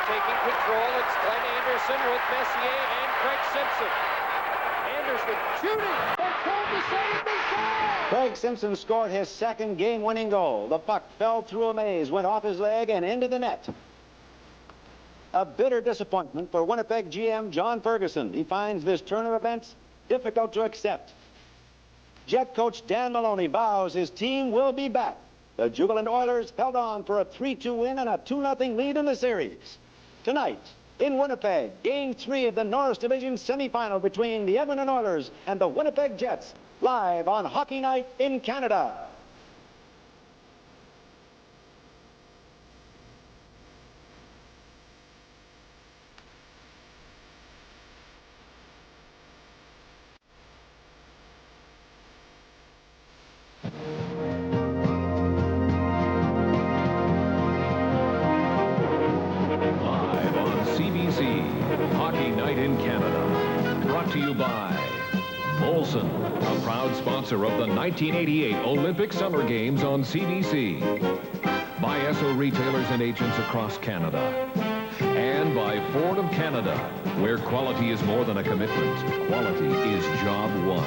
taking control. It's Glenn Anderson with Messier and Craig Simpson. Anderson shooting. They're told to save the goal. Craig Simpson scored his second game-winning goal. The puck fell through a maze, went off his leg, and into the net. A bitter disappointment for Winnipeg GM John Ferguson. He finds this turn of events difficult to accept. Jet coach Dan Maloney vows his team will be back. The jubilant Oilers held on for a 3-2 win and a 2-0 lead in the series. Tonight, in Winnipeg, Game 3 of the Norris Division semifinal between the Edmonton Oilers and the Winnipeg Jets, live on Hockey Night in Canada. Hockey Night in Canada. Brought to you by Molson, a proud sponsor of the 1988 Olympic Summer Games on CBC. By Esso retailers and agents across Canada. And by Ford of Canada, where quality is more than a commitment. Quality is job one.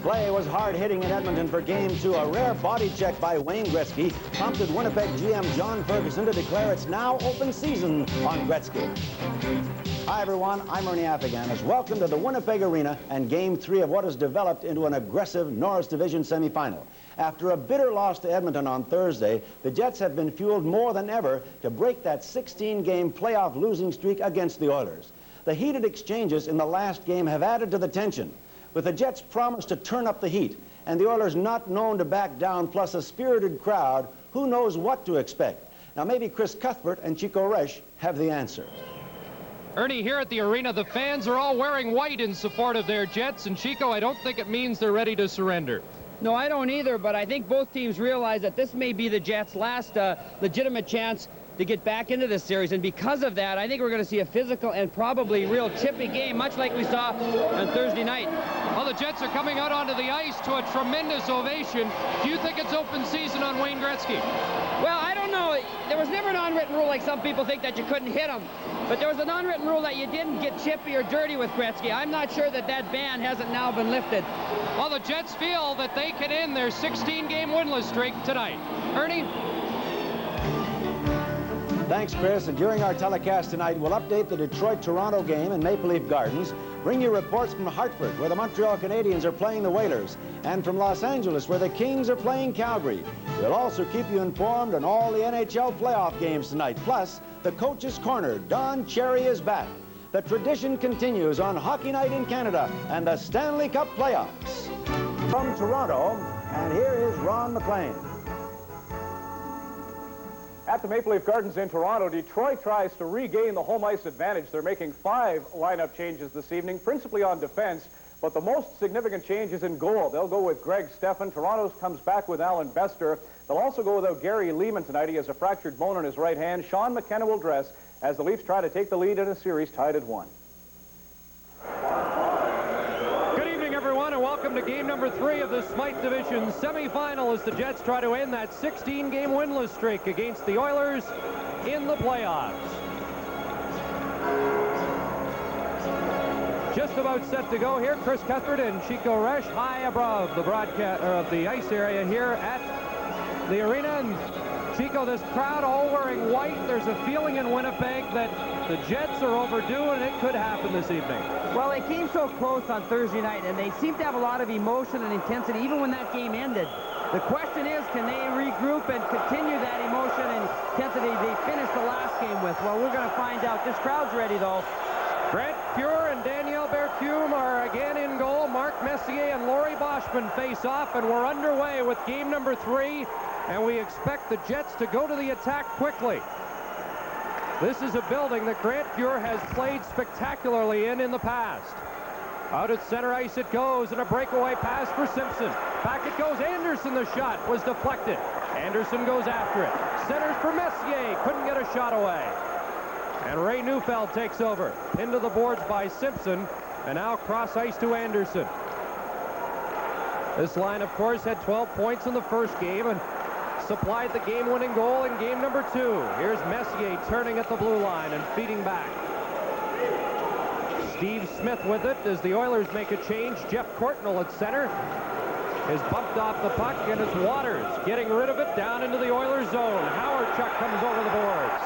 Play was hard-hitting in Edmonton for Game 2. A rare body check by Wayne Gretzky prompted Winnipeg GM John Ferguson to declare it's now open season on Gretzky. Hi, everyone. I'm Ernie Afghanis. Welcome to the Winnipeg Arena and Game 3 of what has developed into an aggressive Norris Division semifinal. After a bitter loss to Edmonton on Thursday, the Jets have been fueled more than ever to break that 16-game playoff losing streak against the Oilers. The heated exchanges in the last game have added to the tension. With the Jets' promise to turn up the heat and the Oilers not known to back down, plus a spirited crowd, who knows what to expect? Now, maybe Chris Cuthbert and Chico Resch have the answer. Ernie, here at the arena, the fans are all wearing white in support of their Jets, and Chico, I don't think it means they're ready to surrender. No, I don't either, but I think both teams realize that this may be the Jets' last legitimate chance to get back into this series, and because of that, I think we're going to see a physical and probably real chippy game, much like we saw on Thursday night. Well, the Jets are coming out onto the ice to a tremendous ovation. Do you think it's open season on Wayne Gretzky? Well, I don't know. There was never an unwritten rule like some people think that you couldn't hit him, but there was an unwritten rule that you didn't get chippy or dirty with Gretzky. I'm not sure that that ban hasn't now been lifted. Well, the Jets feel that they can end their 16-game winless streak tonight. Ernie? Thanks, Chris. And during our telecast tonight, we'll update the Detroit-Toronto game in Maple Leaf Gardens, bring you reports from Hartford, where the Montreal Canadiens are playing the Whalers, and from Los Angeles, where the Kings are playing Calgary. We'll also keep you informed on all the NHL playoff games tonight. Plus, the Coach's Corner, Don Cherry is back. The tradition continues on Hockey Night in Canada and the Stanley Cup playoffs. From Toronto, and here is Ron McLean. At the Maple Leaf Gardens in Toronto, Detroit tries to regain the home ice advantage. They're making 5 lineup changes this evening, principally on defense, but the most significant change is in goal. They'll go with Greg Steffen. Toronto comes back with Alan Bester. They'll also go without Gary Lehman tonight. He has a fractured bone in his right hand. Sean McKenna will dress as the Leafs try to take the lead in a series tied at 1. Everyone, and welcome to game number 3 of the Smythe Division semifinal as the Jets try to end that 16-game winless streak against the Oilers in the playoffs. Just about set to go here. Chris Cuthbert and Chico Resch high above the broadcast of the ice area here at the arena. And Chico, this crowd all wearing white. There's a feeling in Winnipeg that the Jets are overdue, and it could happen this evening. Well, they came so close on Thursday night, and they seem to have a lot of emotion and intensity, even when that game ended. The question is, can they regroup and continue that emotion and intensity they finished the last game with? Well, we're going to find out. This crowd's ready, though. Grant Pure and Danielle Berthume are again in goal. Mark Messier and Laurie Boschman face off, and we're underway with game number 3, and we expect the Jets to go to the attack quickly. This is a building that Grant Pure has played spectacularly in the past. Out at center ice it goes, and a breakaway pass for Simpson. Back it goes. Anderson, the shot was deflected. Anderson goes after it. Centers for Messier. Couldn't get a shot away. And Ray Neufeld takes over. Into the boards by Simpson, and now cross ice to Anderson. This line, of course, had 12 points in the first game and supplied the game-winning goal in game number 2. Here's Messier turning at the blue line and feeding back. Steve Smith with it as the Oilers make a change. Jeff Courtnall at center is bumped off the puck, and it's Waters getting rid of it down into the Oilers zone. Howardchuk comes over the boards.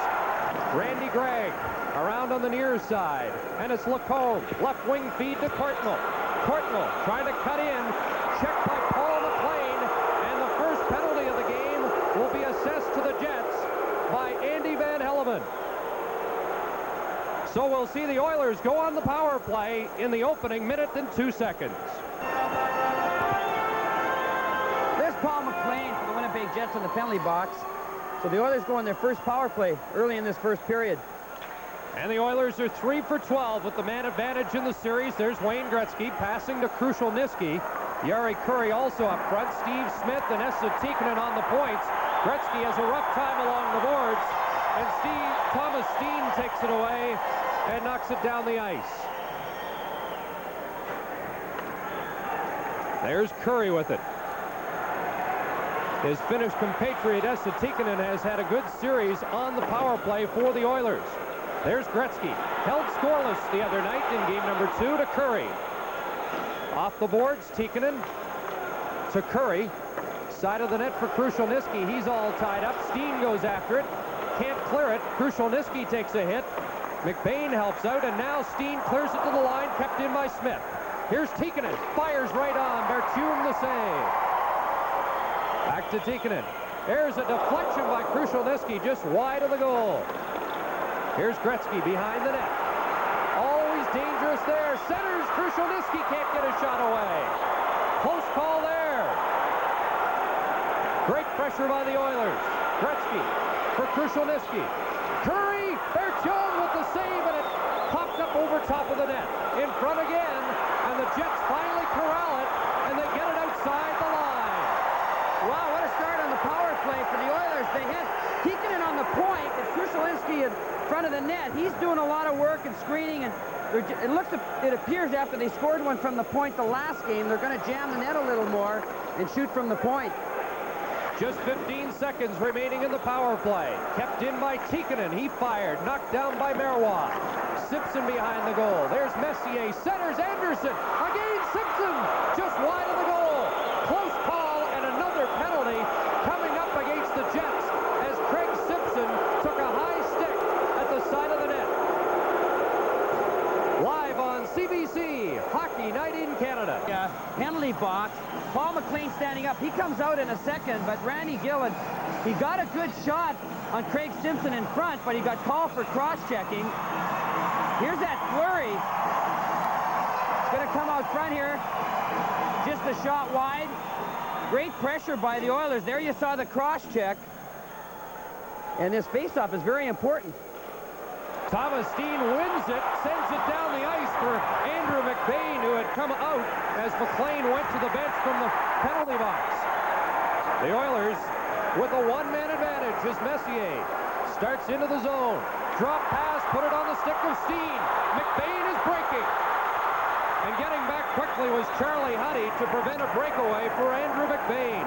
Randy Gregg around on the near side, and it's Lacombe. Left wing feed to Courtnall. Courtnall trying to cut in. Checked by Paul McLean, and the first penalty of the game will be assessed to the Jets by Andy Van Helleman. So we'll see the Oilers go on the power play in the opening minute and 2 seconds. There's Paul McLean for the Winnipeg Jets in the penalty box. So the Oilers go on their first power play early in this first period. And the Oilers are 3 for 12 with the man advantage in the series. There's Wayne Gretzky passing to Krushelnyski. Jari Kurri also up front. Steve Smith and Esa Tikkanen on the points. Gretzky has a rough time along the boards. And Thomas Steen takes it away and knocks it down the ice. There's Kurri with it. His Finnish compatriot Esa Tikkanen has had a good series on the power play for the Oilers. There's Gretzky, held scoreless the other night in game number 2 to Kurri. Off the boards, Tikkanen to Kurri. Side of the net for Krushelnyski. He's all tied up. Steen goes after it. Can't clear it. Krushelnyski takes a hit. McBain helps out, and now Steen clears it to the line, kept in by Smith. Here's Tikkanen. Fires right on. Bertium the save. Back to Tikkanen. There's a deflection by Krushelnyski just wide of the goal. Here's Gretzky behind the net. Always dangerous there. Centers. Krushelnyski can't get a shot away. Close call there. Great pressure by the Oilers. Gretzky for Krushelnyski. Kurri. Bertium with the save, and it popped up over top of the net. In front again, and the Jets finally corral it, and they get it outside the line. Wow, what a start on the power play for the Oilers. They had Tikkanen on the point, and Krushelnyski in front of the net. He's doing a lot of work and screening, and it appears after they scored one from the point the last game, they're going to jam the net a little more and shoot from the point. Just 15 seconds remaining in the power play. Kept in by Tikkanen. He fired. Knocked down by Marois. Simpson behind the goal. There's Messier. Centers Anderson. Again Simpson. Just wide of the goal. Close call, and another penalty coming up against the Jets as Craig Simpson took a high stick at the side of the net. Live on CBC, Hockey Night in Canada. Penalty box. Paul McLean standing up. He comes out in a second, but Randy Gillen, he got a good shot on Craig Simpson in front, but he got called for cross-checking. Here's that flurry. It's going to come out front here. Just a shot wide. Great pressure by the Oilers. There you saw the cross-check. And this face-off is very important. Thomas Steen wins it, sends it down the ice for Andrew McBain, who had come out as McLean went to the bench from the penalty box. The Oilers with a one-man advantage as Messier starts into the zone. Drop pass, put it on the stick of Steen. McBain is breaking. And getting back quickly was Charlie Huddy to prevent a breakaway for Andrew McBain.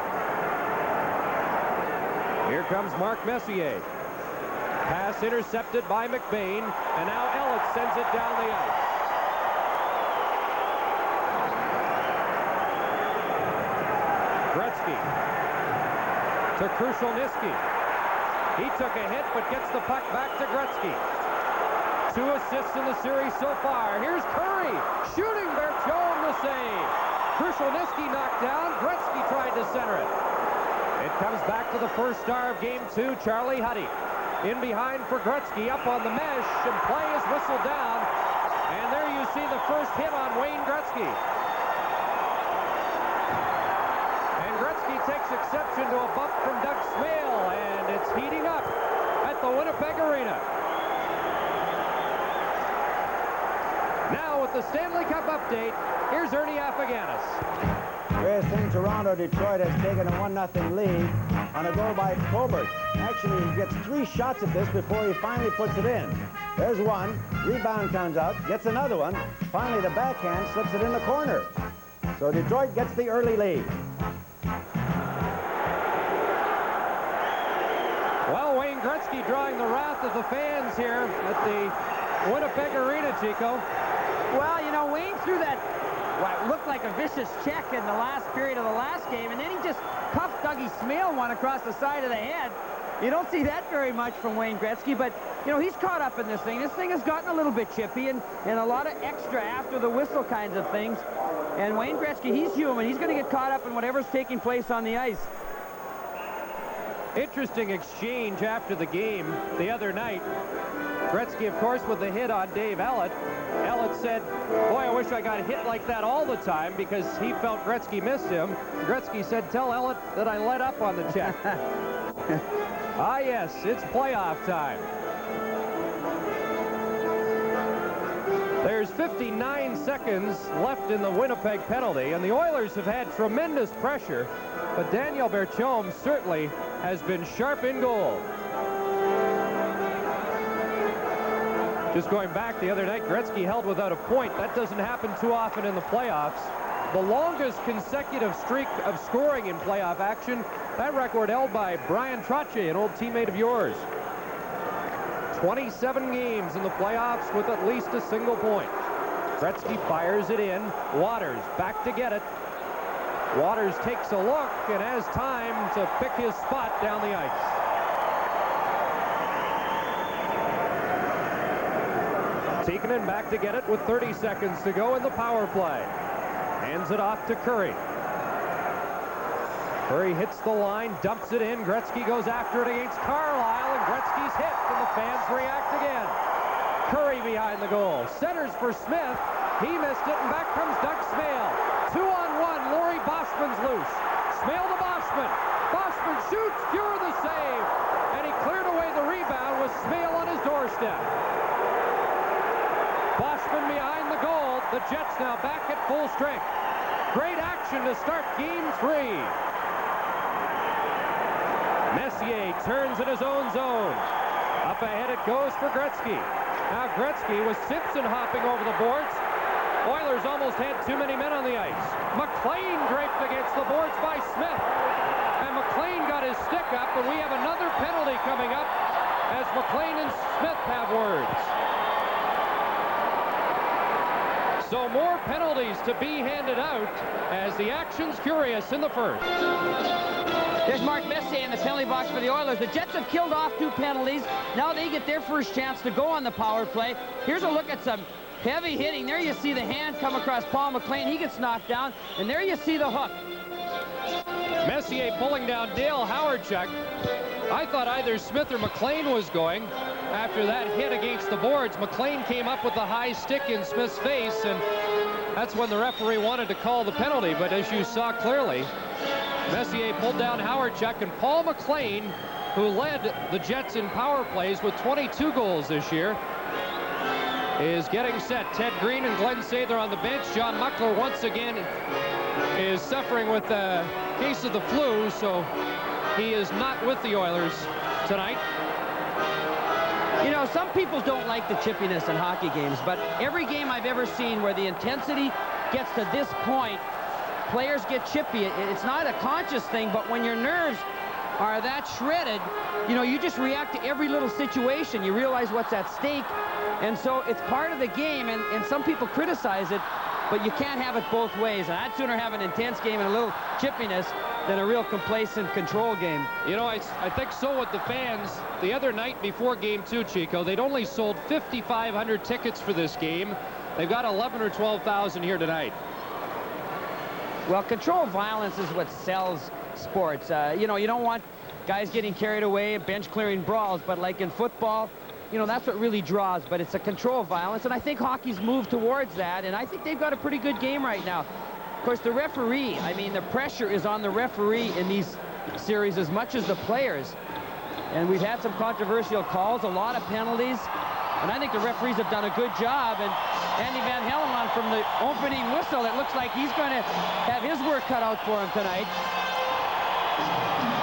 Here comes Mark Messier. Pass intercepted by McBain, and now Elliott sends it down the ice. Gretzky to Krushelnyski. He took a hit, but gets the puck back to Gretzky. 2 assists in the series so far. Here's Kurri shooting. Bertium the save. Krushelnyski knocked down. Gretzky tried to center it. It comes back to the first star of game 2, Charlie Huddy. In behind for Gretzky, up on the mesh, and play is whistled down. And there you see the first hit on Wayne Gretzky. And Gretzky takes exception to a bump from Doug Smale, and it's heating up at the Winnipeg Arena. Now with the Stanley Cup update, here's Ernie Afaganis. First thing, Toronto, Detroit has taken a 1-0 lead on a goal by Colbert. Actually, he gets 3 shots at this before he finally puts it in. There's one. Rebound comes out. Gets another one. Finally, the backhand slips it in the corner. So Detroit gets the early lead. Well, Wayne Gretzky drawing the wrath of the fans here at the Winnipeg Arena, Chico. Well, you know, Wayne threw that, what looked like a vicious check in the last period of the last game, and then he just cuffed Dougie Smale one across the side of the head. You don't see that very much from Wayne Gretzky, but, you know, he's caught up in this thing. This thing has gotten a little bit chippy and a lot of extra after the whistle kinds of things. And Wayne Gretzky, he's human. He's going to get caught up in whatever's taking place on the ice. Interesting exchange after the game the other night. Gretzky, of course, with the hit on Dave Ellett. Ellett said, boy, I wish I got hit like that all the time, because he felt Gretzky missed him. Gretzky said, tell Ellett that I let up on the check. Ah, yes, it's playoff time. There's 59 seconds left in the Winnipeg penalty, and the Oilers have had tremendous pressure, but Daniel Berthiaume certainly has been sharp in goal. Just going back the other night, Gretzky held without a point. That doesn't happen too often in the playoffs. The longest consecutive streak of scoring in playoff action, that record held by Brian Trottier, an old teammate of yours. 27 games in the playoffs with at least a single point. Gretzky fires it in. Waters back to get it. Waters takes a look and has time to pick his spot down the ice. Tikkanen back to get it with 30 seconds to go in the power play. Hands it off to Curry. Curry hits the line, dumps it in. Gretzky goes after it against Carlisle, and Gretzky's hit, and the fans react again. Curry behind the goal. Centers for Smith. He missed it, and back comes Doug Smale. 2-on-1. Laurie Boschman's loose. Smale to Boschman. Boschman shoots. Cure the save. And he cleared away the rebound with Smale on his doorstep. Boschman behind the goal. The Jets now back at full strength. Great action to start Game 3. Messier turns in his own zone. Up ahead it goes for Gretzky. Now Gretzky with Simpson hopping over the boards. Oilers almost had too many men on the ice. McLean draped against the boards by Smith. And McLean got his stick up, and we have another penalty coming up as McLean and Smith have words. So more penalties to be handed out as the action's curious in the first. There's Mark Messier in the penalty box for the Oilers. The Jets have killed off 2 penalties. Now they get their first chance to go on the power play. Here's a look at some heavy hitting. There you see the hand come across Paul McLean. He gets knocked down. And there you see the hook. Messier pulling down Dale Howardchuk. I thought either Smith or McLean was going. After that hit against the boards, McLean came up with the high stick in Smith's face, and that's when the referee wanted to call the penalty. But as you saw clearly, Messier pulled down Howardchuk, and Paul McLean, who led the Jets in power plays with 22 goals this year, is getting set. Ted Green and Glenn Sather on the bench. John Muckler once again is suffering with a case of the flu, so he is not with the Oilers tonight. You know, some people don't like the chippiness in hockey games, but every game I've ever seen where the intensity gets to this point, players get chippy. It's not a conscious thing, but when your nerves are that shredded, you know, you just react to every little situation. You realize what's at stake, and so it's part of the game, and some people criticize it, but you can't have it both ways. And I'd sooner have an intense game and a little chippiness than a real complacent control game. You know, I think so with the fans. The other night before Game 2, Chico, they'd only sold 5,500 tickets for this game. They've got 11 or 12,000 here tonight. Well, controlled violence is what sells sports. You know, you don't want guys getting carried away, bench clearing brawls, but like in football, you know, that's what really draws, but it's a controlled violence, and I think hockey's moved towards that, and I think they've got a pretty good game right now. Of course, the referee, I mean, the pressure is on the referee in these series as much as the players. And we've had some controversial calls, a lot of penalties, and I think the referees have done a good job. And Andy Van Hellemond from the opening whistle, it looks like he's going to have his work cut out for him tonight.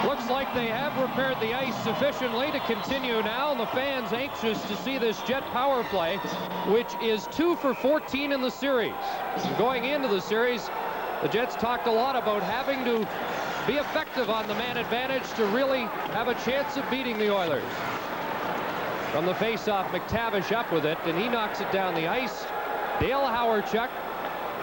Looks like they have repaired the ice sufficiently to continue now, and the fans anxious to see this Jet power play, which is 2 for 14 in the series. Going into the series, the Jets talked a lot about having to be effective on the man advantage to really have a chance of beating the Oilers. From the faceoff, McTavish up with it, and he knocks it down the ice. Dale Hawerchuk,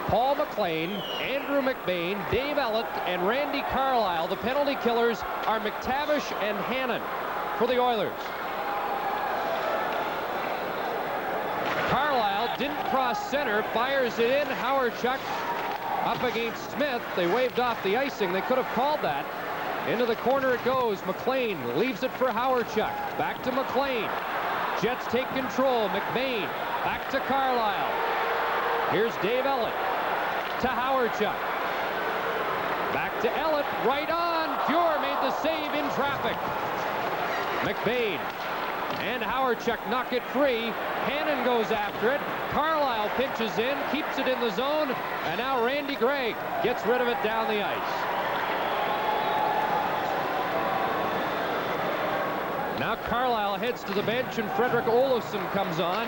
Paul McLean, Andrew McBain, Dave Ellett, and Randy Carlyle. The penalty killers are McTavish and Hannon for the Oilers. Carlyle didn't cross center, fires it in. Hawerchuk up against Smith. They waved off the icing. They could have called that. Into the corner it goes. McLean leaves it for Hawerchuk. Back to McLean. Jets take control. McBain back to Carlyle. Here's Dave Ellett to Hawerchuk. Back to Ellett, right on. Pure made the save in traffic. McBain and Hawerchuk knock it free. Hannon goes after it. Carlyle pinches in, keeps it in the zone, and now Randy Gregg gets rid of it down the ice. Now Carlyle heads to the bench, and Fredrik Olofsson comes on.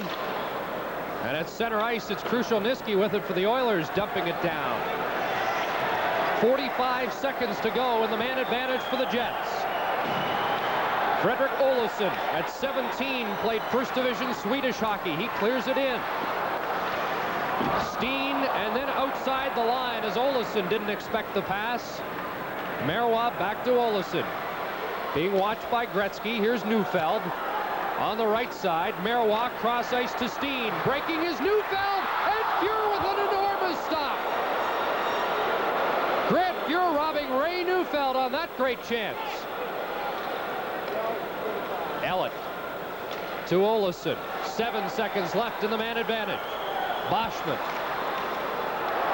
And at center ice, it's Krushelnyski with it for the Oilers, dumping it down. 45 seconds to go in the man advantage for the Jets. Fredrik Olofsson at 17 played first division Swedish hockey. He clears it in. Steen, and then outside the line as Olofsson didn't expect the pass. Marois back to Olofsson. Being watched by Gretzky. Here's Neufeld. On the right side, Marois cross ice to Steen. Breaking is Neufeld, and Pure with an enormous stop. Grant Pure robbing Ray Neufeld on that great chance. Ellett to Olofsson. 7 seconds left in the man advantage. Boschman.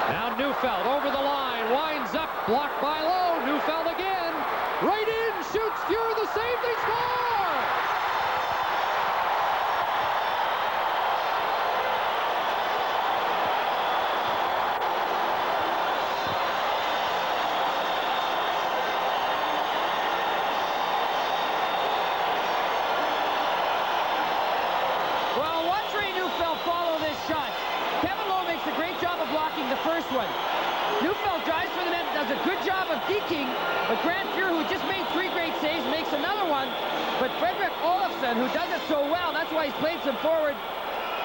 Now Neufeld over the line, winds up, blocked by Lowe. Neufeld again, right in, shoots Pure, the save, they score! Neufeld drives for the net, does a good job of deking, but Grant Pure, who just made 3 great saves, makes another one. But Fredrik Olofsson, who does it so well, that's why he's played some forward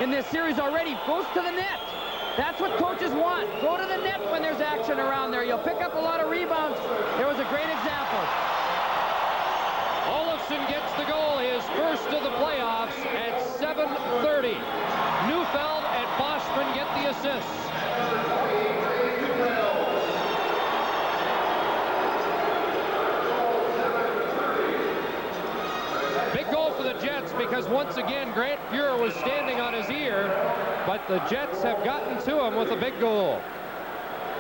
in this series already, goes to the net. That's what coaches want. Go to the net when there's action around there. You'll pick up a lot of rebounds. There was a great example. Olofsson gets the goal, his first of the playoffs at 7:30. Neufeld and Boschman get the assists. Big goal for the Jets because once again Grant Pure was standing on his ear, but the Jets have gotten to him with a big goal.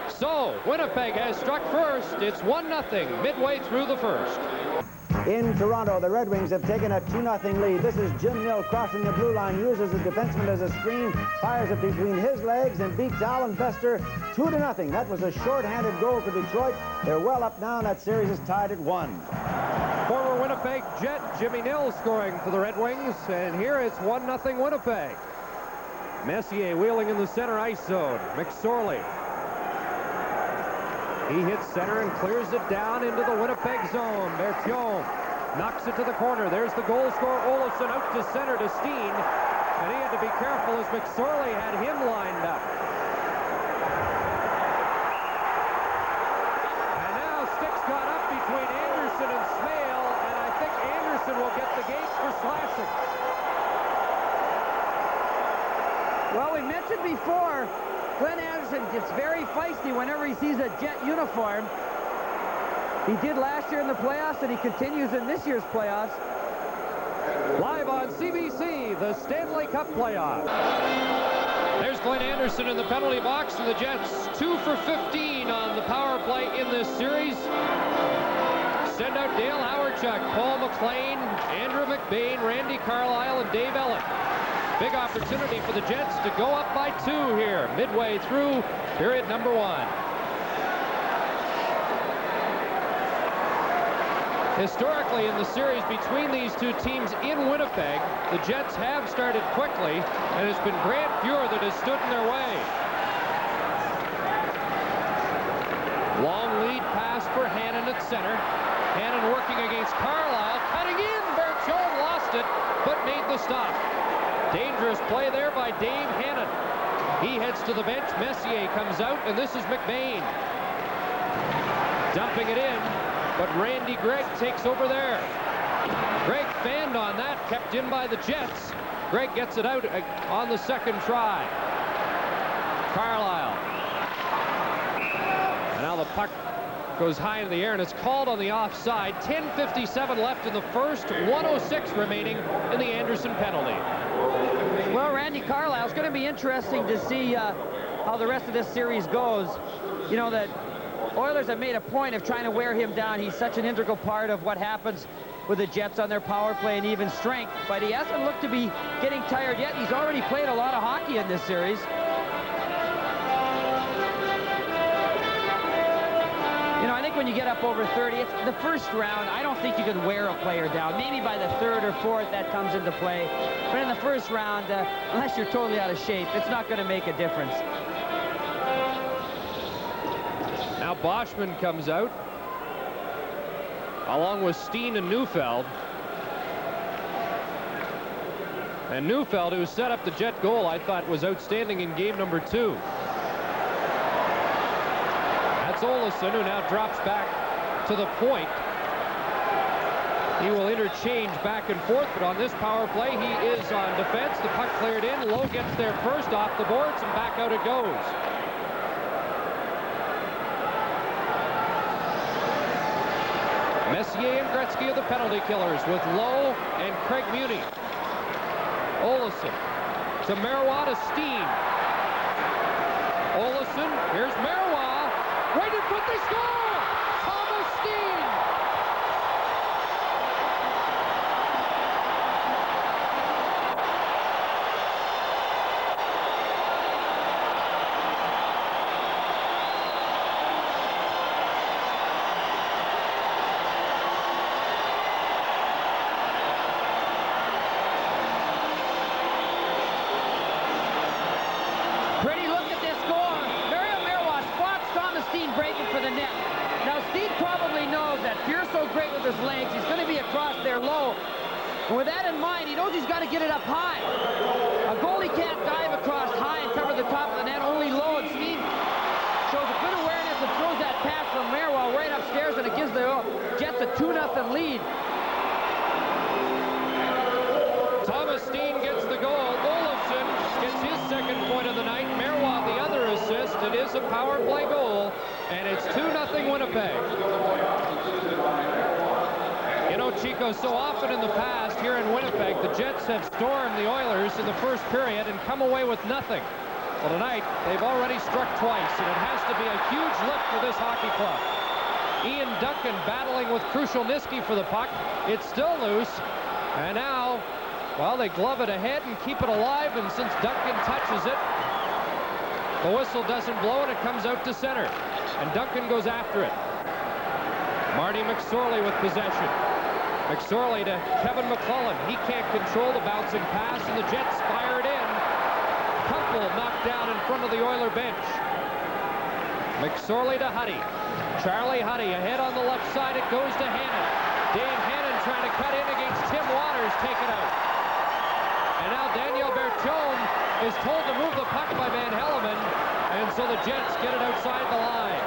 So Winnipeg has struck first. It's 1-0 midway through the first. In Toronto, the Red Wings have taken a 2-0 lead. This is Jim Nill crossing the blue line, uses the defenseman as a screen, fires it between his legs, and beats Alan Bester 2-0. That was a short-handed goal for Detroit. They're well up now, and that series is tied at 1. Former Winnipeg Jet Jimmy Nill scoring for the Red Wings, and here it's 1-0 Winnipeg. Messier wheeling in the center ice zone. McSorley. He hits center and clears it down into the Winnipeg zone. Berthiaume knocks it to the corner. There's the goal scorer, Olofsson, out to center to Steen. And he had to be careful as McSorley had him lined up. And now sticks got up between Anderson and Smale, and I think Anderson will get the gate for slashing. Well, we mentioned before, Glenn Anderson gets very feisty whenever he sees a Jet uniform. He did last year in the playoffs, and he continues in this year's playoffs. Live on CBC, the Stanley Cup playoff. There's Glenn Anderson in the penalty box, and the Jets 2 for 15 on the power play in this series. Send out Dale Hawerchuk, Paul McLean, Andrew McBain, Randy Carlyle, and Dave Ellett. Big opportunity for the Jets to go up by 2 here, midway through period number 1. Historically, in the series between these two teams in Winnipeg, the Jets have started quickly, and it's been Grant Fuhr that has stood in their way. Long lead pass for Hannon at center. Hannon working against Carlisle, cutting in. Bertone lost it, but made the stop. Dangerous play there by Dave Hannon. He heads to the bench. Messier comes out, and this is McBain. Dumping it in, but Randy Gregg takes over there. Gregg fanned on that, kept in by the Jets. Gregg gets it out on the second try. Carlisle. And now the puck goes high in the air, and it's called on the offside. 10:57 left in the first, 1:06 remaining in the Anderson penalty. Well, Randy Carlisle, it's going to be interesting to see how the rest of this series goes. You know, that Oilers have made a point of trying to wear him down. He's such an integral part of what happens with the Jets on their power play and even strength, but he hasn't looked to be getting tired yet. He's already played a lot of hockey in this series. You know, I think when you get up over 30, it's the first round. I don't think you can wear a player down. Maybe by the third or fourth that comes into play. But in the first round, unless you're totally out of shape, it's not going to make a difference. Now Boschman comes out, along with Steen and Neufeld. And Neufeld, who set up the Jet goal, I thought was outstanding in game number 2. That's Olesen, who now drops back to the point. He will interchange back and forth, but on this power play, he is on defense. The puck cleared in. Lowe gets there first off the boards, and back out it goes. Messier and Gretzky are the penalty killers, with Lowe and Craig Muni. Olesen to Marois to Steen. Olesen, here's Marois. Right in front, they score! Thomas Steen! Pretty look at this score. Mario Marois spots Thomas Steen breaking for the net. Now, Steen probably knows that Fuhr's so great with his legs, he's going to be across there low. And with that in mind, he knows he's got to get it up high. A goalie can't dive across high and cover the top of the net, only low. And Steen shows a good awareness and throws that pass from Marois right upstairs, and it gives the Jets a 2-0 lead. Thomas Steen gets the goal. Olesen gets his second point of the night. Marois the other assist. It is a power play goal, and it's 2-0 Winnipeg. You know, Chico, so often in the past here in Winnipeg, the Jets have stormed the Oilers in the first period and come away with nothing. Well, tonight, they've already struck twice, and it has to be a huge lift for this hockey club. Ian Duncan battling with Krushelnyski for the puck. It's still loose, and now, well, they glove it ahead and keep it alive, and since Duncan touches it, the whistle doesn't blow, and it comes out to center, and Duncan goes after it. Marty McSorley with possession. McSorley to Kevin McClellan. He can't control the bouncing pass, and the Jets fire it in. Kumpel knocked down in front of the Oiler bench. McSorley to Huddy. Charlie Huddy ahead on the left side. It goes to Hannon. Dave Hannon trying to cut in against Tim Waters, taken out. And now Daniel Bertone is told to move the puck by Van Helleman, and so the Jets get it outside the line.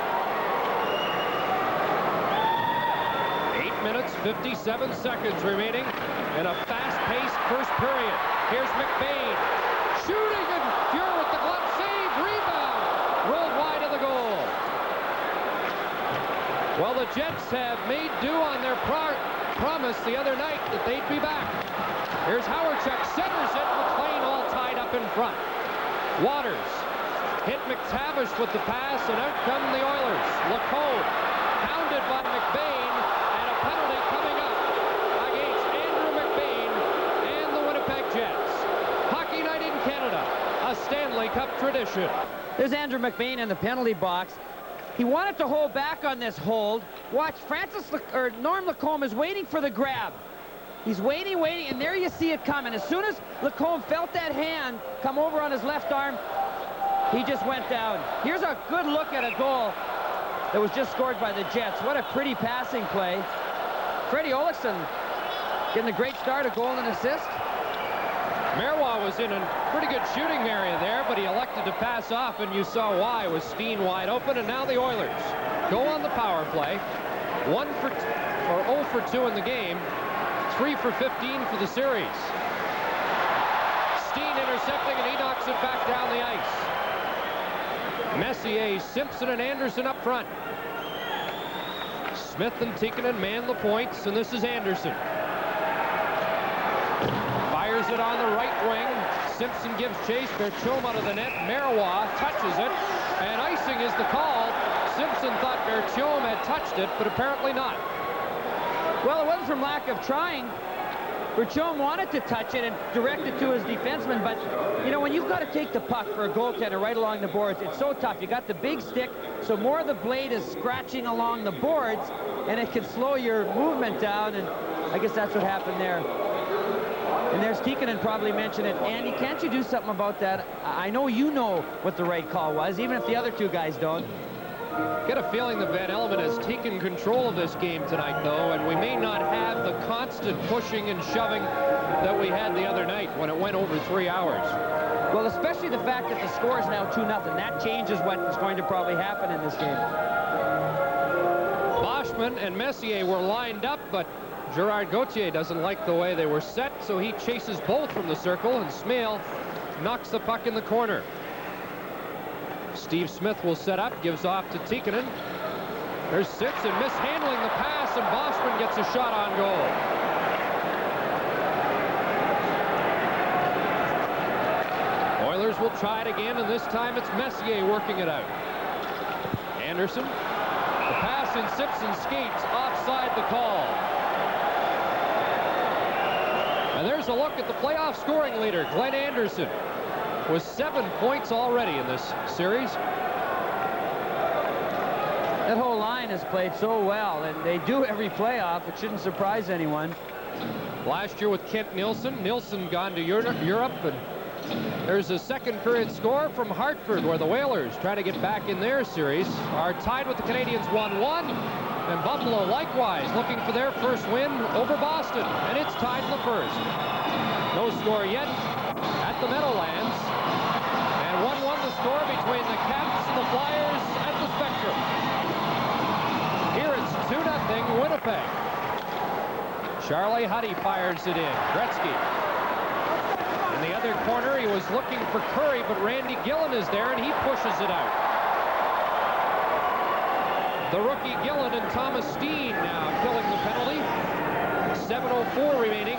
8 minutes, 57 seconds remaining in a fast-paced first period. Here's McBain shooting, and Fuhr with the glove save, rebound, rolled wide of the goal. Well, the Jets have made do on their promise the other night that they'd be back. Here's Howardchuk, centers it, McLean all tied up in front. Waters hit McTavish with the pass, and out come the Oilers. Lacombe pounded by McBain, and a penalty coming up against Andrew McBain and the Winnipeg Jets. Hockey night in Canada, a Stanley Cup tradition. There's Andrew McBain in the penalty box. He wanted to hold back on this hold, watch, Norm Lacombe is waiting for the grab. He's waiting, and there you see it coming. As soon as Lacombe felt that hand come over on his left arm, he just went down. Here's a good look at a goal that was just scored by the Jets. What a pretty passing play. Freddie Olofsson getting a great start, a goal and an assist. Marois was in a pretty good shooting area there, but he elected to pass off, and you saw why. It was Steen wide open, and now the Oilers go on the power play. 0 for 2 in the game, 3 for 15 for the series. Steen intercepting, and he knocks it back down the ice. Messier, Simpson, and Anderson up front. Smith and Tikkanen man the points, and this is Anderson. Fires it on the right wing. Simpson gives chase. Berthiaume out of the net. Marois touches it, and icing is the call. Simpson thought Berthiaume had touched it, but apparently not. Well, it wasn't from lack of trying. Berthiaume wanted to touch it and direct it to his defenseman, but, you know, when you've got to take the puck for a goaltender right along the boards, it's so tough. You got the big stick, so more of the blade is scratching along the boards, and it can slow your movement down, and I guess that's what happened there. And there's Tikkanen probably mentioned it. Andy, can't you do something about that? I know you know what the right call was, even if the other two guys don't. Get a feeling that Van Elleman has taken control of this game tonight, though, and we may not have the constant pushing and shoving that we had the other night when it went over 3 hours. Well, especially the fact that the score is now 2-0. That changes what is going to probably happen in this game. Boschman and Messier were lined up, but Gerard Gauthier doesn't like the way they were set, so he chases both from the circle, and Smale knocks the puck in the corner. Steve Smith will set up, gives off to Tikkanen. There's Simpson mishandling the pass, and Boschman gets a shot on goal. Oilers will try it again, and this time it's Messier working it out. Anderson, the pass, and Simpson skates offside the call. And there's a look at the playoff scoring leader, Glenn Anderson, with 7 points already in this series. That whole line has played so well, and they do every playoff. It shouldn't surprise anyone. Last year with Kent Nilsson. Nilsson gone to Europe, and there's a second period score from Hartford, where the Whalers, trying to get back in their series, are tied with the Canadiens 1-1. And Buffalo likewise looking for their first win over Boston, and it's tied in the first. No score yet at the Meadowlands, and 1-1 the score between the Caps and the Flyers at the Spectrum. Here it's 2-0 Winnipeg. Charlie Huddy fires it in. Gretzky. In the other corner, he was looking for Curry, but Randy Gillen is there, and he pushes it out. The rookie Gillen and Thomas Steen now killing the penalty. 7:04 remaining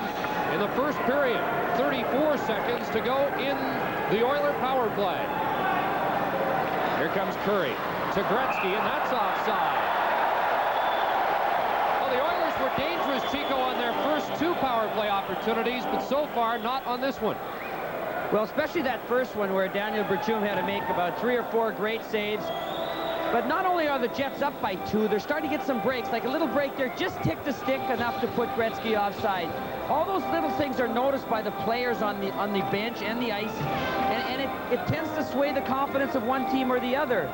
in the first period. 34 seconds to go in the Oiler power play. Here comes Curry to Gretzky, and that's offside. Well, the Oilers were dangerous, Chico, on their first 2 power play opportunities, but so far not on this one. Well, especially that first one where Daniel Berthiaume had to make about 3 or 4 great saves. But not only are the Jets up by 2, they're starting to get some breaks, like a little break there, just tick the stick enough to put Gretzky offside. All those little things are noticed by the players on the bench and the ice, and it tends to sway the confidence of one team or the other.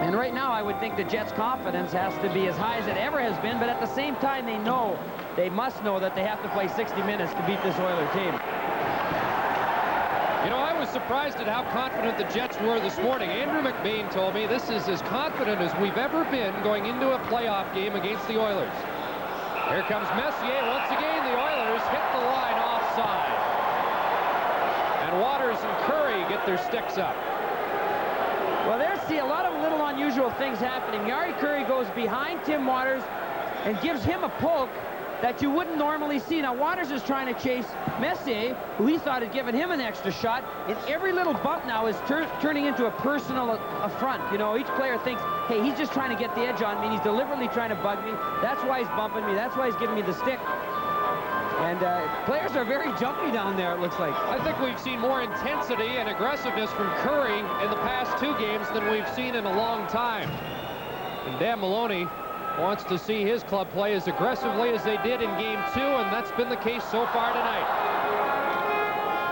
And right now, I would think the Jets' confidence has to be as high as it ever has been, but at the same time, they must know that they have to play 60 minutes to beat this Oiler team. You know, I was surprised at how confident the Jets were this morning. Andrew McBain told me this is as confident as we've ever been going into a playoff game against the Oilers. Here comes Messier. Once again, the Oilers hit the line offside. And Waters and Curry get their sticks up. Well, there's a lot of little unusual things happening. Yari Curry goes behind Tim Waters and gives him a poke that you wouldn't normally see. Now, Waters is trying to chase Messier, who he thought had given him an extra shot, and every little bump now is turning into a personal affront. You know, each player thinks, hey, he's just trying to get the edge on me, and he's deliberately trying to bug me. That's why he's bumping me. That's why he's giving me the stick. And players are very jumpy down there, it looks like. I think we've seen more intensity and aggressiveness from Curry in the past 2 games than we've seen in a long time. And Dan Maloney wants to see his club play as aggressively as they did in Game 2, and that's been the case so far tonight.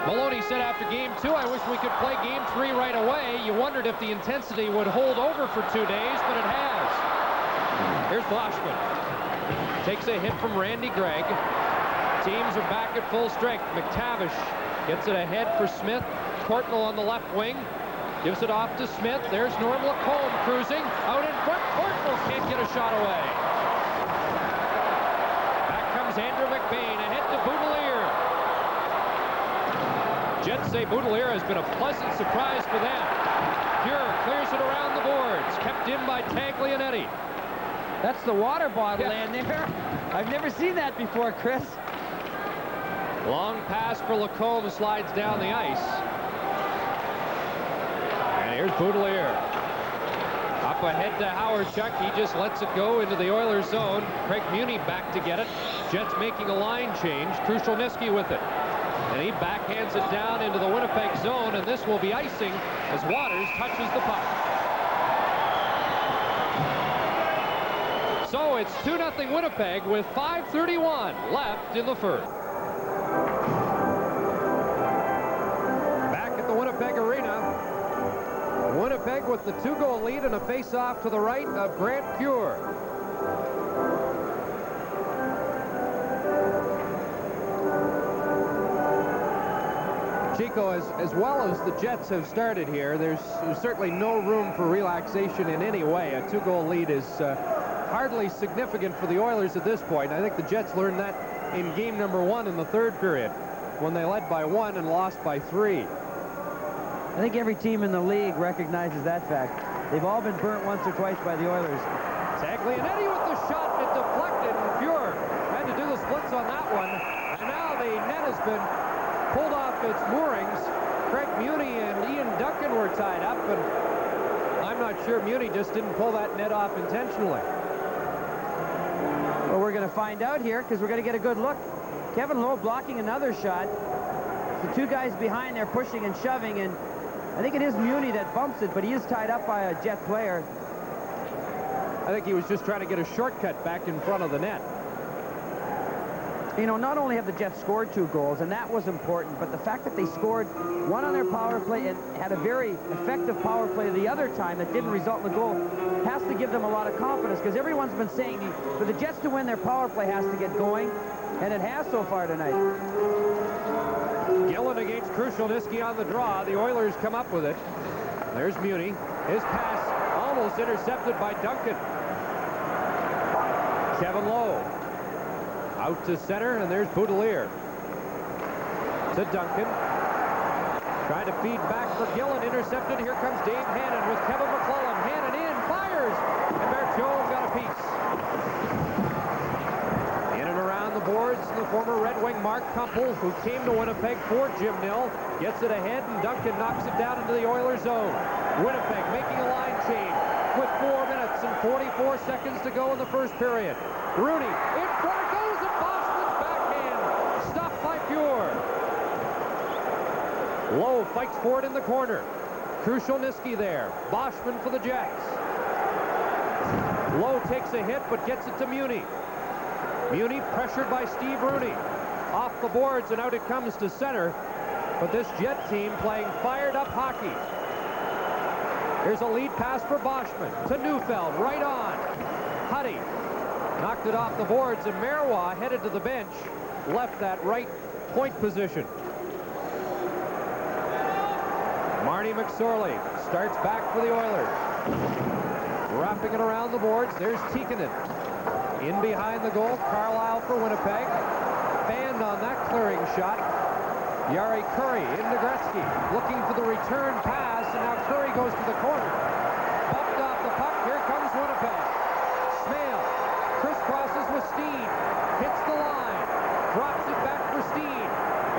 Maloney said after Game 2, I wish we could play Game 3 right away. You wondered if the intensity would hold over for 2 days, but it has. Here's Boschman. Takes a hit from Randy Gregg. Teams are back at full strength. McTavish gets it ahead for Smith. Courtnall on the left wing. Gives it off to Smith. There's Norm Lacombe cruising. Out in front. Courtnall can't get a shot away. Back comes Andrew McBain. Ahead to Boudelier. Jets say Boudelier has been a pleasant surprise for them. Pure clears it around the boards. Kept in by Taglianetti. That's the water bottle in there. I've never seen that before, Chris. Long pass for Lacombe, slides down the ice. And here's Boudelier. Up ahead to Howardchuk. He just lets it go into the Oilers zone. Craig Muni back to get it. Jets making a line change. Krushelnyski with it. And he backhands it down into the Winnipeg zone, and this will be icing as Waters touches the puck. So it's 2-0 Winnipeg with 5:31 left in the first. Back at the Winnipeg Arena, Winnipeg with the 2-goal lead and a face-off to the right of Grant Pure. Chico, as well as the Jets have started here, there's certainly no room for relaxation in any way. A 2-goal lead is hardly significant for the Oilers at this point. I think the Jets learned that in game number 1 in the third period when they led by 1 and lost by 3. I think every team in the league recognizes that fact. They've all been burnt once or twice by the Oilers. Taglianetti with the shot, it deflected, and Pure had to do the splits on that one. And now the net has been pulled off its moorings. Craig Muni and Ian Duncan were tied up, and I'm not sure Muni just didn't pull that net off intentionally. Well, we're going to find out here because we're going to get a good look. Kevin Lowe blocking another shot. The two guys behind there pushing and shoving, and I think it is Muni that bumps it, but he is tied up by a Jet player. I think he was just trying to get a shortcut back in front of the net. You know, not only have the Jets scored 2 goals, and that was important, but the fact that they scored 1 on their power play and had a very effective power play the other time that didn't result in a goal has to give them a lot of confidence, because everyone's been saying for the Jets to win, their power play has to get going, and it has so far tonight. Gillen against Krushelnyski on the draw. The Oilers come up with it. There's Muni. His pass almost intercepted by Duncan. Kevin Lowe. Out to center, and there's Boudelier. To Duncan. Trying to feed back for Gillen. Intercepted. Here comes Dave Hannon with Kevin McClellan. Hannon in. Fires. And Berthiaume got a piece. In and around the boards, the former Red Wing Mark Kumpel, who came to Winnipeg for Jim Nill, gets it ahead, and Duncan knocks it down into the Oilers zone. Winnipeg making a line change with 4 minutes and 44 seconds to go in the first period. Rooney in front goes, and Boschman's backhand stopped by Pure. Lowe fights for it in the corner. Krushelnyski there. Boschman for the Jets. Lowe takes a hit but gets it to Muni. Muni pressured by Steve Rooney. Off the boards, and out it comes to center. But this Jet team playing fired-up hockey. Here's a lead pass for Boschman to Neufeld, right on. Huddy knocked it off the boards, and Marois headed to the bench, left that right point position. Marty McSorley starts back for the Oilers. Wrapping it around the boards, there's Tikkanen. In behind the goal, Carlisle for Winnipeg. Banned on that clearing shot. Jari Kurri into Gretzky, looking for the return pass, and now Kurri goes to the corner. Bumped off the puck, here comes Winnipeg. Smale crisscrosses with Steen, hits the line, drops it back for Steen.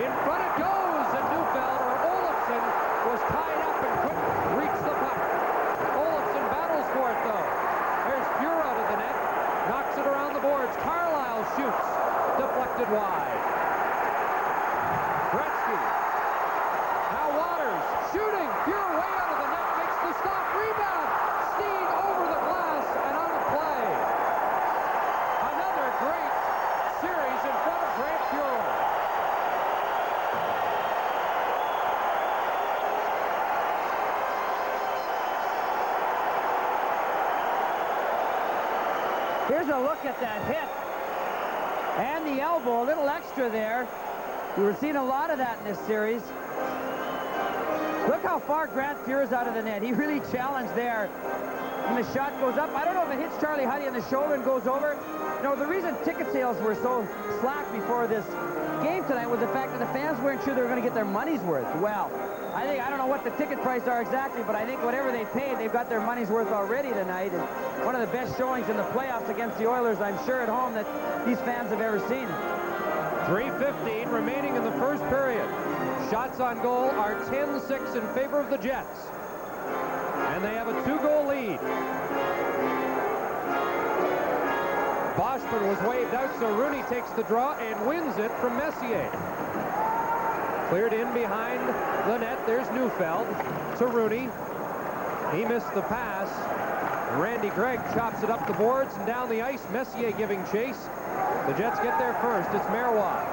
In front it goes, and Neufeld, or Olofsson, was tied up and couldn't reach the puck. Olofsson battles for it, though. There's Pure out of the net, knocks it around the boards. Carlisle shoots, deflected wide. Gretzky. Now Waters shooting. Pure way out of the net, makes the stop. Rebound. Steen over the glass and out Here's a look at that hit. And the elbow, a little extra there. We were seeing a lot of that in this series. Look how far Grant Fuhr is out of the net. He really challenged there. And the shot goes up. I don't know if it hits Charlie Huddy in the shoulder and goes over. You know, the reason ticket sales were so slack before this game tonight was the fact that the fans weren't sure they were going to get their money's worth. Well, I don't know what the ticket price are exactly, but I think whatever they paid, they've got their money's worth already tonight. And one of the best showings in the playoffs against the Oilers, I'm sure, at home that these fans have ever seen. 3:15 remaining in the first period. Shots on goal are 10-6 in favor of the Jets. And they have a 2-goal lead. Boschman was waved out, so Rooney takes the draw and wins it from Messier. Cleared in behind the net. There's Neufeld to Rooney. He missed the pass. Randy Gregg chops it up the boards and down the ice. Messier giving chase. The Jets get there first. It's Marois.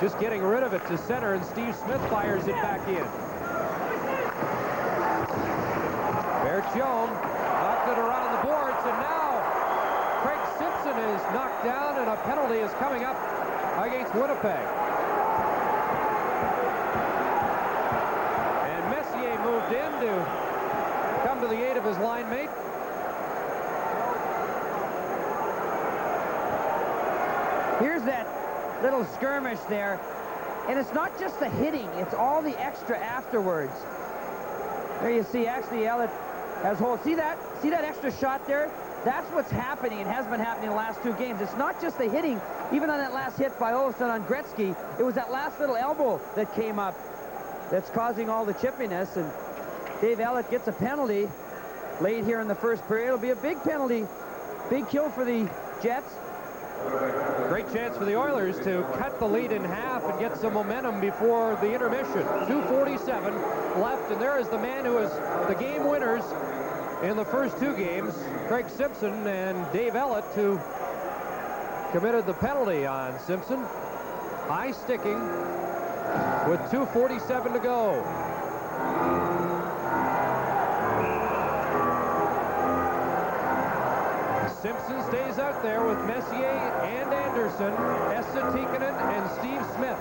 Just getting rid of it to center, and Steve Smith fires it back in. Bertium knocked it around the boards, and now Craig Simpson is knocked down, and a penalty is coming up against Winnipeg. And Messier moved in to come to the aid of his line mate. Here's that little skirmish there. And it's not just the hitting, it's all the extra afterwards. There you see, actually, Elliott has hold. See that extra shot there? That's what's happening and has been happening in the last 2 games. It's not just the hitting. Even on that last hit by Olofsson on Gretzky, it was that last little elbow that came up that's causing all the chippiness. And Dave Elliott gets a penalty late here in the first period. It'll be a big penalty. Big kill for the Jets. Great chance for the Oilers to cut the lead in half and get some momentum before the intermission. 2:47 left, and there is the man who is the game winners in the first 2 games, Craig Simpson, and Dave Elliott, who committed the penalty on Simpson. High sticking with 2:47 to go. Simpson stays out there with Messier and Anderson, Esa Tikkanen, and Steve Smith.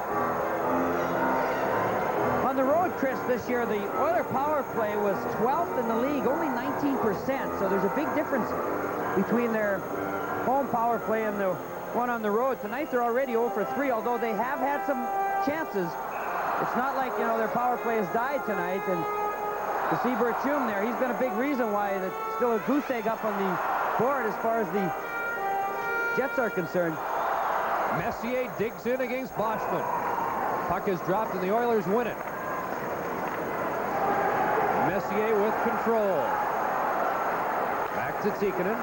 On the road, Chris, this year, the Oiler power play was 12th in the league, only 19%. So there's a big difference between their home power play and the one on the road. Tonight, they're already 0 for 3, although they have had some chances. It's not like, you know, their power play has died tonight. And to see Bertium there, he's been a big reason why there's still a goose egg up on the board as far as the Jets are concerned. Messier digs in against Boschman. Puck is dropped and the Oilers win it. Messier with control. Back to Tikkanen.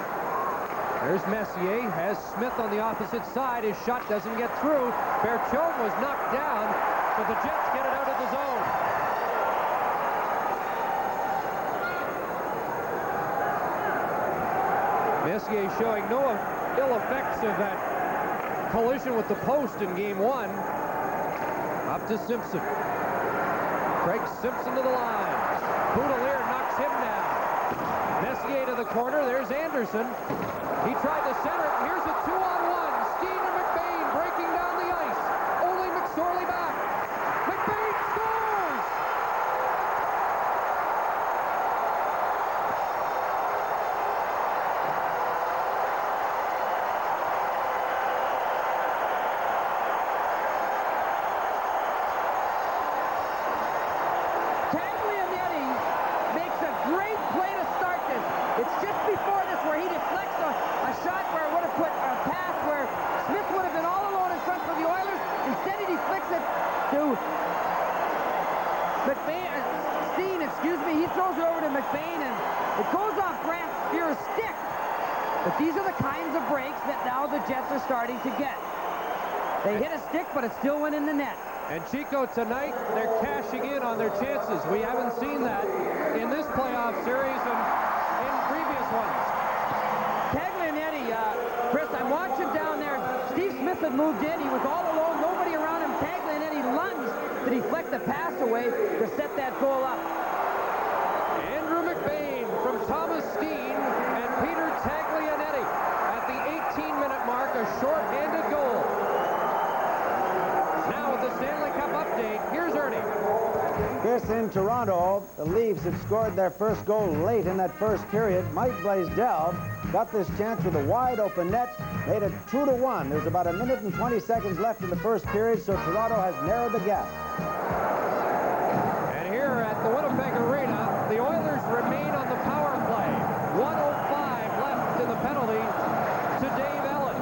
There's Messier, has Smith on the opposite side. His shot doesn't get through. Bertium was knocked down, but the Jets get it out of the zone. Messier showing no ill effects of that collision with the post in game 1. Up to Simpson. Craig Simpson to the line. Boudelier knocks him down. Messier to the corner. There's Anderson. He tried to center it. Here's a 2-on-1. Steen and McBain breaking down the ice. Only McSorley back. McBain scores! These are the kinds of breaks that now the Jets are starting to get. They hit a stick, but it still went in the net. And Chico, tonight, they're cashing in on their chances. We haven't seen that in this playoff series and in previous ones. Taglianetti, Chris, I'm watching down there. Steve Smith had moved in. He was all alone, nobody around him. Taglianetti lunged to deflect the pass away to set that goal up. Andrew McBain from Thomas Steen and Peter Taglianetti. a short-handed goal. Now with the Stanley Cup update, here's Ernie. Chris, in Toronto, the Leafs had scored their first goal late in that first period. Mike Blaisdell got this chance with a wide-open net, made it 2-1. There's about 1 minute and 20 seconds left in the first period, so Toronto has narrowed the gap. And here at the Winnipeg Arena, the Oilers remain on the power play. 1:05 left in the penalty to Dave Ellen.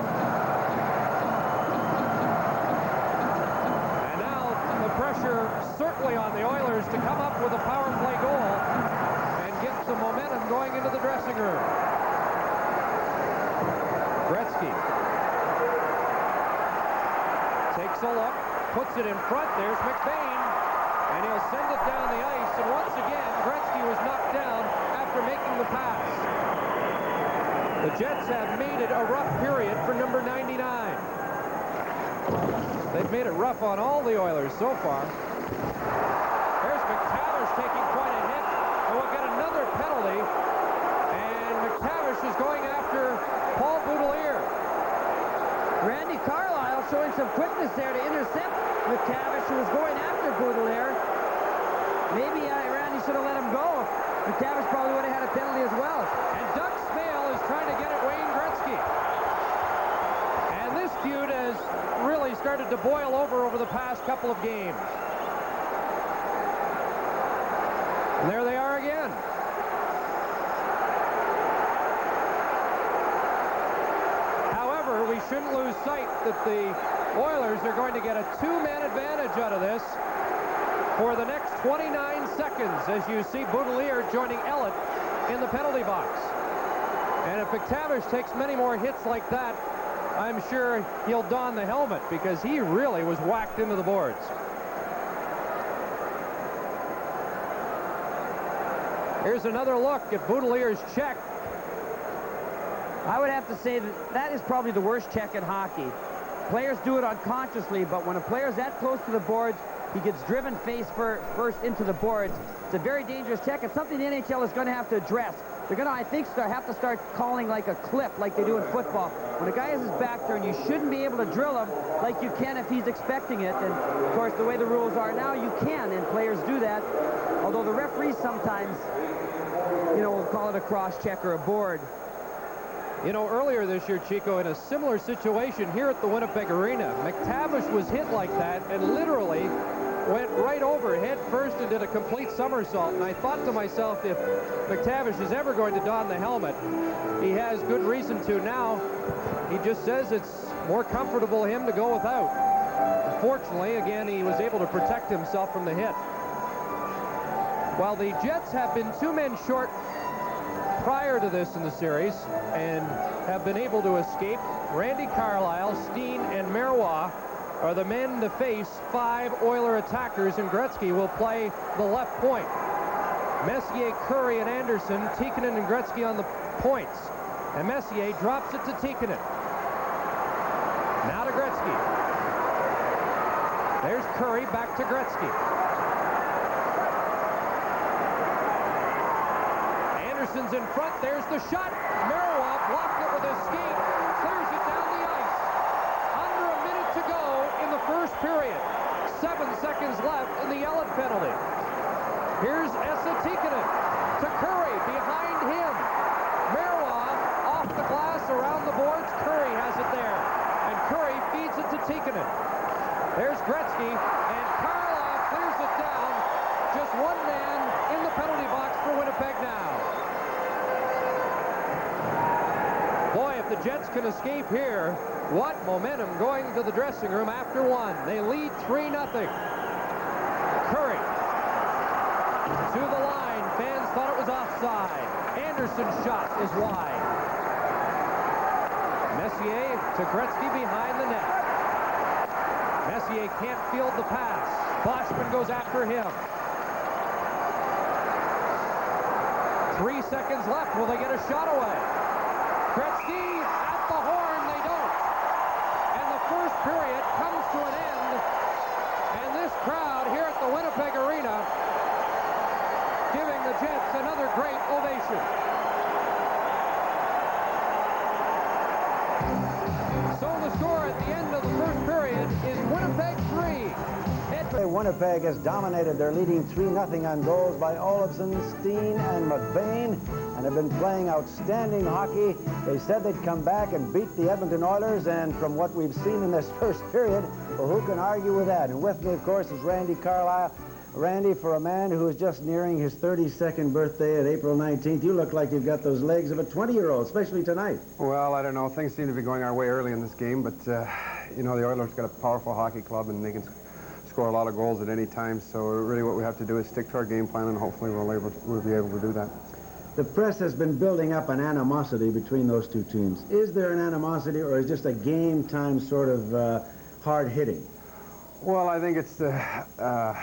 And now the pressure certainly on the Oilers to come up with a power play goal and get some momentum going into the dressing room. Gretzky takes a look, puts it in front. There's McBain, and he'll send it down the ice. And once again, Gretzky was knocked down after making the pass. The Jets have made it a rough period for number 99. They've made it rough on all the Oilers so far. There's McTavish taking quite a hit, and we'll get another penalty. And McTavish is going after Paul Boudelier. Randy Carlyle showing some quickness there to intercept McTavish, who was going after Boudelier. Maybe Randy should have let him go. McTavish probably would have had a penalty as well. And Doug Smale is trying to get at Wayne Gretzky. And this feud has really started to boil over the past couple of games. And there they are again. However, we shouldn't lose sight that the Oilers are going to get a two-man advantage out of this for the next 29 seconds, as you see Boudelier joining Ellett in the penalty box. And if McTavish takes many more hits like that, I'm sure he'll don the helmet, because he really was whacked into the boards. Here's another look at Boudelier's check. I would have to say that is probably the worst check in hockey. Players do it unconsciously, but when a player's that close to the boards, he gets driven face first into the boards. It's a very dangerous check. It's something the NHL is going to have to address. They're going to, I think, have to start calling like a clip, like they do in football. When a guy has his back turned, you shouldn't be able to drill him like you can if he's expecting it. And, of course, the way the rules are now, you can, and players do that. Although the referees sometimes, you know, will call it a cross-check or a board. You know, earlier this year, Chico, in a similar situation here at the Winnipeg Arena, McTavish was hit like that and literally went right over head first and did a complete somersault. And I thought to myself, if McTavish is ever going to don the helmet, he has good reason to. Now, he just says it's more comfortable him to go without. Unfortunately, again, he was able to protect himself from the hit. While the Jets have been 2 men short prior to this in the series and have been able to escape, Randy Carlyle, Steen, and Marois are the men to face 5 Oiler attackers, and Gretzky will play the left point. Messier, Curry, and Anderson, Tikkanen and Gretzky on the points. And Messier drops it to Tikkanen. Now to Gretzky. There's Curry, back to Gretzky. Anderson's in front. There's the shot. Marois blocked it with his skate. Clears it down the ice. Under a minute to go in the first period. 7 seconds left in the Ellett penalty. Here's Esa Tikkanen to Curry. Behind him. Marois off the glass around the boards. Curry has it there. And Curry feeds it to Tikkanen. There's Gretzky. And Carlyle clears it down. Just one man in the penalty box for Winnipeg now. Boy, if the Jets can escape here, what momentum going to the dressing room after one. They lead 3-0. Curry to the line. Fans thought it was offside. Anderson's shot is wide. Messier to Gretzky behind the net. Messier can't field the pass. Boschman goes after him. 3 seconds left. Will they get a shot away? Gretzky at the horn. They don't. And the first period comes to an end. And this crowd here at the Winnipeg Arena giving the Jets another great ovation. So the score at the end of the first period is Winnipeg 3. Winnipeg has dominated. They're leading 3-0 on goals by Olofsson, Steen, and McBain, and have been playing outstanding hockey. They said they'd come back and beat the Edmonton Oilers, and from what we've seen in this first period, well, who can argue with that? And with me, of course, is Randy Carlisle. Randy, for a man who is just nearing his 32nd birthday at April 19th, you look like you've got those legs of a 20-year-old, especially tonight. Well, I don't know. Things seem to be going our way early in this game, but, you know, the Oilers got a powerful hockey club, and they can score a lot of goals at any time, so really what we have to do is stick to our game plan, and hopefully we'll be able to do that. The press has been building up an animosity between those two teams. Is there an animosity, or is it just a game-time sort of hard hitting? Well, I think it's the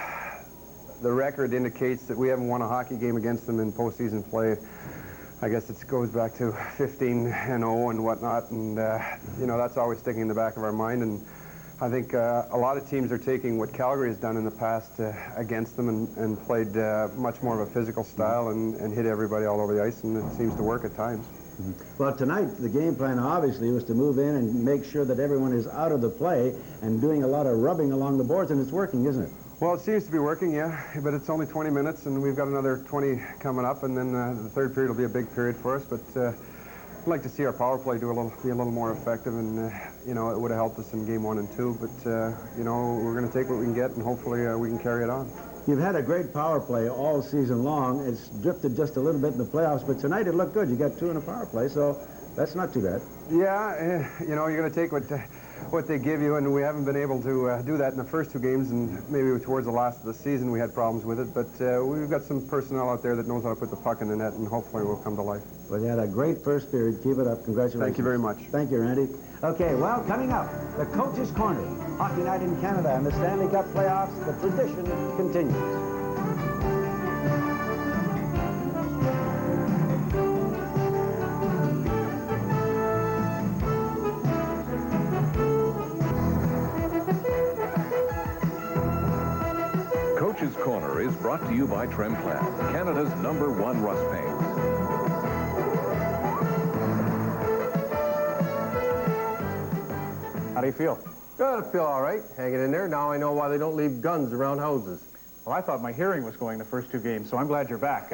record indicates that we haven't won a hockey game against them in postseason play. I guess it goes back to 15-0 and whatnot, and you know, that's always sticking in the back of our mind. And I think a lot of teams are taking what Calgary has done in the past against them and played much more of a physical style and hit everybody all over the ice, and it seems to work at times. Well, tonight, the game plan obviously was to move in and make sure that everyone is out of the play and doing a lot of rubbing along the boards, and it's working, isn't it? Well, it seems to be working, yeah, but it's only 20 minutes, and we've got another 20 coming up, and then the third period will be a big period for us, but I'd like to see our power play be a little more effective, and you know, it would have helped us in game 1 and 2. But you know, we're going to take what we can get, and hopefully we can carry it on. You've had a great power play all season long. It's drifted just a little bit in the playoffs, but tonight it looked good. You got 2 in a power play, so that's not too bad. Yeah, you know, you're going to take what they give you, and we haven't been able to do that in the first 2 games, and maybe towards the last of the season we had problems with it, but we've got some personnel out there that knows how to put the puck in the net, and hopefully we'll come to life. Well, you had a great first period. Keep it up. Congratulations. Thank you very much. Thank you, Randy. Okay, well, coming up, the Coach's Corner, Hockey Night in Canada, and the Stanley Cup playoffs. The tradition continues. Coach's Corner is brought to you by Tremclad, Canada's #1 rust paint. How do you feel? Good, I feel all right, hanging in there. Now I know why they don't leave guns around houses. Well, I thought my hearing was going the first 2 games, so I'm glad you're back.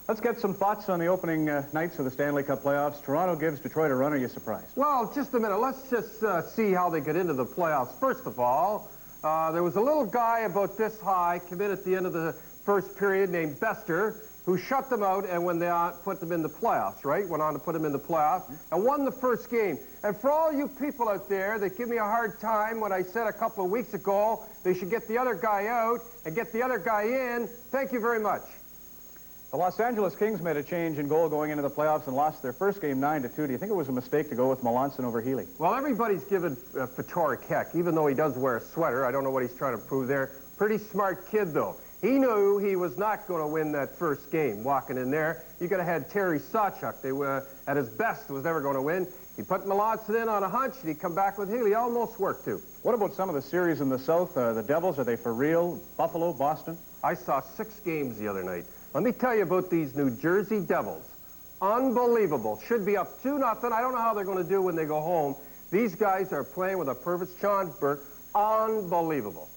Let's get some thoughts on the opening nights of the Stanley Cup playoffs. Toronto gives Detroit a run. Are you surprised? Well, just a minute. Let's just see how they get into the playoffs. First of all, there was a little guy about this high come in at the end of the first period named Bester, who shut them out and when they put them in the playoffs, right? Went on to put them in the playoffs and won the first game. And for all you people out there that give me a hard time when I said a couple of weeks ago they should get the other guy out and get the other guy in, thank you very much. The Los Angeles Kings made a change in goal going into the playoffs and lost their first game 9-2. Do you think it was a mistake to go with Melanson over Healy? Well, everybody's given Fedoruk heck, even though he does wear a sweater. I don't know what he's trying to prove there. Pretty smart kid, though. He knew he was not going to win that first game walking in there. You could have had Terry Sawchuk. They were at his best was never going to win. He put Melanson in on a hunch, and he'd come back with Healy. Almost worked, too. What about some of the series in the South? The Devils, are they for real? Buffalo, Boston? I saw 6 games the other night. Let me tell you about these New Jersey Devils. Unbelievable. Should be up 2-0. I don't know how they're going to do when they go home. These guys are playing with a perfect Schonsberg. Unbelievable.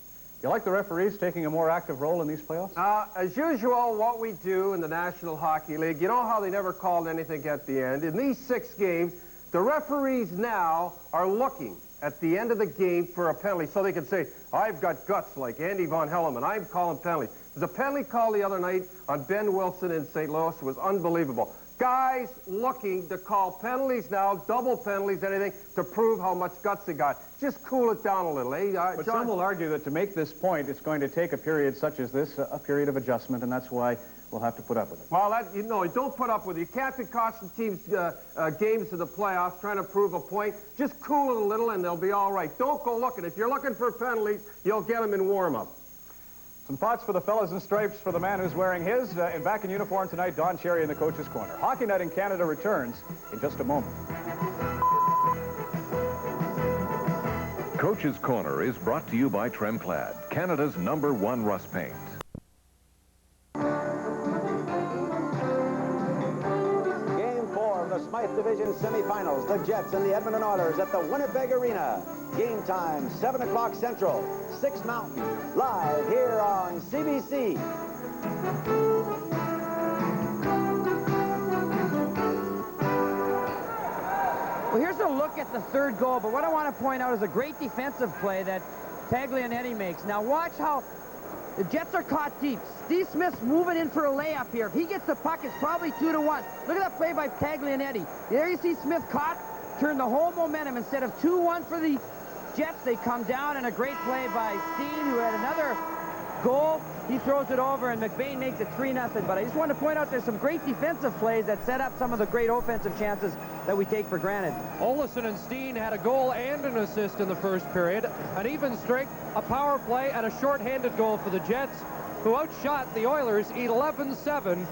You like the referees taking a more active role in these playoffs? As usual, what we do in the National Hockey League, you know how they never called anything at the end. In these 6 games, the referees now are looking at the end of the game for a penalty so they can say, I've got guts like Andy Von Helleman. I'm calling penalties. There's a penalty call the other night on Ben Wilson in St. Louis. It was unbelievable. Guys looking to call penalties now, double penalties, anything, to prove how much guts they got. Just cool it down a little, eh? But John? some will argue that to make this point, it's going to take a period such as this, a period of adjustment, and that's why we'll have to put up with it. Well, you know, don't put up with it. You can't be costing teams games in the playoffs trying to prove a point. Just cool it a little, and they'll be all right. Don't go looking. If you're looking for penalties, you'll get them in warm-up. Some thoughts for the fellas in stripes for the man who's wearing his. And back in uniform tonight, Don Cherry in the Coach's Corner. Hockey Night in Canada returns in just a moment. Coach's Corner is brought to you by Tremclad, Canada's #1 rust paint. Game 4 of the Smythe Division semifinals, the Jets and the Edmonton Oilers at the Winnipeg Arena. Game time, 7 o'clock Central, 6 Mountain, live here on CBC. Well, here's a look at the third goal, but what I want to point out is a great defensive play that Taglianetti makes. Now watch how the Jets are caught deep. Steve Smith's moving in for a layup here. If he gets the puck, it's probably 2-1. Look at that play by Taglianetti. There you see Smith caught, turn the whole momentum. Instead of 2-1 for the Jets, they come down, and a great play by Steen, who had another goal. He throws it over, and McBain makes it 3-0. But I just want to point out there's some great defensive plays that set up some of the great offensive chances that we take for granted. Olsen and Steen had a goal and an assist in the first period. An even strength, a power play, and a shorthanded goal for the Jets, who outshot the Oilers 11-7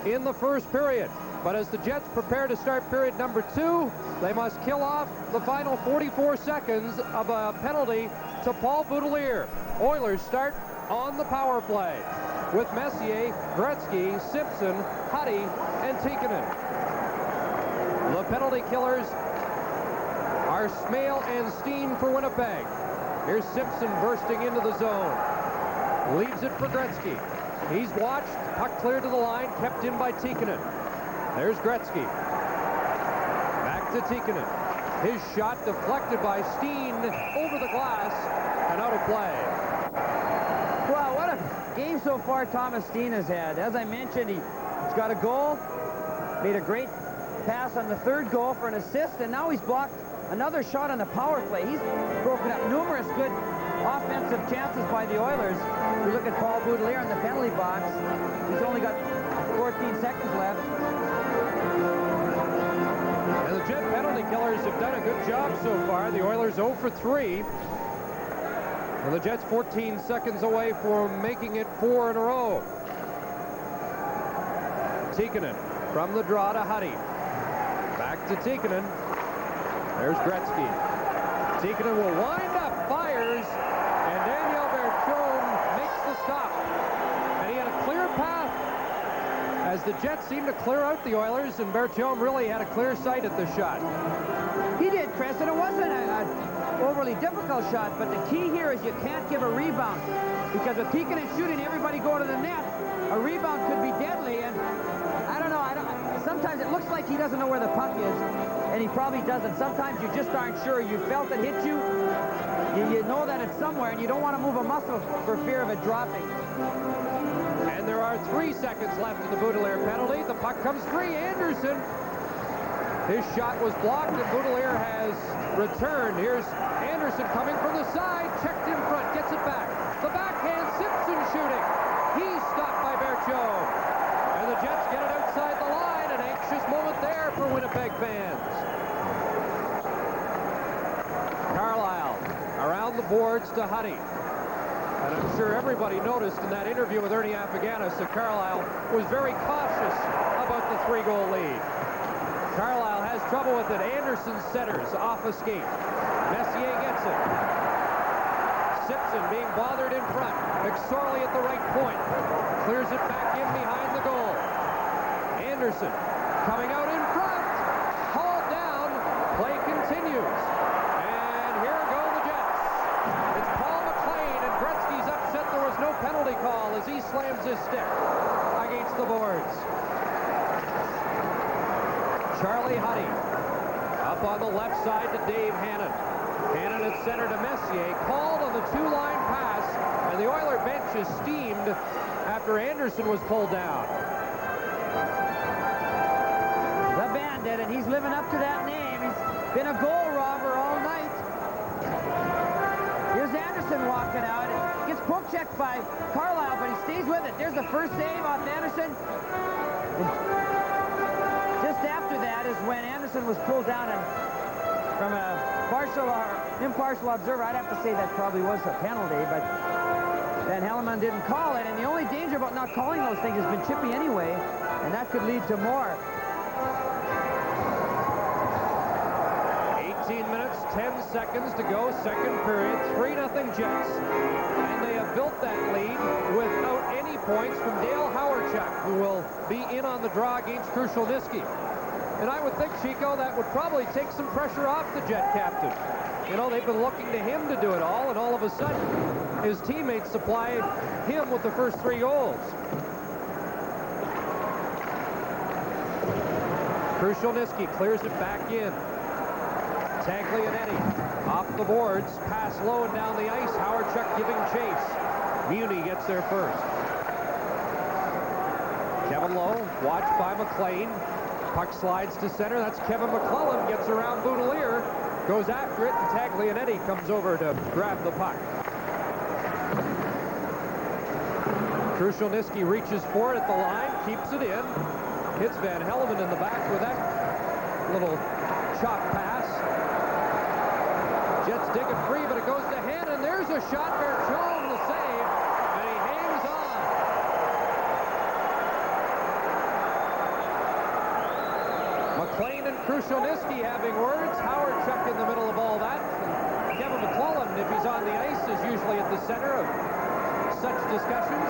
in the first period. But as the Jets prepare to start period number 2, they must kill off the final 44 seconds of a penalty to Paul Boudelier. Oilers start on the power play with Messier, Gretzky, Simpson, Huddy, and Tikkanen. The penalty killers are Smale and Steen for Winnipeg. Here's Simpson bursting into the zone. Leaves it for Gretzky. He's watched. Puck cleared to the line, kept in by Tikkanen. There's Gretzky. Back to Tikkanen. His shot deflected by Steen over the glass and out of play. Wow, what a game so far Thomas Steen has had. As I mentioned, he's got a goal, made a great pass on the third goal for an assist, and now he's blocked another shot on the power play. He's broken up numerous good offensive chances by the Oilers. If you look at Paul Boudelier in the penalty box, he's only got 14 seconds left. And the Jet penalty killers have done a good job so far. The Oilers 0 for 3. And the Jets 14 seconds away from making it 4 in a row. Tikkanen from the draw to Huddy. Back to Tikkanen. There's Gretzky. Tikkanen will wind up, fires, and Daniel Berthiaume makes the stop. And he had a clear path as the Jets seemed to clear out the Oilers, and Berthiaume really had a clear sight at the shot. He did, Chris, and it wasn't an overly difficult shot, but the key here is you can't give a rebound, because with Tikkanen shooting, everybody going to the net, a rebound could be deadly, and I don't know, sometimes it looks like he doesn't know where the puck is, and he probably doesn't. Sometimes you just aren't sure. You felt it hit you, you know that it's somewhere, and you don't want to move a muscle for fear of it dropping. And there are 3 seconds left in the Boudelier penalty. The puck comes free. Anderson. His shot was blocked, and Boudelier has returned. Here's Anderson coming from the side. Checked in front. Gets it back. The backhand. Simpson shooting. He's stopped by Berthiaume. And the Jets get it outside the line. An anxious moment there for Winnipeg fans. Carlisle around the boards to Huddy. And I'm sure everybody noticed in that interview with Ernie Afaganis that Carlisle was very cautious about the 3-goal lead. Carlisle has trouble with it. Anderson centers off a skate. Messier gets it. Simpson being bothered in front. McSorley at the right point. Clears it back in behind the goal. Anderson coming out in front. Hauled down. Play continues. And here go the Jets. It's Paul McLean, and Gretzky's upset there was no penalty call as he slams his stick against the boards. Charlie Huddy up on the left side to Dave Hannon. Hannon at center to Messier. Called on the 2-line pass, and the Oiler bench is steamed after Anderson was pulled down. The Bandit, and he's living up to that name. He's been a goal robber all night. Here's Anderson walking out. He gets poke checked by Carlisle, but he stays with it. There's the first save off Anderson. Just after that is when Anderson was pulled down, and from a partial or impartial observer, I'd have to say that probably was a penalty, but Van Hellemond didn't call it, and the only danger about not calling those things has been chippy anyway, and that could lead to more. 18 minutes, 10 seconds to go, second period, 3-0 Jets, and they have built that lead without any points from Dale Hawerchuk, who will be in on the draw against Krushelnyski. And I would think, Chico, that would probably take some pressure off the Jet captain. You know, they've been looking to him to do it all, and all of a sudden, his teammates supply him with the first 3 goals. Krushelnyski clears it back in. Taglianetti off the boards, pass low and down the ice. Howard-Chuck giving chase. Muni gets there first. Kevin Lowe, watched by McLean. Puck slides to center. That's Kevin McClellan. Gets around Boudelier. Goes after it, and Taglianetti comes over to grab the puck. Krushelnyski reaches for it at the line, keeps it in. Hits Van Hellemond in the back with that little chop pass. Jets dig it free, but it goes to Hannon. There's a shot. Bertillon the save, and he hangs on. McLean and Krushelnyski having words. Howard-Chuck in the middle of all that. And Kevin McClellan, if he's on the ice, is usually at the center of such discussions.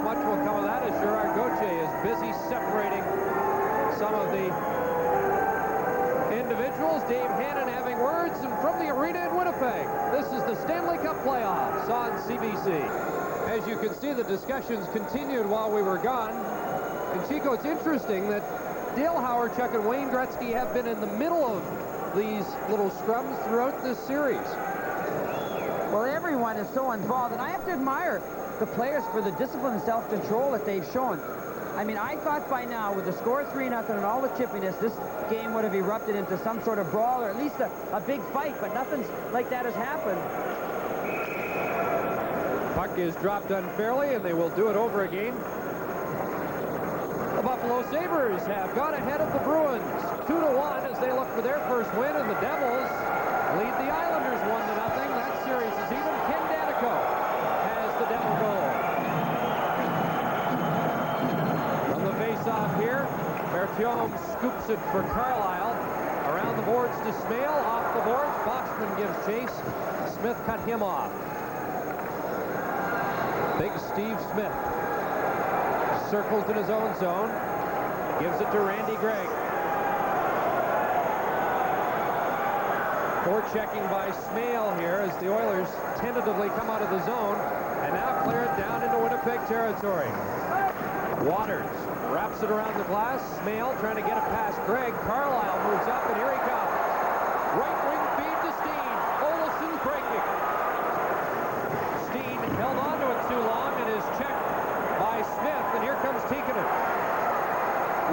Much will come of that as Gerard Gauthier is busy separating some of the individuals. Dave Hannon having words, and from the arena in Winnipeg, this is the Stanley Cup playoffs on CBC. As you can see, the discussions continued while we were gone. And Chico, it's interesting that Dale Howard-Chuck and Wayne Gretzky have been in the middle of these little scrums throughout this series. Well, everyone is so involved, and I have to admire the players for the discipline and self-control that they've shown. I mean, I thought by now, with the score 3-0 and all the chippiness, this game would have erupted into some sort of brawl, or at least a big fight, but nothing like that has happened. Puck is dropped unfairly, and they will do it over again. The Buffalo Sabres have gone ahead of the Bruins 2-1 as they look for their first win, and the Devils lead the Islanders 1-0. That series is even. Ken Danico the Devil goal. From the face-off here, Bertillon scoops it for Carlisle. Around the boards to Smale, off the boards. Boxman gives chase. Smith cut him off. Big Steve Smith circles in his own zone. Gives it to Randy Gregg. Forechecking by Smale here as the Oilers tentatively come out of the zone. And now clear it down into Winnipeg territory. Waters wraps it around the glass. Smale trying to get it past Gregg. Carlisle moves up, and here he comes. Right wing feed to Steen. Olsen's breaking. Steen held on to it too long and is checked by Smith. And here comes Tikkanen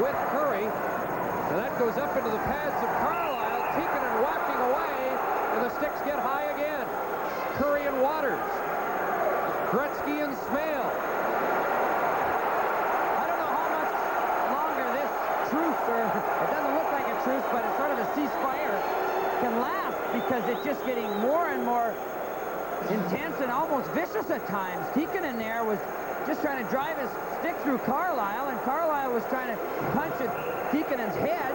with Curry. And that goes up into the pads of Carlisle. Tikkanen whacking away, and the sticks get high again. Curry and Waters. Gretzky and Smale. I don't know how much longer this truce, or it doesn't look like a truce, but it's sort of a ceasefire, can last, because it's just getting more and more intense and almost vicious at times. Tikkanen there was just trying to drive his stick through Carlisle, and Carlisle was trying to punch at Tikkanen's head.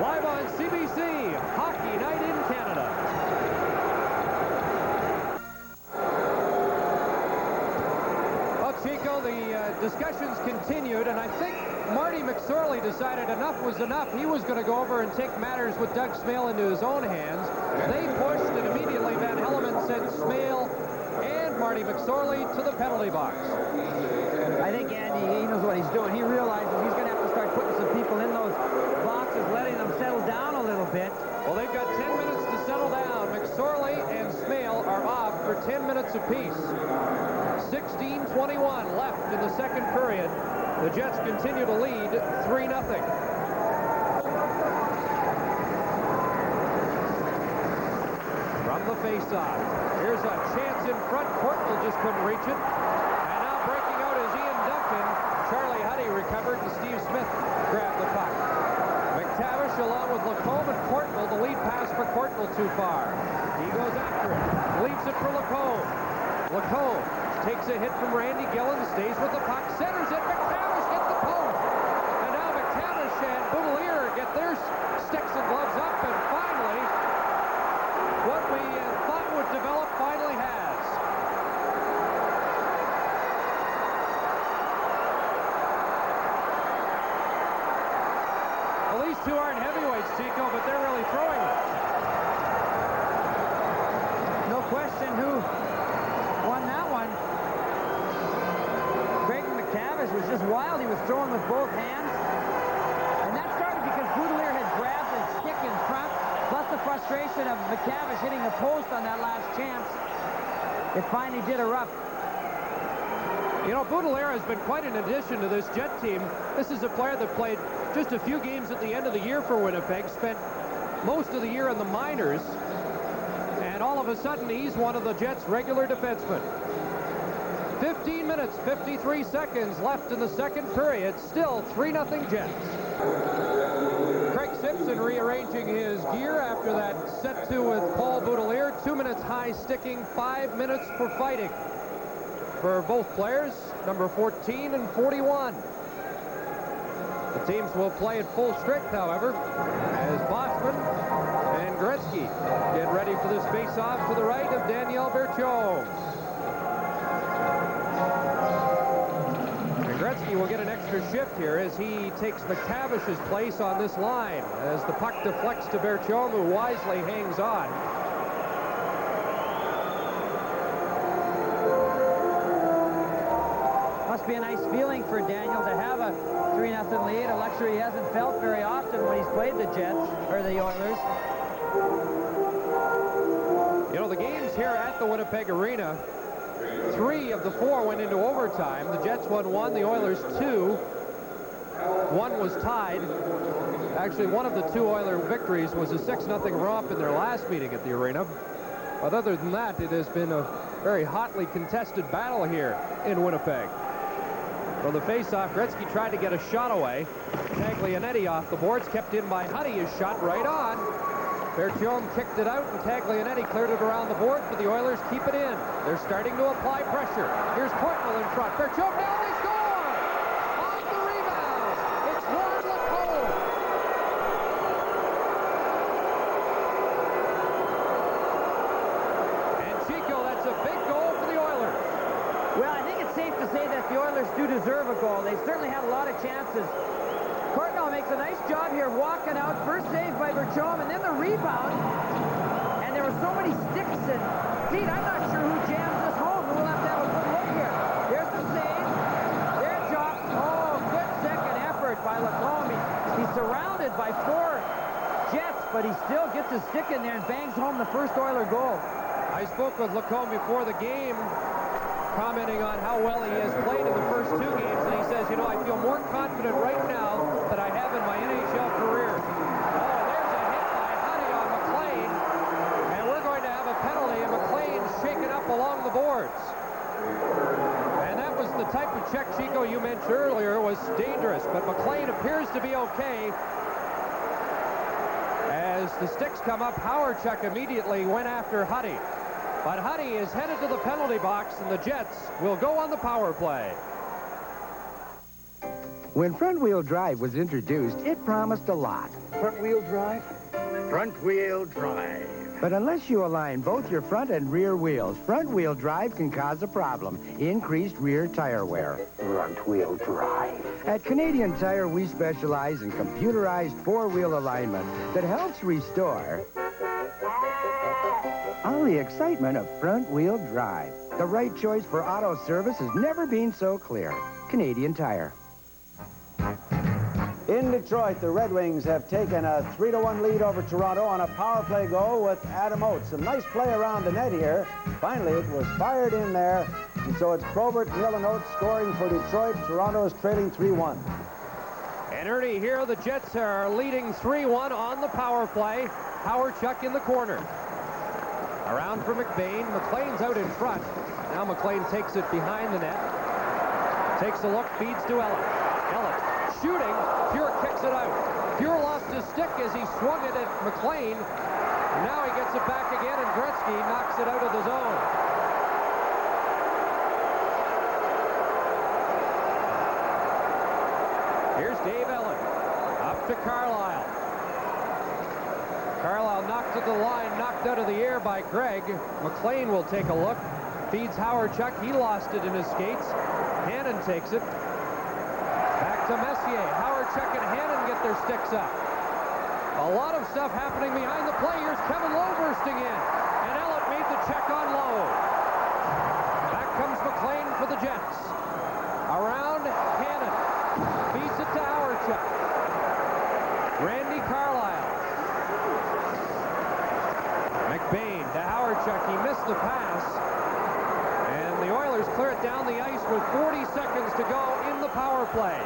Live on CBC, Hockey Night in Canada. Chico, the discussions continued, and I think Marty McSorley decided enough was enough. He was going to go over and take matters with Doug Smale into his own hands. They pushed, and immediately Van Hellemond sent Smale and Marty McSorley to the penalty box. I think Andy, he knows what he's doing. He realizes he's going to have to start putting some people in those boxes, letting them settle down a little bit. Well, they've got 10 minutes to settle down. McSorley and Smale are off for 10 minutes apiece. 16:21 left in the second period. The Jets continue to lead 3-0. From the face-off, here's a chance in front. Courtnall just couldn't reach it. And now breaking out is Ian Duncan. Charlie Huddy recovered, and Steve Smith grabbed the puck. McTavish along with Lacombe and Courtnall. The lead pass for Courtnall too far. He goes after it. Leaves it for Lacombe. Lacombe takes a hit from Randy Gillen, stays with the puck, centers it. McTavish gets the post. And now McTavish and Boudelier get their sticks and gloves up, and finally two aren't heavyweights, Chico, but they're really throwing them. No question who won that one. Greg McTavish was just wild. He was throwing with both hands. And that started because Boudelier had grabbed his stick in front, plus the frustration of McTavish hitting the post on that last chance. It finally did erupt. You know, Boudelier has been quite an addition to this Jet team. This is a player that played just a few games at the end of the year for Winnipeg, spent most of the year in the minors, and all of a sudden he's one of the Jets' regular defensemen. 15 minutes, 53 seconds left in the second period. Still 3-0 Jets. Craig Simpson rearranging his gear after that set two with Paul Boudelier. 2 minutes high sticking, 5 minutes for fighting for both players, number 14 and 41. The teams will play at full strength, however, as Boschman and Gretzky get ready for this face-off to the right of Daniel Berthiaume. And Gretzky will get an extra shift here as he takes McTavish's place on this line as the puck deflects to Berthiaume, who wisely hangs on. Must be a nice feeling for Daniel to have a 3-0 lead, a luxury he hasn't felt very often when he's played the Jets, or the Oilers. You know, the games here at the Winnipeg Arena, 3 of the 4 went into overtime. The Jets won 1, the Oilers 2. 1 was tied. Actually, one of the 2 Oiler victories was a 6-0 romp in their last meeting at the arena. But other than that, it has been a very hotly contested battle here in Winnipeg. From the face-off, Gretzky tried to get a shot away. Taglianetti off the boards, kept in by Huddy. His shot right on. Berthiaume kicked it out, and Taglianetti cleared it around the board for the Oilers. Keep it in. They're starting to apply pressure. Here's Courtnall in front. Berthiaume down, they score! On the rebound, it's Warren Lacombe. And Chico, that's a big goal for the Oilers. Well, I think it's safe to say that the Oilers do deserve a goal. They certainly had a lot of chances. Courtnall makes a nice job here walking out. First save by Berthiaume, and then the rebound. And there were so many sticks. And Pete, I'm not sure who jams this home. We'll have to have a good look here. There's the save. There it drops. Oh, good second effort by Lacombe. He's surrounded by 4 Jets, but he still gets his stick in there and bangs home the first Oiler goal. I spoke with Lacombe before the game, commenting on how well he has played in the first 2 games, and he says, you know, I feel more confident right now than I have in my NHL career. Oh, there's a hit by Huddy on McLean, and we're going to have a penalty, and McLean's shaken up along the boards. And that was the type of check, Chico, you mentioned earlier was dangerous, but McLean appears to be okay. As the sticks come up, Howard-Chuck immediately went after Huddy. But Huddy is headed to the penalty box, and the Jets will go on the power play. When front-wheel drive was introduced, it promised a lot. Front-wheel drive? Front-wheel drive. But unless you align both your front and rear wheels, front-wheel drive can cause a problem: increased rear tire wear. Front-wheel drive. At Canadian Tire, we specialize in computerized 4-wheel alignment that helps restore all the excitement of front-wheel drive. The right choice for auto service has never been so clear. Canadian Tire. In Detroit, the Red Wings have taken a 3-1 lead over Toronto on a power play goal with Adam Oates. A nice play around the net here. Finally, it was fired in there. And so it's Probert, Hill, and Oates scoring for Detroit. Toronto is trailing 3-1. And Ernie, here the Jets are leading 3-1 on the power play. Howard-Chuck in the corner. Around for McBain. McLean's out in front. Now McLean takes it behind the net. Takes a look, feeds to Ellett. Ellett shooting. Pure kicks it out. Pure lost his stick as he swung it at McLean. Now he gets it back again, and Gretzky knocks it out of the zone. Here's Dave Ellett. Up to Carlisle. Carlisle knocked at the line, knocked out of the air by Gregg. McLean will take a look. Feeds Howard-Chuck. He lost it in his skates. Hannon takes it. Back to Messier. Howard-Chuck and Hannon get their sticks up. A lot of stuff happening behind the play. Here's Kevin Lowe bursting in. And Ellett made the check on Lowe. Back comes McLean for the Jets. Around Hannon. Feeds it to Howardchuk. Randy Carlisle. McBain to Howardchuk. He missed the pass. And the Oilers clear it down the ice with 40 seconds to go in the power play.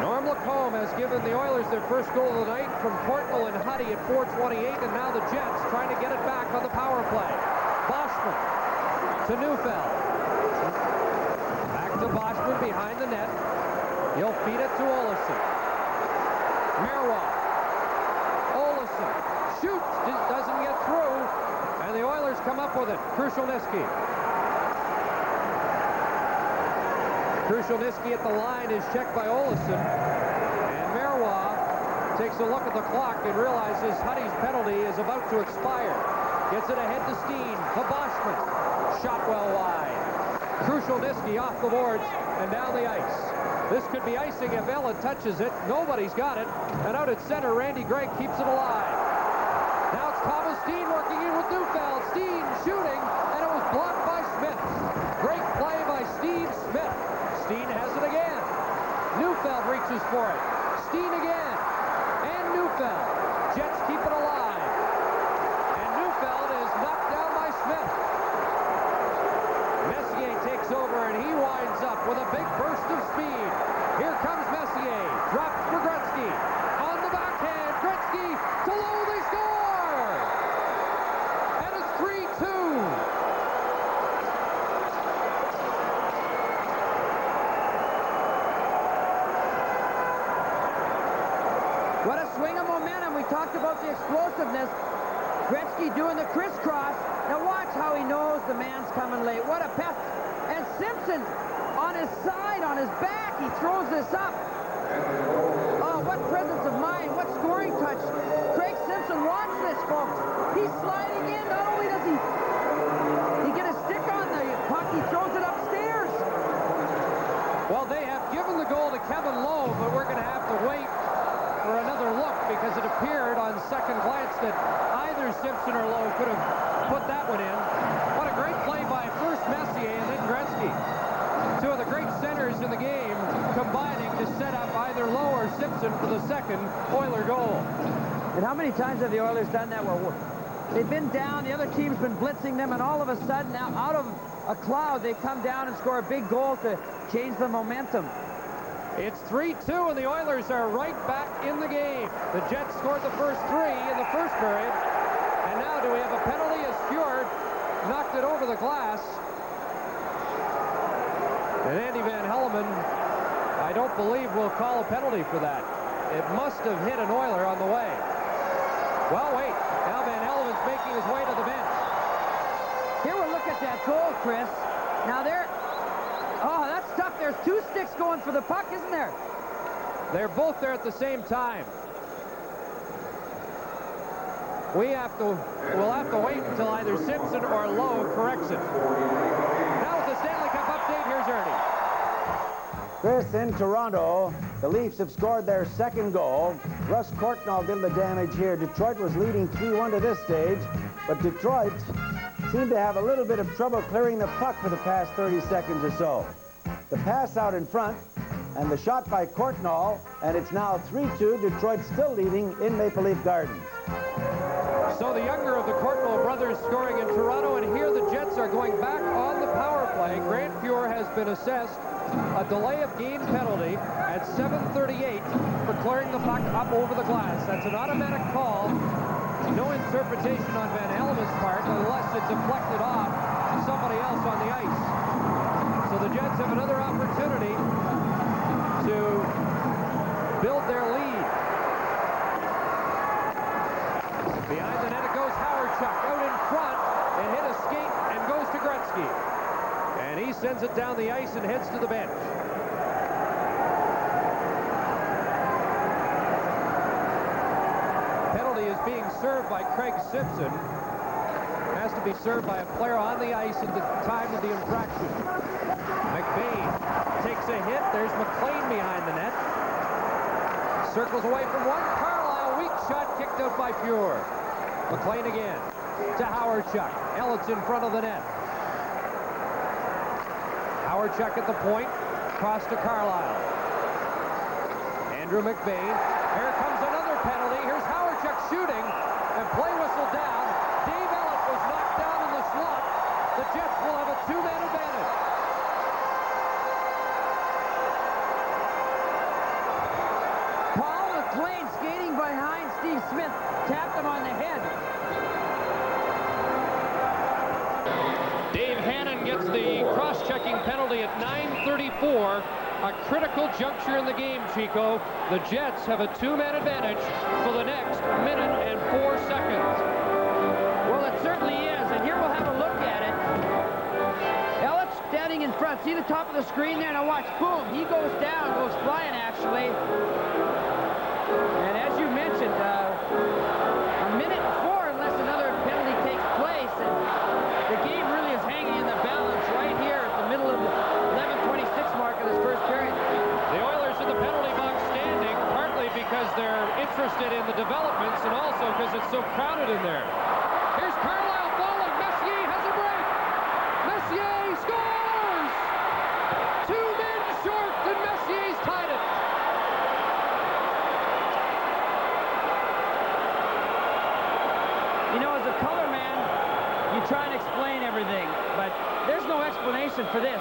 Norm Lacombe has given the Oilers their first goal of the night from Courtnall and Huddy at 4:28, and now the Jets trying to get it back on the power play. Boschman to Neufeld. Back to Boschman behind the net. He'll feed it to Olesen. Merwa. Olesen shoots, doesn't get through, and the Oilers come up with it. Krushelnyski. Krushelnyski at the line is checked by Olesen, and Merwa takes a look at the clock and realizes Huddy's penalty is about to expire. Gets it ahead to Steen, to Boschman. Shot well wide. Krushelnyski off the boards and down the ice. This could be icing if Ella touches it. Nobody's got it. And out at center, Randy Gregg keeps it alive. Now it's Thomas Steen working in with Neufeld. Steen shooting, and it was blocked by Smith. Great play by Steve Smith. Steen has it again. Neufeld reaches for it. Steen again. And Neufeld. Jets keep it alive. And Neufeld is knocked down by Smith. Messier takes over, and he winds up with a big burst of speed. Here comes Messier. Drops for Gretzky. On the backhand. Gretzky to Lowe. They score! And it's 3-2. What a swing of momentum. We talked about the explosiveness. Gretzky doing the crisscross. Now watch how he knows the man's coming late. What a pest. And Simpson on his side, on his back. He throws this up. Oh, what presence of mind. What scoring touch. Craig Simpson, watch this, folks. He's sliding in. Not only does he get a stick on the puck, he throws it upstairs. Well, they have given the goal to Kevin Lowe, but we're going to have to wait for another look because it appeared on second glance that either Simpson or Lowe could have put that one in. What a great play by first Messier and then Gretzky. Two of the great centers in the game combining to set up either Lowe or Simpson for the second Oiler goal. And how many times have the Oilers done that where they've been down, the other team's been blitzing them, and all of a sudden now out of a cloud they come down and score a big goal to change the momentum. It's 3-2, and the Oilers are right back in the game. The Jets scored the first three in the first period. And now do we have a penalty as Fjord knocked it over the glass. And Andy Van Hellemond, I don't believe, will call a penalty for that. It must have hit an Oiler on the way. Well, wait. Now Van Hellemond's making his way to the bench. Here we look at that goal, Chris. Now there... Oh, that's tough. There's two sticks going for the puck, isn't there? They're both there at the same time. We'll have to wait until either Simpson or Lowe corrects it. Now with the Stanley Cup update, here's Ernie. Chris, in Toronto, the Leafs have scored their second goal. Russ Courtnall did the damage here. Detroit was leading 3-1 to this stage, but Detroit seemed to have a little bit of trouble clearing the puck for the past 30 seconds or so. The pass out in front, and the shot by Courtnall, and it's now 3-2. Detroit still leading in Maple Leaf Gardens. So the younger of the Courtnall brothers scoring in Toronto, and here the Jets are going back on the power play. Grant Fuhr has been assessed a delay of game penalty at 7:38 for clearing the puck up over the glass. That's an automatic call. No interpretation on Van Hellemond's part unless it's deflected off somebody else on the ice. So the Jets have another opportunity to build their lead. Behind the net it goes Howardchuk out in front and hit a skate and goes to Gretzky. And he sends it down the ice and heads to the bench. Penalty is being served by Craig Simpson. Has to be served by a player on the ice at the time of the infraction. McBain takes a hit. There's McLean behind the net. Circles away from one. Carlisle, weak shot, kicked out by Pure. McLean again to Howard-Chuck. Elliot's in front of the net. Howard-Chuck at the point. Cross to Carlisle. Andrew McBain. Here comes another penalty. Here's Howard-Chuck shooting. And play whistle down. Dave Elliott was knocked down in the slot. The Jets will have a 2-man advantage. Paul McLean skating behind Steve Smith. Tapped him on the head. Dave Hannon gets the cross-checking penalty at 9:34. A critical juncture in the game, Chico. The Jets have a 2-man advantage for the next minute and 4 seconds. Well, it certainly is, and here we'll have a look at it. Elliott standing in front. See the top of the screen there? Now watch. Boom. He goes down, goes flying, actually. And as you mentioned, a minute and 4 unless another penalty takes place. And the game really is hanging in the balance right here at the middle of the 11:26 mark of this first period. The Oilers in the penalty box standing, partly because they're interested in the developments and also because it's so crowded in there. Here's Carlisle falling. Messier has a break. Messier scores! 2 men short, and Messier's tied it. You know, as a color man, you try and explain everything, but there's no explanation for this.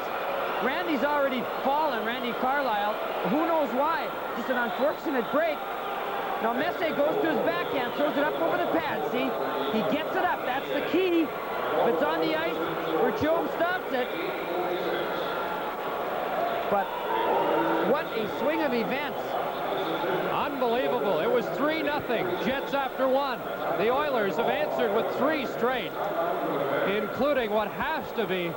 Randy's already fallen, Randy Carlisle. Who knows why? Just an unfortunate break. Now Messier goes to his backhand, throws it up over the pad. See? He gets it up. That's the key. If it's on the ice, where Job stops it. But what a swing of events. Unbelievable. It was 3-0. Jets after 1. The Oilers have answered with 3 straight, including what has to be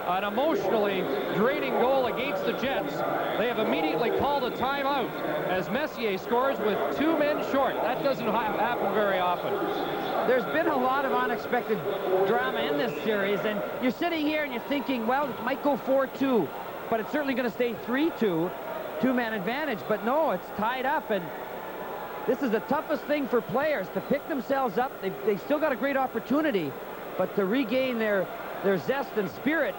an emotionally draining goal against the Jets. They have immediately called a timeout as Messier scores with 2 men short. That doesn't happen very often. There's been a lot of unexpected drama in this series, and you're sitting here and you're thinking, well, it might go 4-2, but it's certainly going to stay 3-2, 2-man advantage. But no, it's tied up, and this is the toughest thing for players, to pick themselves up. They've still got a great opportunity, but to regain their zest and spirit,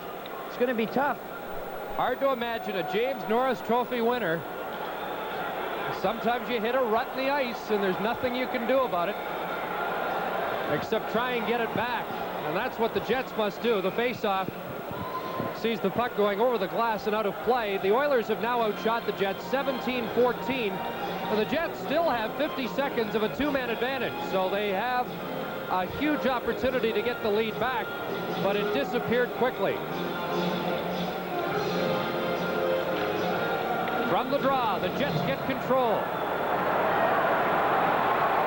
it's going to be tough. Hard to imagine a James Norris Trophy winner. Sometimes you hit a rut in the ice and there's nothing you can do about it except try and get it back. And that's what the Jets must do. The faceoff sees the puck going over the glass and out of play. The Oilers have now outshot the Jets 17-14. And the Jets still have 50 seconds of a 2-man advantage. So they have a huge opportunity to get the lead back, but it disappeared quickly. From the draw, the Jets get control.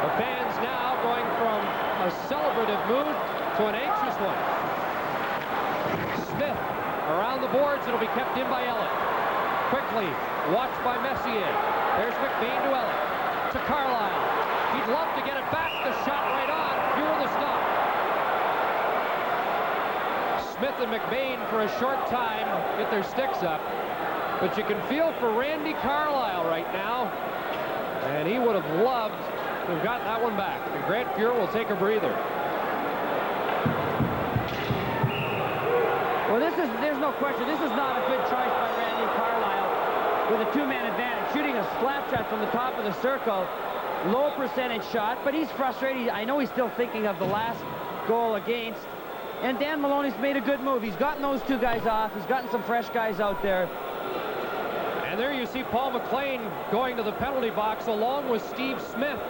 The fans now going from a celebrative mood to an anxious one. Smith around the boards. It'll be kept in by Elliott. Quickly watched by Messier. There's McBain to Elliott. To Carlisle. He'd love to get it back. The shot right on. Pure the stop. Smith and McBain for a short time get their sticks up. But you can feel for Randy Carlisle right now. And he would have loved to have gotten that one back. And Grant Pure will take a breather. Well, there's no question. This is not a good choice by Randy Carlisle with a 2-man advantage. Shooting a slap shot from the top of the circle. Low percentage shot, but he's frustrated. I know he's still thinking of the last goal against. And Dan Maloney's made a good move. He's gotten those 2 guys off. He's gotten some fresh guys out there. And there you see Paul McLean going to the penalty box along with Steve Smith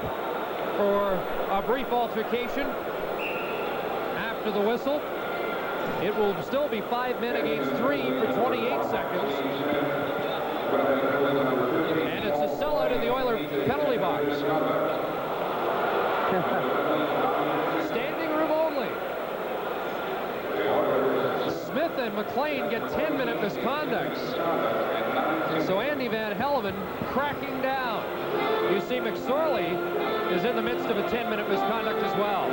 for a brief altercation after the whistle. It will still be 5 men against 3 for 28 seconds. And it's a sellout in the Oiler penalty box. Standing room only. Smith and McLean get 10-minute misconducts. So Andy Van Helleman cracking down. You see McSorley is in the midst of a 10-minute misconduct as well.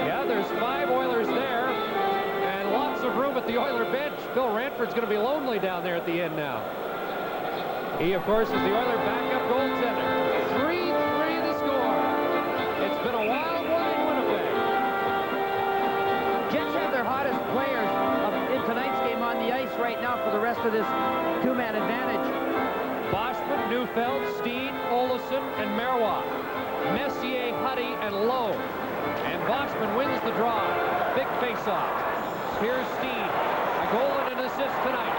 Yeah, there's 5 Oilers there and lots of room at the Oiler bench. Bill Ranford's going to be lonely down there at the end now. He, of course, is the Oiler backup goaltender. 3-3 the score. It's been a wild one in Winnipeg. Jets have their hottest players in tonight's game on the ice right now for the rest of this two-man advantage. Boschman, Neufeld, Steen, Olofsson, and Marois. Messier, Huddy, and Lowe. And Boschman wins the draw. Big face-off. Here's Steen. A goal and an assist tonight.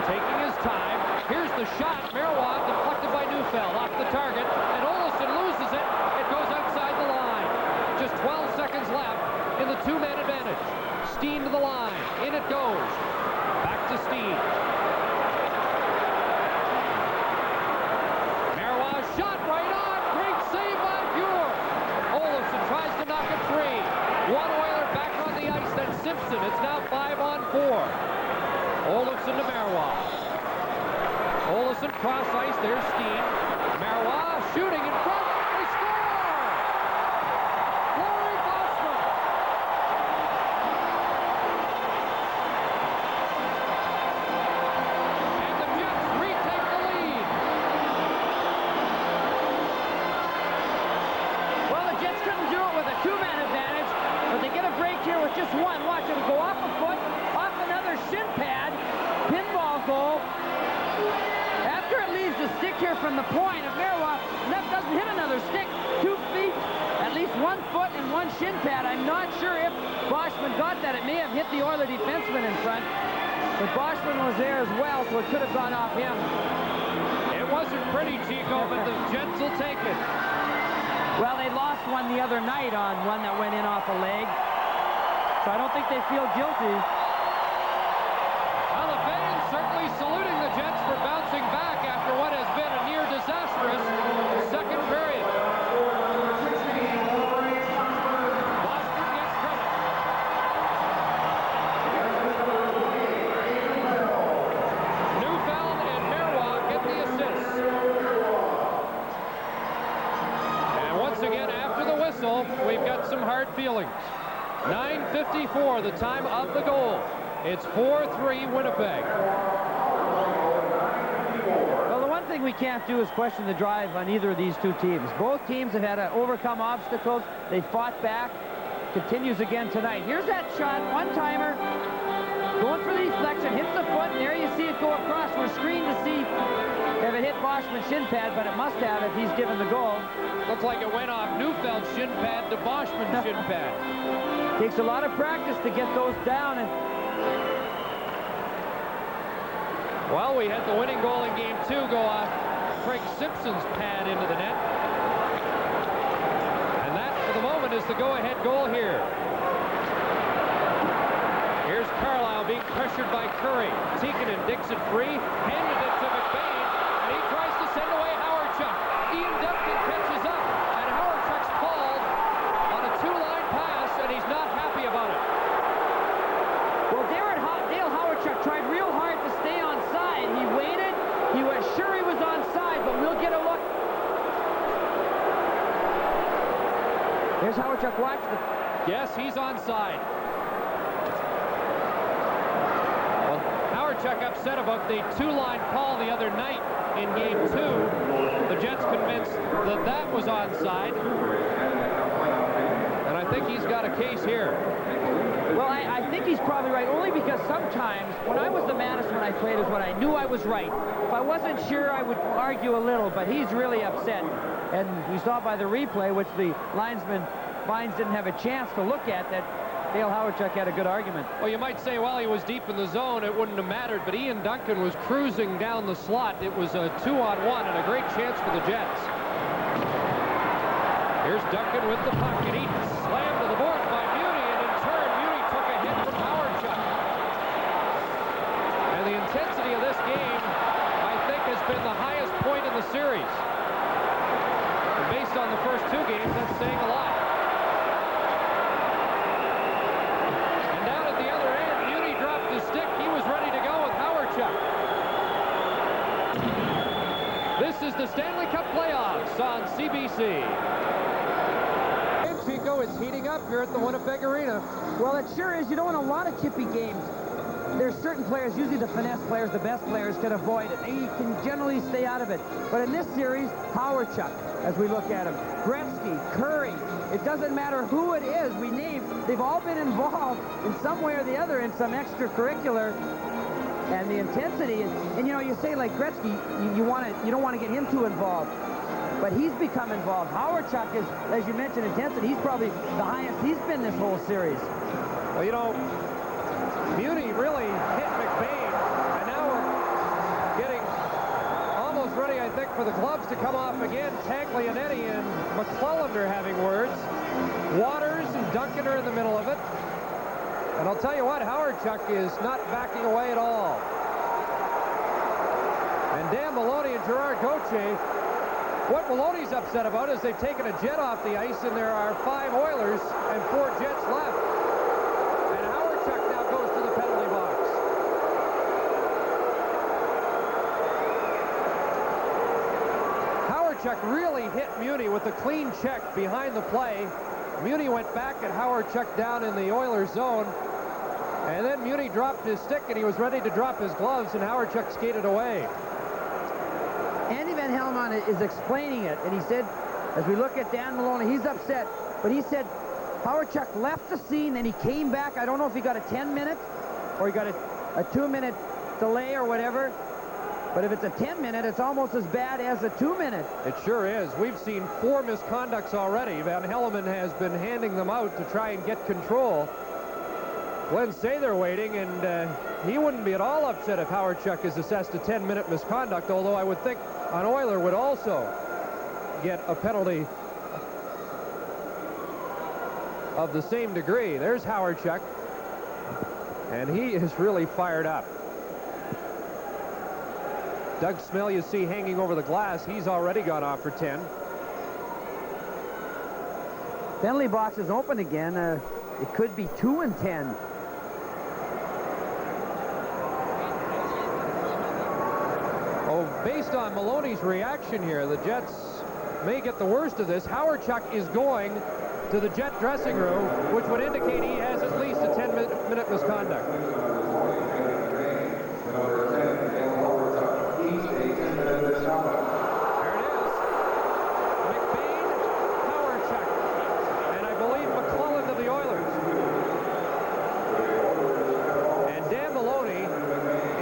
Taking his time. Here's the shot. Marois deflected by Neufeld off the target. And Olofsson loses it. It goes outside the line. Just 12 seconds left in the two-man advantage. Steen to the line. In it goes. Back to Steen. Marois shot right on. Great save by Pure. Olofsson tries to knock it free. One Oiler back on the ice, then Simpson. It's now 5-on-4. Olofsson to Marois. Olofsson cross ice. There's Steen. Marois shooting in front. They score! Laurie Boschman. And the Jets retake the lead. Well, the Jets couldn't do it with a two-man advantage, but they get a break here with just one. Watch him go off a foot, off another shin pad, pinball goal. After it leaves the stick here from the point of Marois, Neff doesn't hit another stick. 2 feet, at least 1 foot and 1 shin pad. I'm not sure if Boschman got that. It may have hit the Oiler defenseman in front, but Boschman was there as well, so it could have gone off him. It wasn't pretty, Chico, but the Jets will take it. Well, they lost one the other night on one that went in off a leg, so I don't think they feel guilty. Well, the fans certainly saluting the Jets for bouncing back after what has been a near disastrous second period. Boston gets credit. Neufeld and Marois get the assists. And once again, after the whistle, we've got some hard feelings. 9:54, the time of the goal. It's 4-3 Winnipeg. Well, the one thing we can't do is question the drive on either of these two teams. Both teams have had to overcome obstacles. They fought back. Continues again tonight. Here's that shot, one-timer. Going for the deflection, hits the foot, and there you see it go across. We're screened to see if it hit Boschman's shin pad, but it must have if he's given the goal. Looks like it went off Neufeld's shin pad to Boschman's shin pad. Takes a lot of practice to get those down. And well, we had the winning goal in Game 2 go off Craig Simpson's pad into the net. And that, for the moment, is the go-ahead goal here. Here's Carlisle being pressured by Curry. Tikkanen digs it free, handed it to McBain, and he tries to send away Howard-Chuck. Ian Duncan catches up, and Howard-Chuck's called on a two-line pass, and he's not happy about it. well, Dale Howard-Chuck tried real hard to stay on side. He waited. He was sure he was on side, but we'll get a look. There's Howard-Chuck. Watch the... Yes, he's onside. Well, Howard-Chuck upset about the two-line call the other night in Game 2. The Jets convinced that that was onside. And I think he's got a case here. Well, I think he's probably right, only because sometimes when I was the maddest when I played is when I knew I was right. If I wasn't sure, I would argue a little, but he's really upset. And we saw by the replay, which the linesman Vines didn't have a chance to look at, that Dale Howard-Chuck had a good argument. Well, you might say, well, he was deep in the zone, it wouldn't have mattered, but Ian Duncan was cruising down the slot. It was a 2-on-1 and a great chance for the Jets. Here's Duncan with the puck, and he slammed to the boards by Beauty, and in turn, Beauty took a hit from Howard-Chuck. And the intensity of this game, I think, has been the highest point in the series. And based on the first two games, that's saying a lot. He was ready to go with Howard-Chuck. This is the Stanley Cup playoffs on CBC. Chico, it's heating up here at the Winnipeg Arena. Well, it sure is. You don't want a lot of chippy games. there's certain players, usually the finesse players, the best players, can avoid it. They can generally stay out of it. But in this series, Howardchuk, as we look at him, Gretzky, Curry, it doesn't matter who it is we name, they've all been involved in some way or the other in some extracurricular. And the intensity, and you know, you say like Gretzky, you don't want to get him too involved. But he's become involved. Howardchuk is, as you mentioned, intensity. He's probably the highest he's been this whole series. Well, you know, Muni really hit McBain, and now we're getting almost ready, I think, for the gloves to come off again. Taglianetti and McClelland are having words. Waters and Duncan are in the middle of it. And I'll tell you what, Howardchuk is not backing away at all. And Dan Maloney and Gerard Gauthier, what Maloney's upset about is they've taken a Jet off the ice, and there are 5 Oilers and 4 Jets left. And Howardchuk now goes to the penalty box. Howardchuk really hit Muni with a clean check behind the play. Muni went back and Howardchuk down in the Oilers zone. And then Muni dropped his stick, and he was ready to drop his gloves, and Howardchuk skated away. Andy Van Hellemond is explaining it, and he said, as we look at Dan Maloney, he's upset, but he said Howardchuk left the scene, and he came back. I don't know if he got a 10-minute or he got a 2-minute delay or whatever, but if it's a 10-minute, it's almost as bad as a 2-minute. It sure is. We've seen 4 misconducts already. Van Hellemond has been handing them out to try and get control. Glenn Satherwaiting, and he wouldn't be at all upset if Howardchuk is assessed a 10-minute misconduct, although I would think an Oiler would also get a penalty of the same degree. There's Howardchuk, and he is really fired up. Doug Smell, you see hanging over the glass, he's already gone off for 10. Penalty box is open again. It could be 2 and 10. Oh, based on Maloney's reaction here, the Jets may get the worst of this. Howardchuk is going to the Jet dressing room, which would indicate he has at least a 10-minute misconduct. There it is. McBain, Howardchuk, and I believe McClelland of the Oilers. And Dan Maloney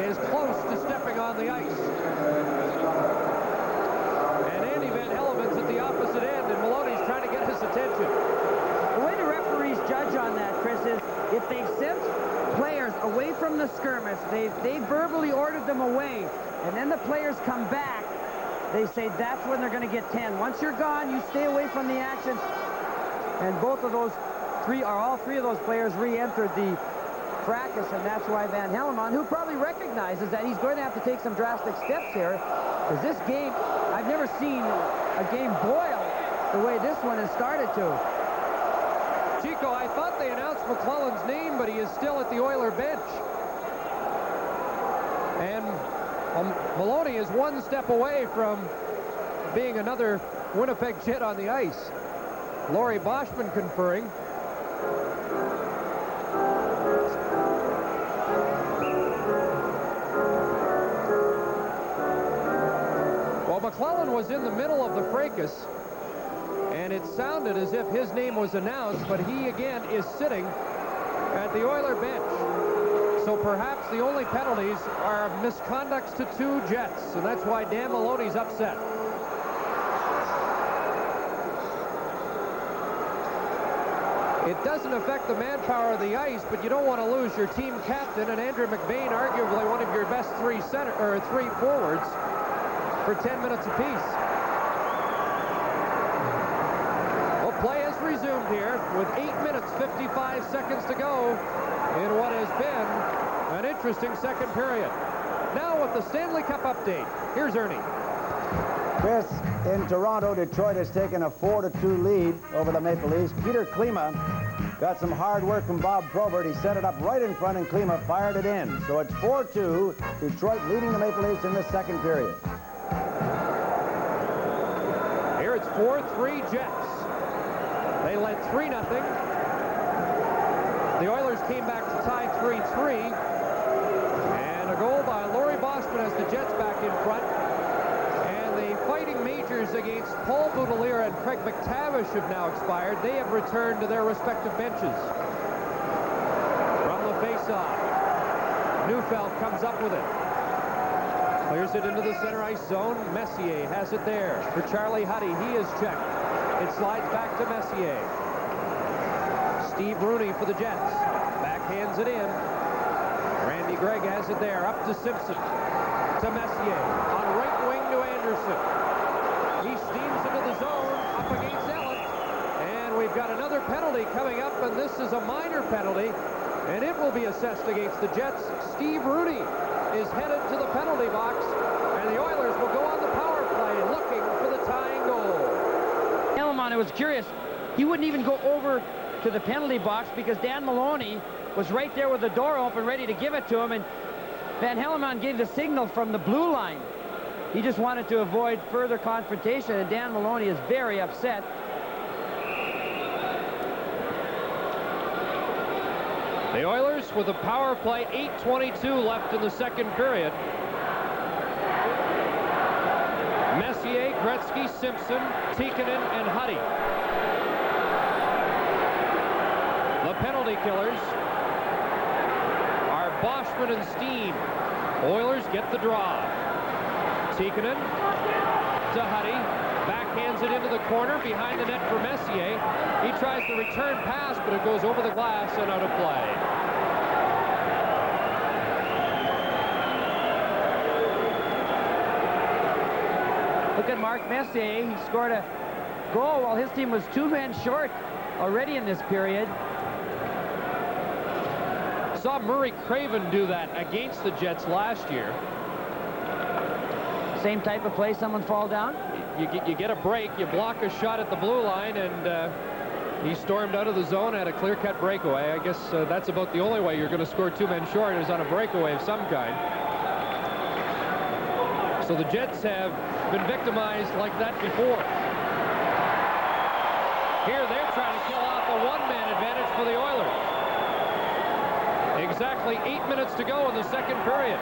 is close to stepping on the ice. And Andy Van Hellemond's at the opposite end, and Maloney's trying to get his attention. The way the referees judge on that, Chris, is if they've sent players away from the skirmish, they verbally ordered them away, and then the players come back, they say that's when they're going to get 10. Once you're gone, you stay away from the action. And both of those all three of those players re-entered the fracas, and that's why Van Hellemond, who probably recognizes that he's going to have to take some drastic steps here, because this game, I've never seen a game boil the way this one has started to. Chico, I thought they announced McClelland's name, but he is still at the Oiler bench. And Maloney is one step away from being another Winnipeg Jet on the ice. Laurie Boschman conferring. Well, McClelland was in the middle of the fracas, and it sounded as if his name was announced, but he again is sitting at the Oiler bench. So perhaps the only penalties are misconducts to 2 Jets, and that's why Dan Maloney's upset. It doesn't affect the manpower of the ice, but you don't want to lose your team captain, and Andrew McBain, arguably one of your best 3 forwards, for 10 minutes apiece. Well, play is resumed here with 8 minutes, 55 seconds to go in what has been an interesting second period. Now with the Stanley Cup update, here's Ernie. Chris, in Toronto, Detroit has taken a 4-2 lead over the Maple Leafs. Peter Klima got some hard work from Bob Probert. He set it up right in front, and Klima fired it in. So it's 4-2, Detroit leading the Maple Leafs in the second period. Here it's 4-3 Jets. They led 3-0. The Oilers came back to tie 3-3. a goal by Laurie Boschman as the Jets back in front. And the Fighting Majors against Paul Boudelier and Craig McTavish have now expired. They have returned to their respective benches. From the face-off, Neufeld comes up with it. Clears it into the center ice zone. Messier has it there for Charlie Huddy. He is checked. It slides back to Messier. Steve Rooney for the Jets. Backhands it in. Randy Gregg has it there. Up to Simpson. To Messier. On right wing to Anderson. He steams into the zone. Up against Ellett. And we've got another penalty coming up, and this is a minor penalty. And it will be assessed against the Jets. Steve Rooney is headed to the penalty box, and the Oilers will go on the power play looking for the tying goal. Hellemond, it was curious. He wouldn't even go over to the penalty box because Dan Maloney was right there with the door open ready to give it to him, and Van Hellemond gave the signal from the blue line. He just wanted to avoid further confrontation, and Dan Maloney is very upset. The Oilers with a power play, 8:22 left in the second period. Messier, Gretzky, Simpson, Tikkanen, and Huddy. The penalty killers are Boschman and Steen. Oilers get the draw. Tikkanen to Huddy. Backhands it into the corner behind the net for Messier. He tries the return pass, but it goes over the glass and out of play. Look at Mark Messier. He scored a goal while his team was 2 men short already in this period. Saw Murray Craven do that against the Jets last year. Same type of play, someone fall down? You get a break, you block a shot at the blue line, and he stormed out of the zone, had a clear-cut breakaway. I guess that's about the only way you're going to score 2 men short is on a breakaway of some kind. So the Jets have been victimized like that before. Here they're trying to kill off a 1-man advantage for the Oilers. Exactly 8 minutes to go in the second period.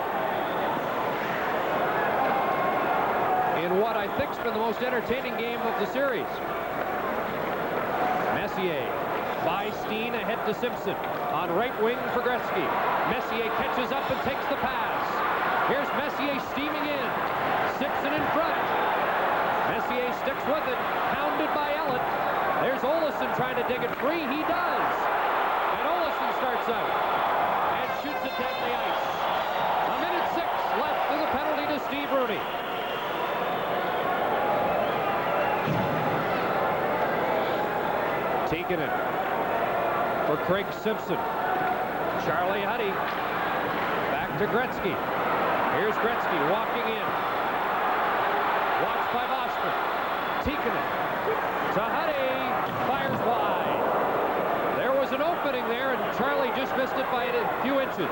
In what I think's been the most entertaining game of the series. Messier by Steen ahead to Simpson. On right wing for Gretzky. Messier catches up and takes the pass. Here's Messier steaming in. Simpson in front. Messier sticks with it. Pounded by Ellett. There's Olesen trying to dig it free. He does. And Olesen starts out. And shoots it down the ice. 1:06 left to the penalty to Steve Rooney. Tikkanen for Craig Simpson. Charlie Huddy. Back to Gretzky. Here's Gretzky walking in. Watched by Boschman. Tikkanen to Huddy. Fires wide. There was an opening there, and Charlie just missed it by a few inches.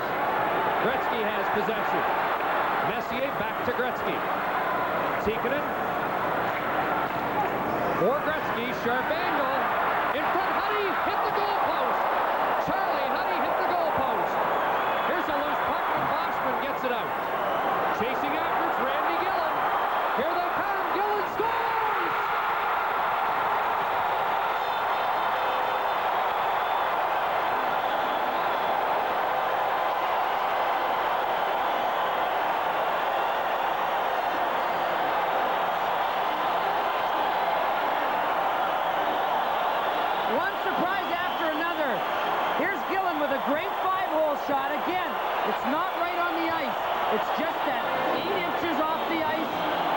Gretzky has possession. Messier back to Gretzky. Tikkanen. For Gretzky. Sharp angle. In front, Huddy hit the goal post. Charlie Huddy hit the goal post. Here's a loose puck, and Boschman gets it out. Chasing after it's Randy Gillen. Here they come. Gillen scores! One surprise after another. Here's Gillen with a great 5-hole shot. Again, it's not right on the ice. It's just that 8 inches off the ice.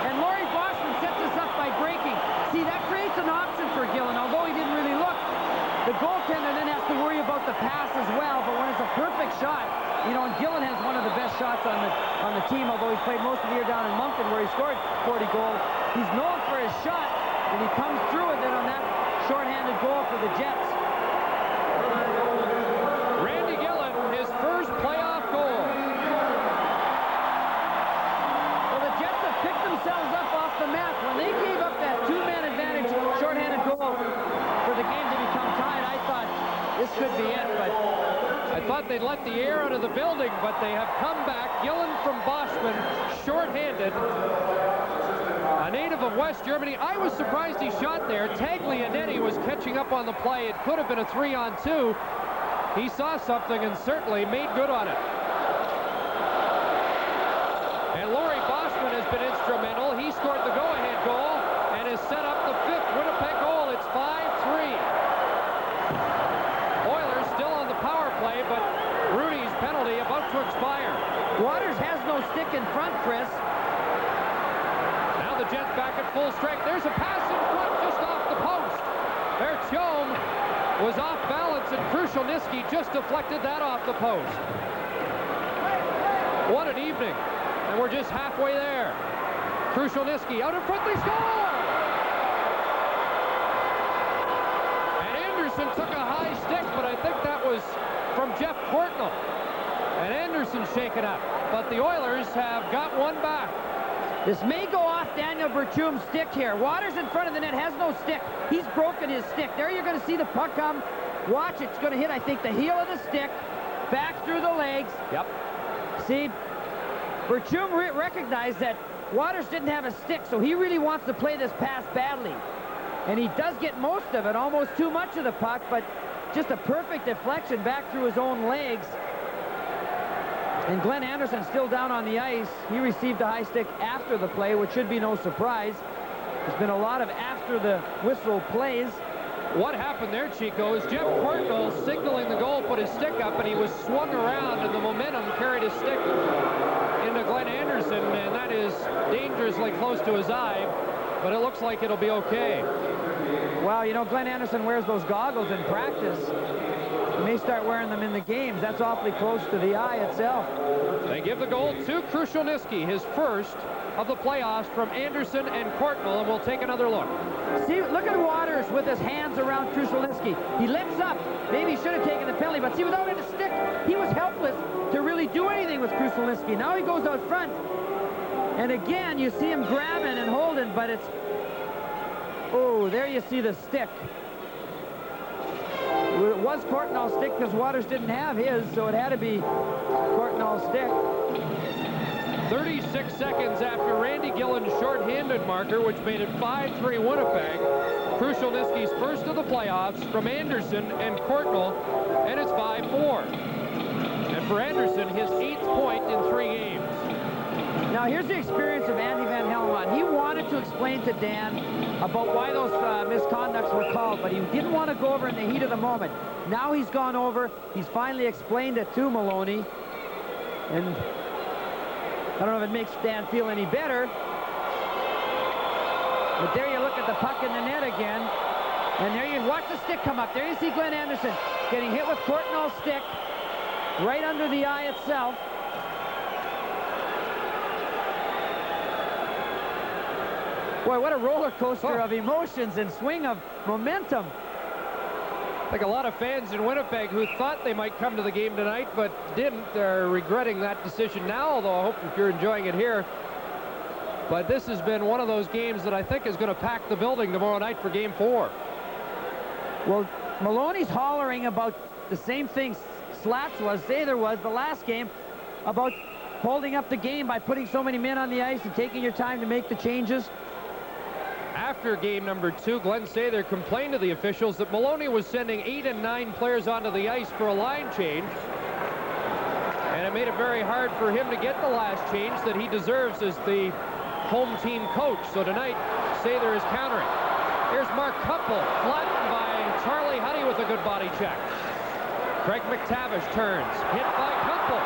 And Laurie Boschman sets us up by breaking. See, that creates an option for Gillen, although he didn't really look. The goaltender then has to worry about the pass as well, but when it's a perfect shot, you know, and Gillen has one of the best shots on the team, although he's played most of the year down in Moncton where he scored 40 goals. He's known for his shot, and he comes through it then on that shorthanded goal for the Jets. Randy Gillen, his first playoff goal. Well, the Jets have picked themselves up off the mat. When they gave up that 2-man advantage shorthanded goal for the game to become tied, I thought this could be it, but I thought they'd let the air out of the building, but they have come back. Gillen from Boschman, short-handed. A native of West Germany. I was surprised he shot there. Taglianetti was catching up on the play. It could have been a 3-on-2. He saw something and certainly made good on it. And Laurie Boschman has been instrumental. He scored the go-ahead goal and has set up the 5th Winnipeg goal. It's 5-3. Oilers still on the power play, but Rudy's penalty about to expire. Waters has no stick in front, Chris. Now the Jets back at full strength. There's a pass in front just off the post. Bertium was off balance, and Krushelnyski just deflected that off the post. What an evening. And we're just halfway there. Krushelnyski out in front, they score! And Anderson took a high stick, but I think that was from Jeff Courtnall. And Anderson shaken up. But the Oilers have got one back. This may go off Daniel Bertium's stick here. Waters in front of the net has no stick. He's broken his stick. There you're going to see the puck come. Watch, it's going to hit, I think, the heel of the stick. Back through the legs. Yep. See, Bertium recognized that Waters didn't have a stick, so he really wants to play this pass badly. And he does get most of it, almost too much of the puck, but just a perfect deflection back through his own legs. And Glenn Anderson still down on the ice. He received a high stick after the play, which should be no surprise. There's been a lot of after the whistle plays. What happened there, Chico, is Jeff Courtnall signaling the goal, put his stick up, and he was swung around, and the momentum carried his stick into Glenn Anderson, and that is dangerously close to his eye, but it looks like it'll be okay. Well, you know, Glenn Anderson wears those goggles in practice. He may start wearing them in the games. That's awfully close to the eye itself. They give the goal to Krushelnyski, his first of the playoffs from Anderson and Courtnall, and we'll take another look. See, look at Waters with his hands around Krushelnyski. He lifts up. Maybe he should have taken the penalty, but see, without a stick, he was helpless to really do anything with Krushelnyski. Now he goes out front, and again, you see him grabbing and holding, but it's... Oh, there you see the stick. It was Courtnall's stick because Waters didn't have his, so it had to be Courtnall's stick. 36 seconds after Randy Gillen's short-handed marker, which made it 5-3 Winnipeg. Krushelnyski's first of the playoffs from Anderson and Courtnall, and it's 5-4. And for Anderson, his 8th point in 3 games. Now here's the experience of Andy Van Hellemond. He wanted to explain to Dan about why those misconducts were called, but he didn't want to go over in the heat of the moment. Now he's gone over. He's finally explained it to Maloney. And I don't know if it makes Dan feel any better. But there you look at the puck in the net again. And there you watch the stick come up. There you see Glenn Anderson getting hit with Courtnall's stick right under the eye itself. Boy, what a roller coaster of emotions and swing of momentum. I think a lot of fans in Winnipeg who thought they might come to the game tonight but didn't are regretting that decision now, although I hope if you're enjoying it here. But this has been one of those games that I think is going to pack the building tomorrow night for Game 4. Well, Maloney's hollering about the same thing Slats was, Sather was, the last game, about holding up the game by putting so many men on the ice and taking your time to make the changes. After game number 2, Glenn Sather complained to the officials that Maloney was sending 8 and 9 players onto the ice for a line change. And it made it very hard for him to get the last change that he deserves as the home team coach. So tonight, Sather is countering. Here's Mark Kuppel, flattened by Charlie Huddy with a good body check. Craig McTavish turns, hit by Kuppel.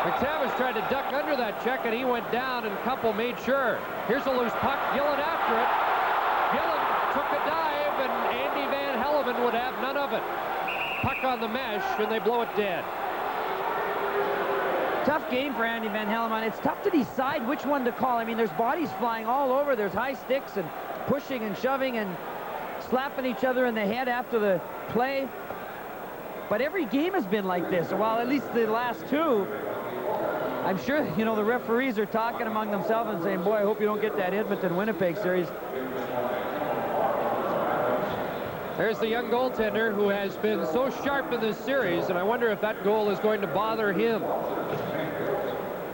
McTavish tried to duck under that check, and he went down, and Kuppel made sure. Here's a loose puck, Gillen after it. Gillen took a dive, and Andy Van Hellemond would have none of it. Puck on the mesh, and they blow it dead. Tough game for Andy Van Hellemond. It's tough to decide which one to call. I mean, there's bodies flying all over. There's high sticks and pushing and shoving and slapping each other in the head after the play. But every game has been like this. Well, at least the last 2. I'm sure, you know, the referees are talking among themselves and saying, boy, I hope you don't get that Edmonton-Winnipeg series. There's the young goaltender who has been so sharp in this series, and I wonder if that goal is going to bother him.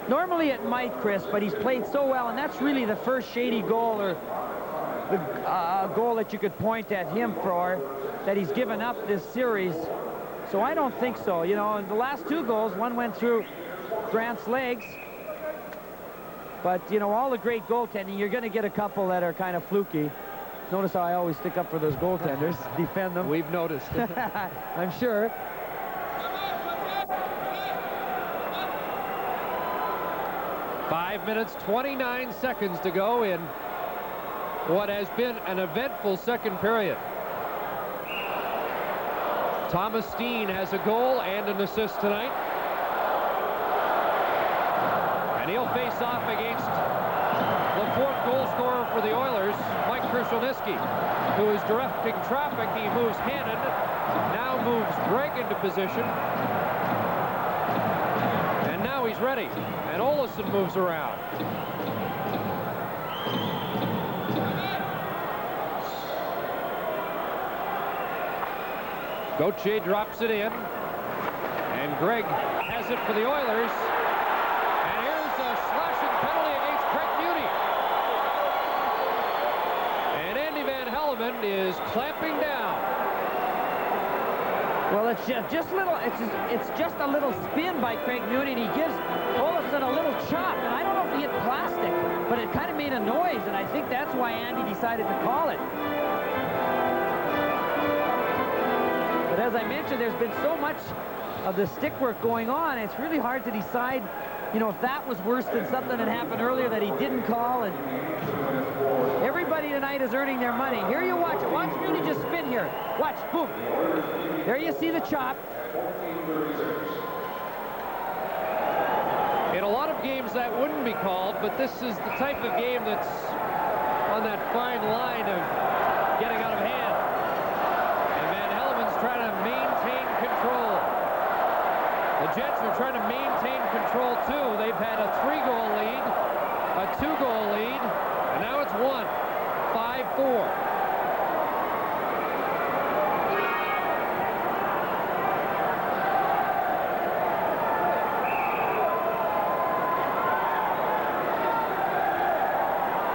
Normally it might, Chris, but he's played so well, and that's really the first shady goal or the goal that you could point at him for that he's given up this series. So I don't think so. You know, in the last 2 goals, one went through Grant's legs. But, you know, all the great goaltending, you're going to get a couple that are kind of fluky. Notice how I always stick up for those goaltenders, defend them. We've noticed. I'm sure. Five minutes, 29 seconds to go in what has been an eventful second period. Thomas Steen has a goal and an assist tonight. And he'll face off against the 4th goal scorer for the Oilers, Mike Krashelnyski, who is directing traffic. He moves Hannon, now moves Greg into position. And now he's ready. And Olesen moves around. Gauthier drops it in. And Greg has it for the Oilers. And here's a slashing penalty against Craig Muni. And Andy Van Hellemond is clamping down. Well, it's just a little spin by Craig Muni, and he gives Olesen a little chop. And I don't know if he hit plastic, but it kind of made a noise, and I think that's why Andy decided to call it. But as I mentioned, there's been so much of the stick work going on, it's really hard to decide, you know, if that was worse than something that happened earlier that he didn't call. And everybody tonight is earning their money. Here you watch it. Watch Muni just spin here. Watch. Boom. There you see the chop. In a lot of games that wouldn't be called, but this is the type of game that's on that fine line of getting out of hand. And Van Hellemond's trying to maintain control. The Jets are trying to maintain control too. They've had a 3-goal lead, a 2-goal lead, and now it's 1. 5-4.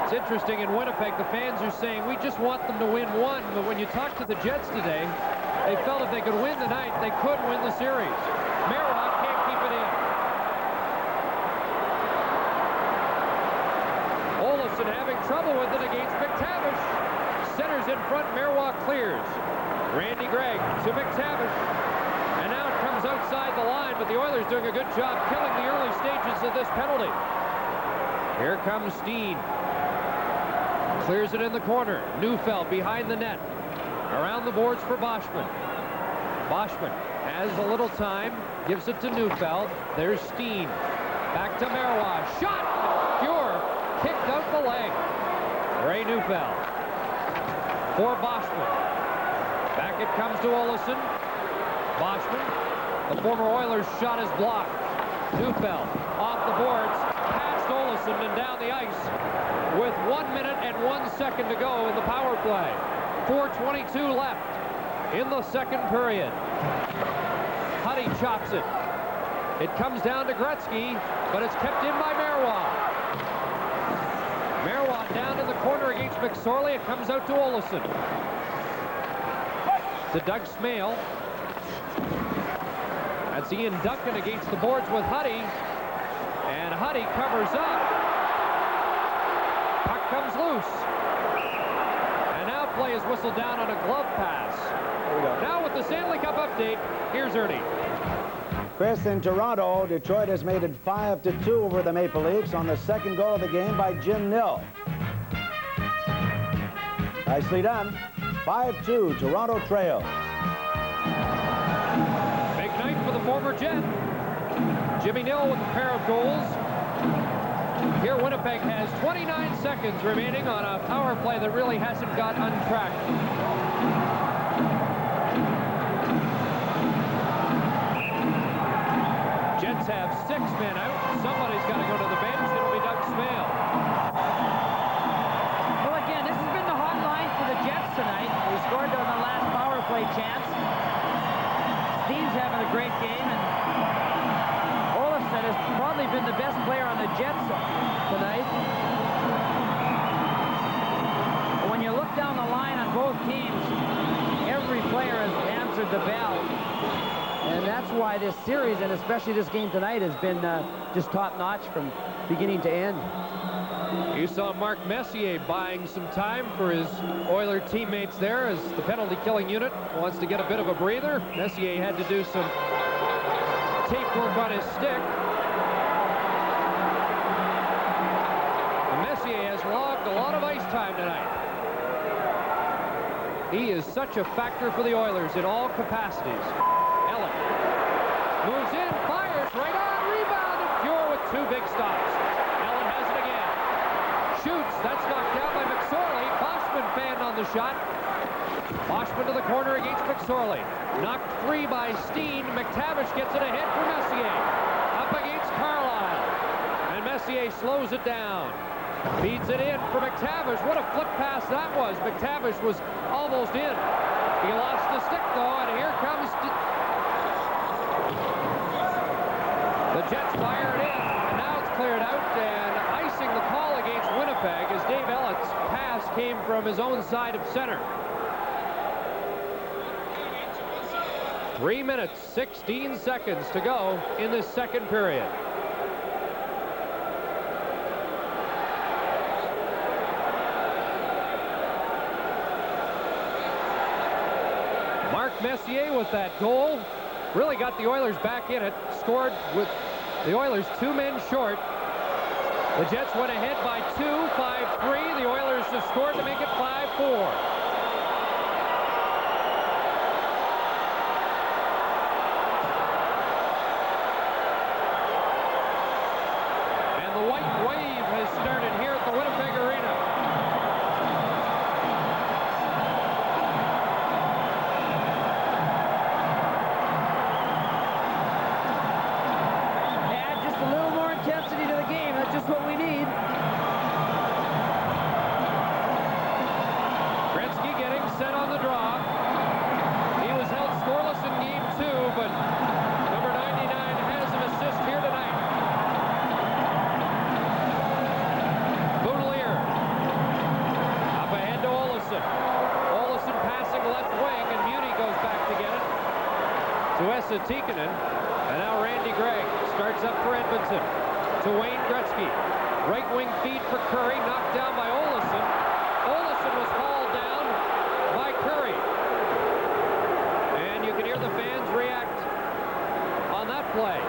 It's interesting, in Winnipeg, the fans are saying, we just want them to win 1. But when you talk to the Jets today, they felt if they could win tonight, they could win the series. Merritt can't keep it in. Olesen having trouble with it against McTavish. Centers in front, Merritt clears. Randy Gregg to McTavish. And now it comes outside the line, but the Oilers doing a good job killing the early stages of this penalty. Here comes Steen. Clears it in the corner. Neufeld behind the net. Around the boards for Boschman. Boschman has a little time. Gives it to Neufeld. There's Steen. Back to Merritt. Shot! Pure. Kicked out the leg. Ray Neufeld. For Boschman. Back it comes to Olesen. Boschman. The former Oilers shot is blocked. Neufeld off the boards. Past Olesen and down the ice. With 1 minute and 1 second to go in the power play. 4:22 left in the second period. Huddy chops it. It comes down to Gretzky, but it's kept in by Merritt. Merritt down in the corner against McSorley. It comes out to Olesen. To Doug Smale. That's Ian Duncan against the boards with Huddy. And Huddy covers up. Puck comes loose. And now play is whistled down on a glove pass. Now with the Stanley Cup update, here's Ernie. Chris, in Toronto, Detroit has made it 5-2 over the Maple Leafs on the second goal of the game by Jim Nill. Nicely done. 5-2, Toronto trail. Big night for the former Jet. Jimmy Nill with a pair of goals. Here Winnipeg has 29 seconds remaining on a power play that really hasn't got untracked. Jets have 6 men out. Somebody's got to go to the bench. It'll be Doug Smale. Well, again, this has been the hot line for the Jets tonight. They scored on the last power play chance. Steve's having a great game, and Olofsson has probably been the best player on the Jets tonight. When you look down the line on both teams, every player has answered the bell. And that's why this series, and especially this game tonight, has been just top-notch from beginning to end. You saw Mark Messier buying some time for his Oiler teammates there as the penalty-killing unit wants to get a bit of a breather. Messier had to do some tape work on his stick. And Messier has logged a lot of ice time tonight. He is such a factor for the Oilers in all capacities. Ellen moves in, fires right on, rebound, and Pure with 2 big stops. Ellen has it again. Shoots, that's knocked down by McSorley. Boschman fanned on the shot. Boschman to the corner against McSorley. Knocked free by Steen. McTavish gets it ahead for Messier. Up against Carlisle. And Messier slows it down. Feeds it in for McTavish. What a flip pass that was. McTavish was almost in. He lost the stick, though, and here comes the Jets fire it in, and now it's cleared out, and icing the call against Winnipeg as Dave Ellett's pass came from his own side of center. 3 minutes, 16 seconds to go in this second period. Mark Messier with that goal really got the Oilers back in it. Scored with the Oilers 2 men short. The Jets went ahead by 2, 5-3. The Oilers have scored to make it 5-4. And the white wave has started here at the Winnipeg Arena. Just what we need. Gretzky getting set on the draw. He was held scoreless in game 2, but number 99 has an assist here tonight. Boudelier up ahead to Olofsson. Olofsson passing left wing, and Muni goes back to get it to Esa Tikkanen. And now Randy Gregg starts up for Edmonton. To Wayne Gretzky. Right wing feed for Curry, knocked down by Olofsson. Olofsson was hauled down by Curry. And you can hear the fans react on that play.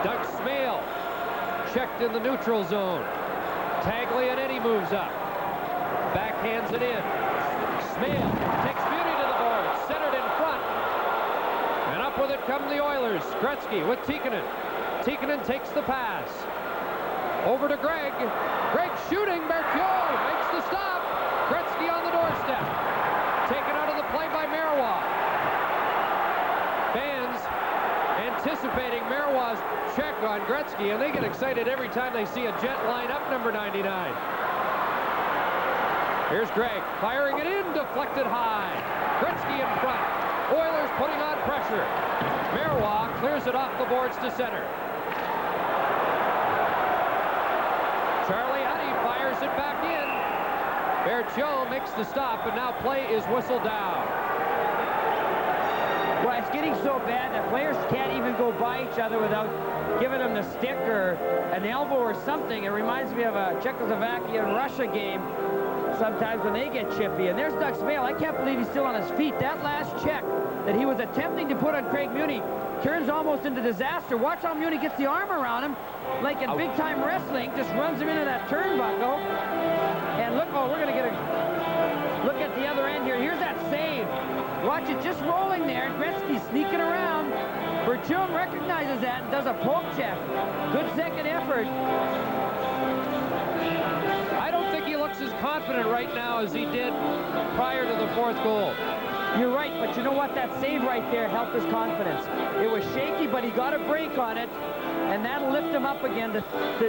Doug Smale checked in the neutral zone. Taglianetti moves up. Backhands it in. Smale takes Muni to the board. Centered in front. And up with it come the Oilers. Gretzky with Tikkanen. Tikkanen takes the pass. Over to Gregg. Gregg shooting. Berthiaume makes the stop. Gretzky on the doorstep. Taken out of the play by Marois. Fans anticipating Marois' check on Gretzky, and they get excited every time they see a Jet line up number 99. Here's Gregg firing it in. Deflected high. Gretzky in front. Oilers putting on pressure. Marois clears it off the boards to center. Charlie Huddy fires it back in. Berthiaume makes the stop, and now play is whistled down. Well, it's getting so bad that players can't even go by each other without giving them the stick or an elbow or something. It reminds me of a Czechoslovakia-Russia game sometimes when they get chippy. And there's Doug Smale. I can't believe he's still on his feet. That last check that he was attempting to put on Craig Muni turns almost into disaster. Watch how Muni gets the arm around him, like in big-time wrestling, just runs him into that turnbuckle. And look, oh, we're going to get a look at the other end here. Here's that save. Watch it just rolling there, and Gretzky sneaking around. Berthiaume recognizes that and does a poke check. Good second effort. I don't think he looks as confident right now as he did prior to the 4th goal. You're right, but you know what? That save right there helped his confidence. It was shaky, but he got a break on it, and that'll lift him up again to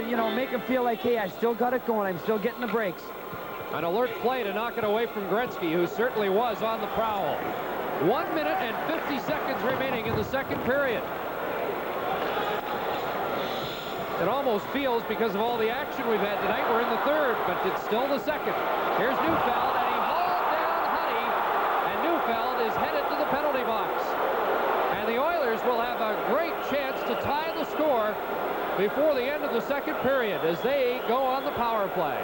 you know, make him feel like, hey, I still got it going. I'm still getting the breaks. An alert play to knock it away from Gretzky, who certainly was on the prowl. 1 minute and 50 seconds remaining in the second period. It almost feels, because of all the action we've had tonight, we're in the third, but it's still the second. Here's Neufeld, and he hauled down Huddy, and Neufeld is headed to the penalty box. And the Oilers will have a great chance to tie the score before the end of the second period as they go on the power play.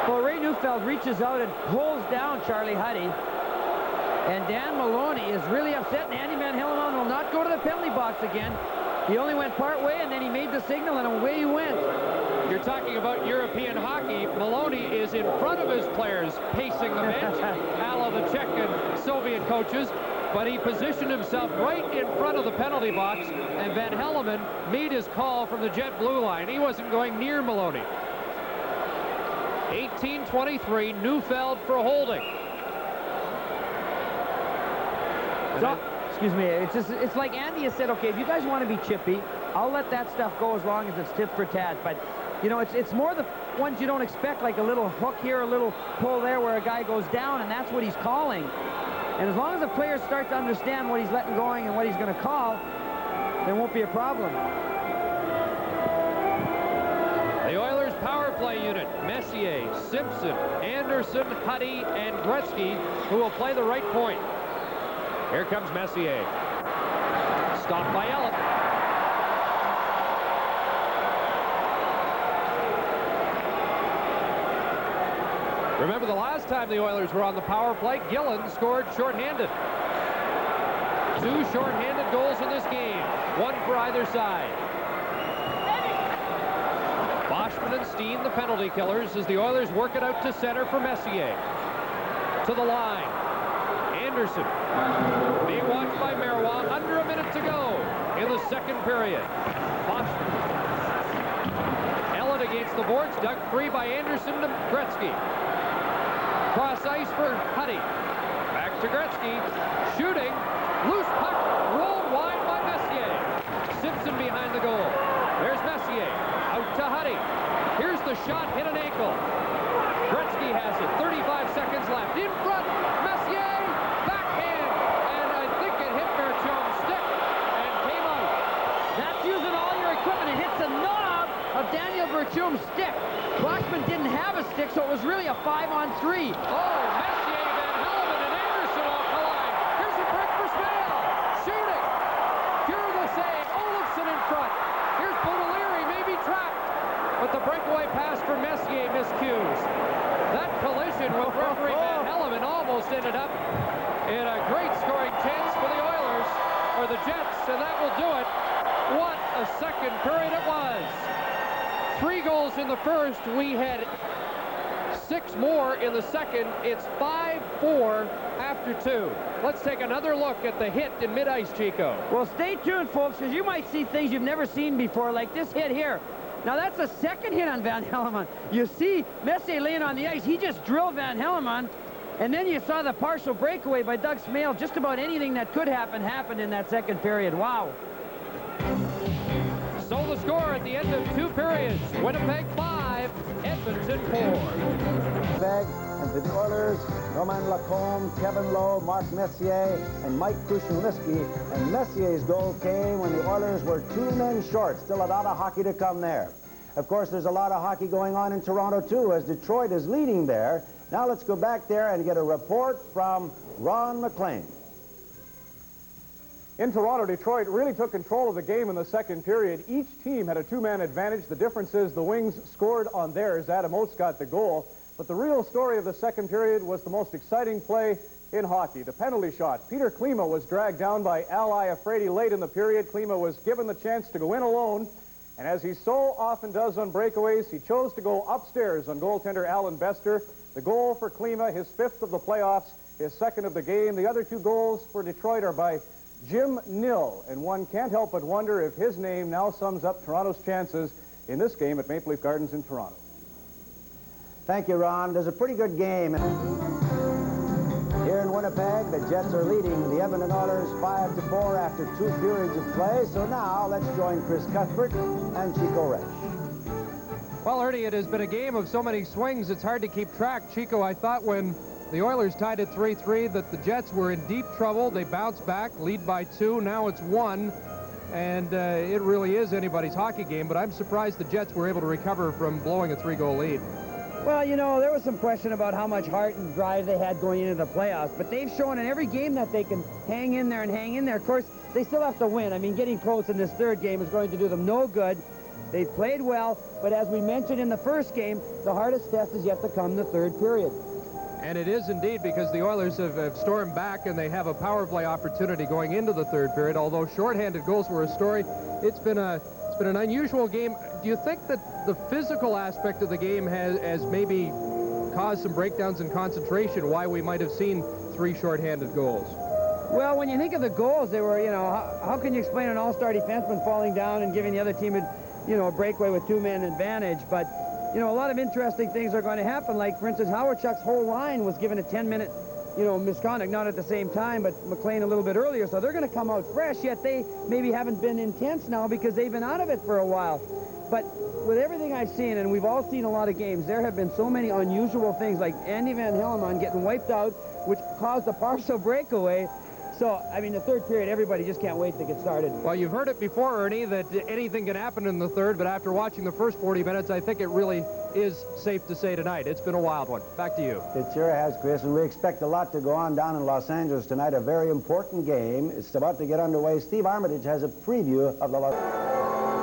Well, Ray Neufeld reaches out and pulls down Charlie Huddy. And Dan Maloney is really upset, and Andy Van Hellemond will not go to the penalty box again. He only went part way, and then he made the signal, and away he went. You're talking about European hockey. Maloney is in front of his players, pacing the bench, a la the Czech and Soviet coaches. But he positioned himself right in front of the penalty box, and Van Hellemond made his call from the jet blue line. He wasn't going near Maloney. 18-23, Neufeld for holding. So, excuse me, it's like Andy has said, okay, if you guys want to be chippy, I'll let that stuff go as long as it's tit for tat. But, you know, it's more the ones you don't expect, like a little hook here, a little pull there where a guy goes down, and that's what he's calling. And as long as the players start to understand what he's letting going and what he's going to call, there won't be a problem. The Oilers power play unit, Messier, Simpson, Anderson, Huddy, and Gretzky, who will play the right point. Here comes Messier. Stopped by Ellett. Remember the last time the Oilers were on the power play, Gillen scored shorthanded. 2 shorthanded goals in this game, 1 for either side. Boschman and Steen, the penalty killers, as the Oilers work it out to center for Messier. To the line. Anderson being watched by Marois. Under a minute to go in the second period. Boschman. Ellett against the boards, dug free by Anderson to Gretzky. Cross ice for Huddy. Back to Gretzky. Shooting. Loose puck. Rolled wide by Messier. Simpson behind the goal. There's Messier. Out to Huddy. Here's the shot. Hit an ankle. Gretzky has it. 35 seconds left. In front. Messier. Backhand. And I think it hit Bertium's stick and came out. That's using all your equipment. It hits the knob of Daniel Bertium's stick. Boschman didn't have a stick, so it was really a 5-on-3. Oh, Messier, Van Hellemond, and Anderson all collide. Here's a break for Smale. Shooting. Cure the save. Olofsson in front. Here's Baudelaire, maybe trapped. But the breakaway pass for Messier miscues. That collision with referee Van Hellemond almost ended up in a great scoring chance for the Oilers, or the Jets, and that will do it. What a second period it was. 3 goals in the first. We had 6 more in the second. It's 5-4 after 2. Let's take another look at the hit in mid-ice, Chico. Well, stay tuned, folks, because you might see things you've never seen before, like this hit here. Now, that's the second hit on Van Hellemond. You see Messier laying on the ice. He just drilled Van Hellemond. And then you saw the partial breakaway by Doug Smale. Just about anything that could happen happened in that second period. Wow. So the score at the end of 2 periods, Winnipeg 5, Edmonton 4. Winnipeg, and for the Oilers, Roman Lacombe, Kevin Lowe, Mark Messier, and Mike Krushelnyski. And Messier's goal came when the Oilers were 2 men short. Still a lot of hockey to come there. Of course, there's a lot of hockey going on in Toronto, too, as Detroit is leading there. Now let's go back there and get a report from Ron McLean. In Toronto, Detroit really took control of the game in the second period. Each team had a 2-man advantage. The difference is the Wings scored on theirs. Adam Oates got the goal. But the real story of the second period was the most exciting play in hockey, the penalty shot. Peter Klima was dragged down by Al Iafrate late in the period. Klima was given the chance to go in alone. And as he so often does on breakaways, he chose to go upstairs on goaltender Alan Bester. The goal for Klima, his 5th of the playoffs, his 2nd of the game. The other 2 goals for Detroit are by Jim Nill, and one can't help but wonder if his name now sums up Toronto's chances in this game at Maple Leaf Gardens in Toronto. Thank you, Ron. There's a pretty good game. Here in Winnipeg, the Jets are leading the Edmonton Oilers 5-4 after 2 periods of play. So now let's join Chris Cuthbert and Chico Resch. Well, Ernie, it has been a game of so many swings, it's hard to keep track. Chico, I thought when the Oilers tied at 3-3, that the Jets were in deep trouble. They bounced back, lead by 2. Now it's 1. And it really is anybody's hockey game, but I'm surprised the Jets were able to recover from blowing a 3-goal lead. Well, you know, there was some question about how much heart and drive they had going into the playoffs, but they've shown in every game that they can hang in there and hang in there. Of course, they still have to win. I mean, getting close in this third game is going to do them no good. They've played well, but as we mentioned in the first game, the hardest test is yet to come in the third period. And it is indeed, because the Oilers have stormed back and they have a power play opportunity going into the third period. Although shorthanded goals were a story, it's been an unusual game. Do you think that the physical aspect of the game has maybe caused some breakdowns in concentration, why we might have seen 3 shorthanded goals? Well, when you think of the goals, they were, you know, how can you explain an all-star defenseman falling down and giving the other team a breakaway with 2-man advantage? But you know, a lot of interesting things are going to happen. Like, for instance, Howard Chuck's whole line was given a 10-minute, misconduct, not at the same time, but McLean a little bit earlier. So they're going to come out fresh, yet they maybe haven't been intense now because they've been out of it for a while. But with everything I've seen, and we've all seen a lot of games, there have been so many unusual things, like Andy Van Hellemond getting wiped out, which caused a partial breakaway. So, I mean, the third period, everybody just can't wait to get started. Well, you've heard it before, Ernie, that anything can happen in the third, but after watching the first 40 minutes, I think it really is safe to say tonight it's been a wild one. Back to you. It sure has, Chris, and we expect a lot to go on down in Los Angeles tonight. A very important game. It's about to get underway. Steve Armitage has a preview of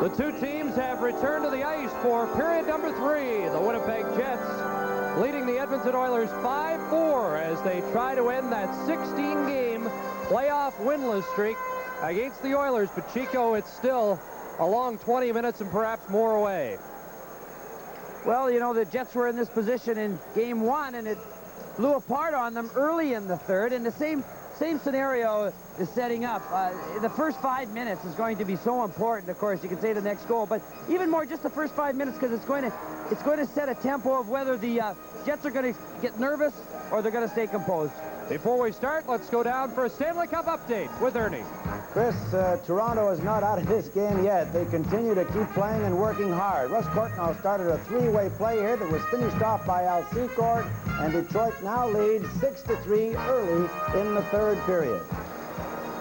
the two teams have returned to the ice for period number 3. The Winnipeg Jets leading the Edmonton Oilers 5-4 as they try to end that 16-game playoff winless streak against the Oilers. But Chico, it's still a long 20 minutes and perhaps more away. Well, you know, the Jets were in this position in game 1, and it blew apart on them early in the third, and the same scenario is setting up. The first 5 minutes is going to be so important. Of course, you can say the next goal, but even more just the first 5 minutes, because it's going to set a tempo of whether the Jets are going to get nervous or they're going to stay composed. Before we start, let's go down for a Stanley Cup update with Ernie. Chris, Toronto is not out of this game yet. They continue to keep playing and working hard. Russ Courtnall started a 3-way play here that was finished off by Al Secord, and Detroit now leads 6-3 early in the third period.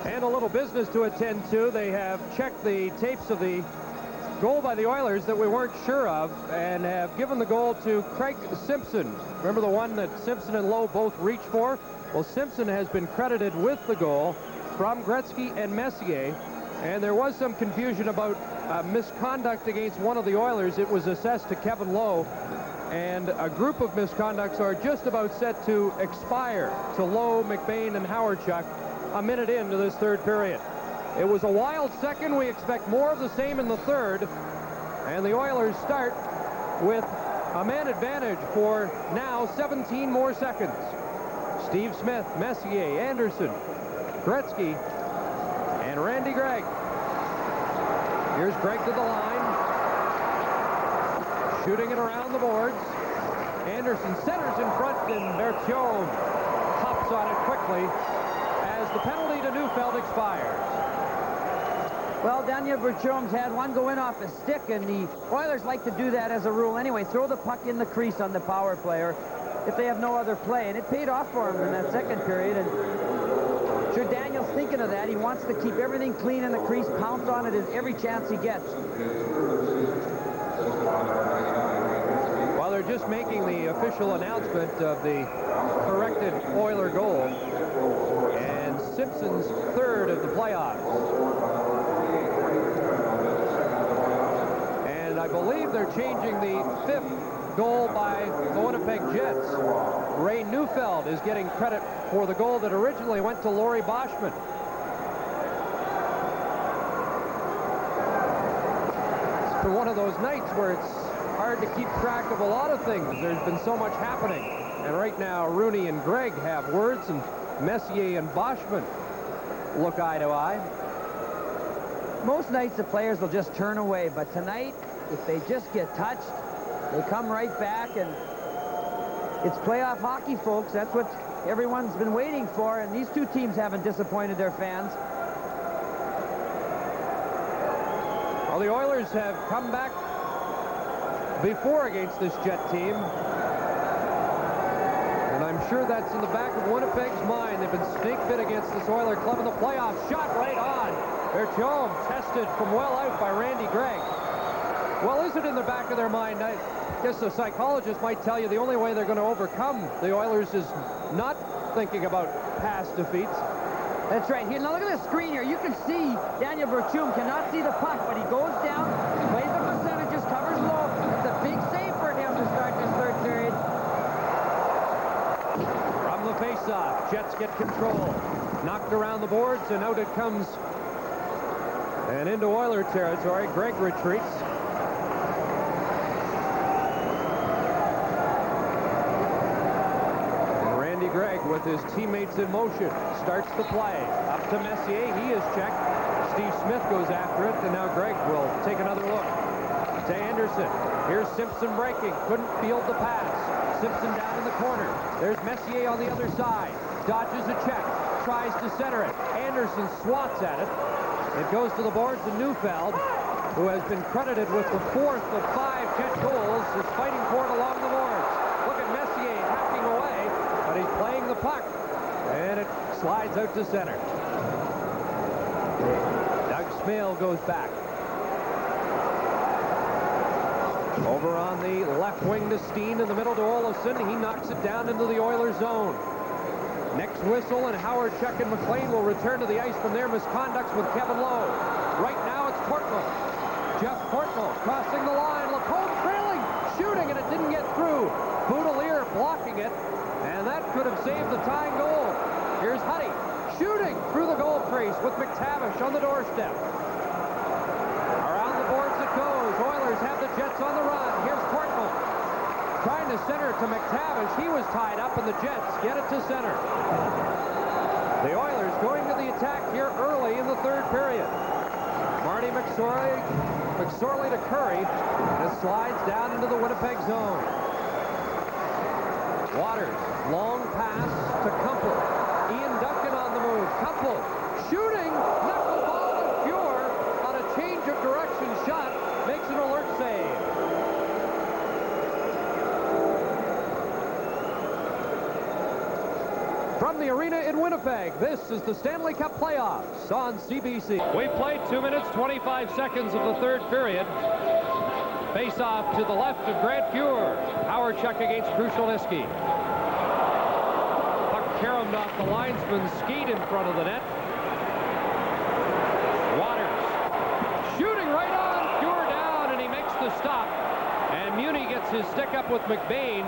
And a little business to attend to. They have checked the tapes of the goal by the Oilers that we weren't sure of, and have given the goal to Craig Simpson. Remember the one that Simpson and Lowe both reached for? Well, Simpson has been credited with the goal from Gretzky and Messier, and there was some confusion about misconduct against one of the Oilers. It was assessed to Kevin Lowe, and a group of misconducts are just about set to expire to Lowe, McBain, and Howard Chuck a minute into this third period. It was a wild second. We expect more of the same in the third, and the Oilers start with a man advantage for now 17 more seconds. Steve Smith, Messier, Anderson, Gretzky, and Randy Gregg. Here's Gregg to the line. Shooting it around the boards. Anderson centers in front, and Berthiaume hops on it quickly as the penalty to Neufeld expires. Well, Daniel Berthiaume's had one go in off a stick, and the Oilers like to do that as a rule anyway. Throw the puck in the crease on the power player if they have no other play, and it paid off for him in that second period. And sure, Daniel's thinking of that. He wants to keep everything clean in the crease, pounce on it every chance he gets. While they're just making the official announcement of the corrected Oiler goal, and Simpson's third of the playoffs. And I believe they're changing the 5th goal by the Winnipeg Jets. Ray Neufeld is getting credit for the goal that originally went to Laurie Boschman. It's been one of those nights where it's hard to keep track of a lot of things. There's been so much happening. And right now, Rooney and Gregg have words, and Messier and Boschman look eye to eye. Most nights the players will just turn away, but tonight, if they just get touched, they come right back, and it's playoff hockey, folks. That's what everyone's been waiting for, and these two teams haven't disappointed their fans. Well, the Oilers have come back before against this Jet team, and I'm I'm sure that's in the back of Winnipeg's mind. They've been snake bit against this Oiler club in the playoffs. Shot right on. Bertium tested from well out by Randy Gregg. Well, is it in the back of their mind? I guess a psychologist might tell you the only way they're going to overcome the Oilers is not thinking about past defeats. That's right. Here, now look at the screen here. You can see Daniel Bertium cannot see the puck, but he goes down, plays the percentages, covers low. It's a big save for him to start this third period. From the faceoff, Jets get control. Knocked around the boards, and out it comes. And into Oiler territory. Gregg retreats. Gregg with his teammates in motion starts the play up to Messier. He is checked. Steve Smith goes after it, and now Gregg will take another look to Anderson. Here's Simpson breaking, couldn't field the pass. Simpson down in the corner. There's Messier on the other side, dodges a check, tries to center it. Anderson swats at it. It goes to the boards, and Neufeld, who has been credited with the 4th of 5 Jet goals, is fighting for it along the boards. Look at Messier hacking away. But he's playing the puck, and it slides out to center. Doug Smale goes back. Over on the left wing to Steen, in the middle to Olofsson. He knocks it down into the Oilers zone. Next whistle, and Howard, Chuck, and McLean will return to the ice from their misconducts with Kevin Lowe. Right now it's Portnoy. Jeff Portnoy crossing the line. Lacombe trailing, shooting, and it didn't get through. Boudelier blocking it. And that could have saved the tying goal. Here's Huddy shooting through the goal crease with McTavish on the doorstep. Around the boards it goes. Oilers have the Jets on the run. Here's Portnoy trying to center it to McTavish. He was tied up, and the Jets get it to center. The Oilers going to the attack here early in the third period. Marty McSorley to Curry, and it slides down into the Winnipeg zone. Waters, long pass to Kumpel. Ian Duncan on the move. Kumpel shooting, knuckleball, and Fuhr on a change of direction shot makes an alert save. From the arena in Winnipeg, this is the Stanley Cup playoffs on CBC. We played 2 minutes, 25 seconds of the third period. Face off to the left of Grant Fuhr. Howard check against Krushelnyski. Puck caromed off the linesman, skied in front of the net. Waters shooting right on. Fuhr down, and he makes the stop. And Muni gets his stick up with McBain.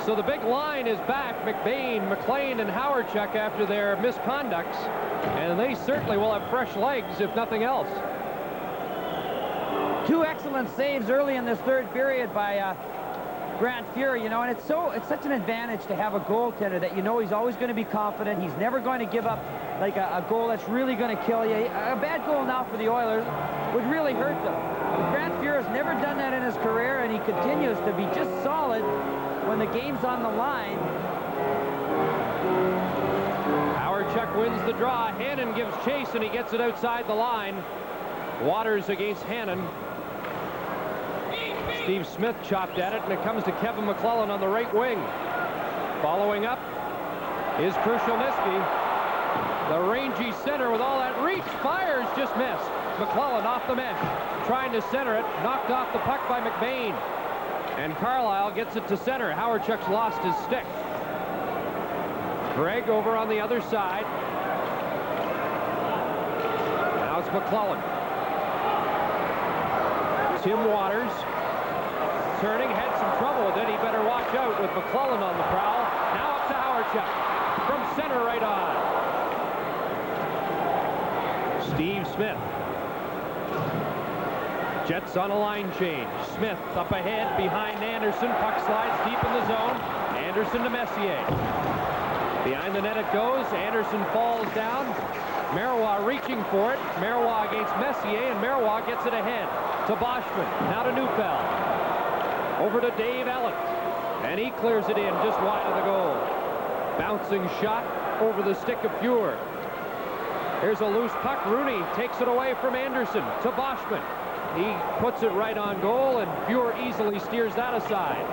So the big line is back. McBain, McLean, and Howard check after their misconducts. And they certainly will have fresh legs, if nothing else. 2 excellent saves early in this third period by Grant Fuhr, you know, and it's such an advantage to have a goaltender that you know he's always going to be confident. He's never going to give up like a goal that's really going to kill you. A bad goal now for the Oilers would really hurt them. But Grant Fuhr has never done that in his career, and he continues to be just solid when the game's on the line. Howard Chuck wins the draw. Hannon gives chase, and he gets it outside the line. Waters against Hannon. Steve Smith chopped at it, and it comes to Kevin McClellan on the right wing. Following up is Krushelnyski. The rangy center with all that reach. Fires, just missed. McClellan off the mesh. Trying to center it. Knocked off the puck by McBain. And Carlisle gets it to center. Howard Chuck's lost his stick. Gregg over on the other side. Now it's McClellan. Tim Waters turning, had some trouble with it. He better watch out with McClellan on the prowl. Now up to Howard Chuck. From center right on. Steve Smith. Jets on a line change. Smith up ahead behind Anderson. Puck slides deep in the zone. Anderson to Messier. Behind the net it goes. Anderson falls down. Marois reaching for it. Marois against Messier, and Marois gets it ahead to Boschman. Now to Neufeld. Over to Dave Ellett. And he clears it in just wide of the goal. Bouncing shot over the stick of Fuhr. Here's a loose puck. Rooney takes it away from Anderson to Boschman. He puts it right on goal, and Fuhr easily steers that aside.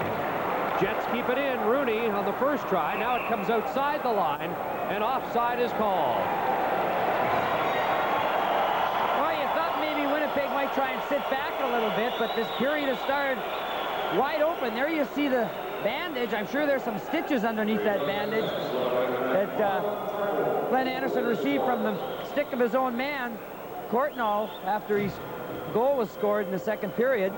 Jets keep it in. Rooney on the first try. Now it comes outside the line, and offside is called. Well, you thought maybe Winnipeg might try and sit back a little bit, but this period has started wide open. There you see the bandage. I'm sure there's some stitches underneath that bandage that Glenn Anderson received from the stick of his own man, Courtnall, after his goal was scored in the second period.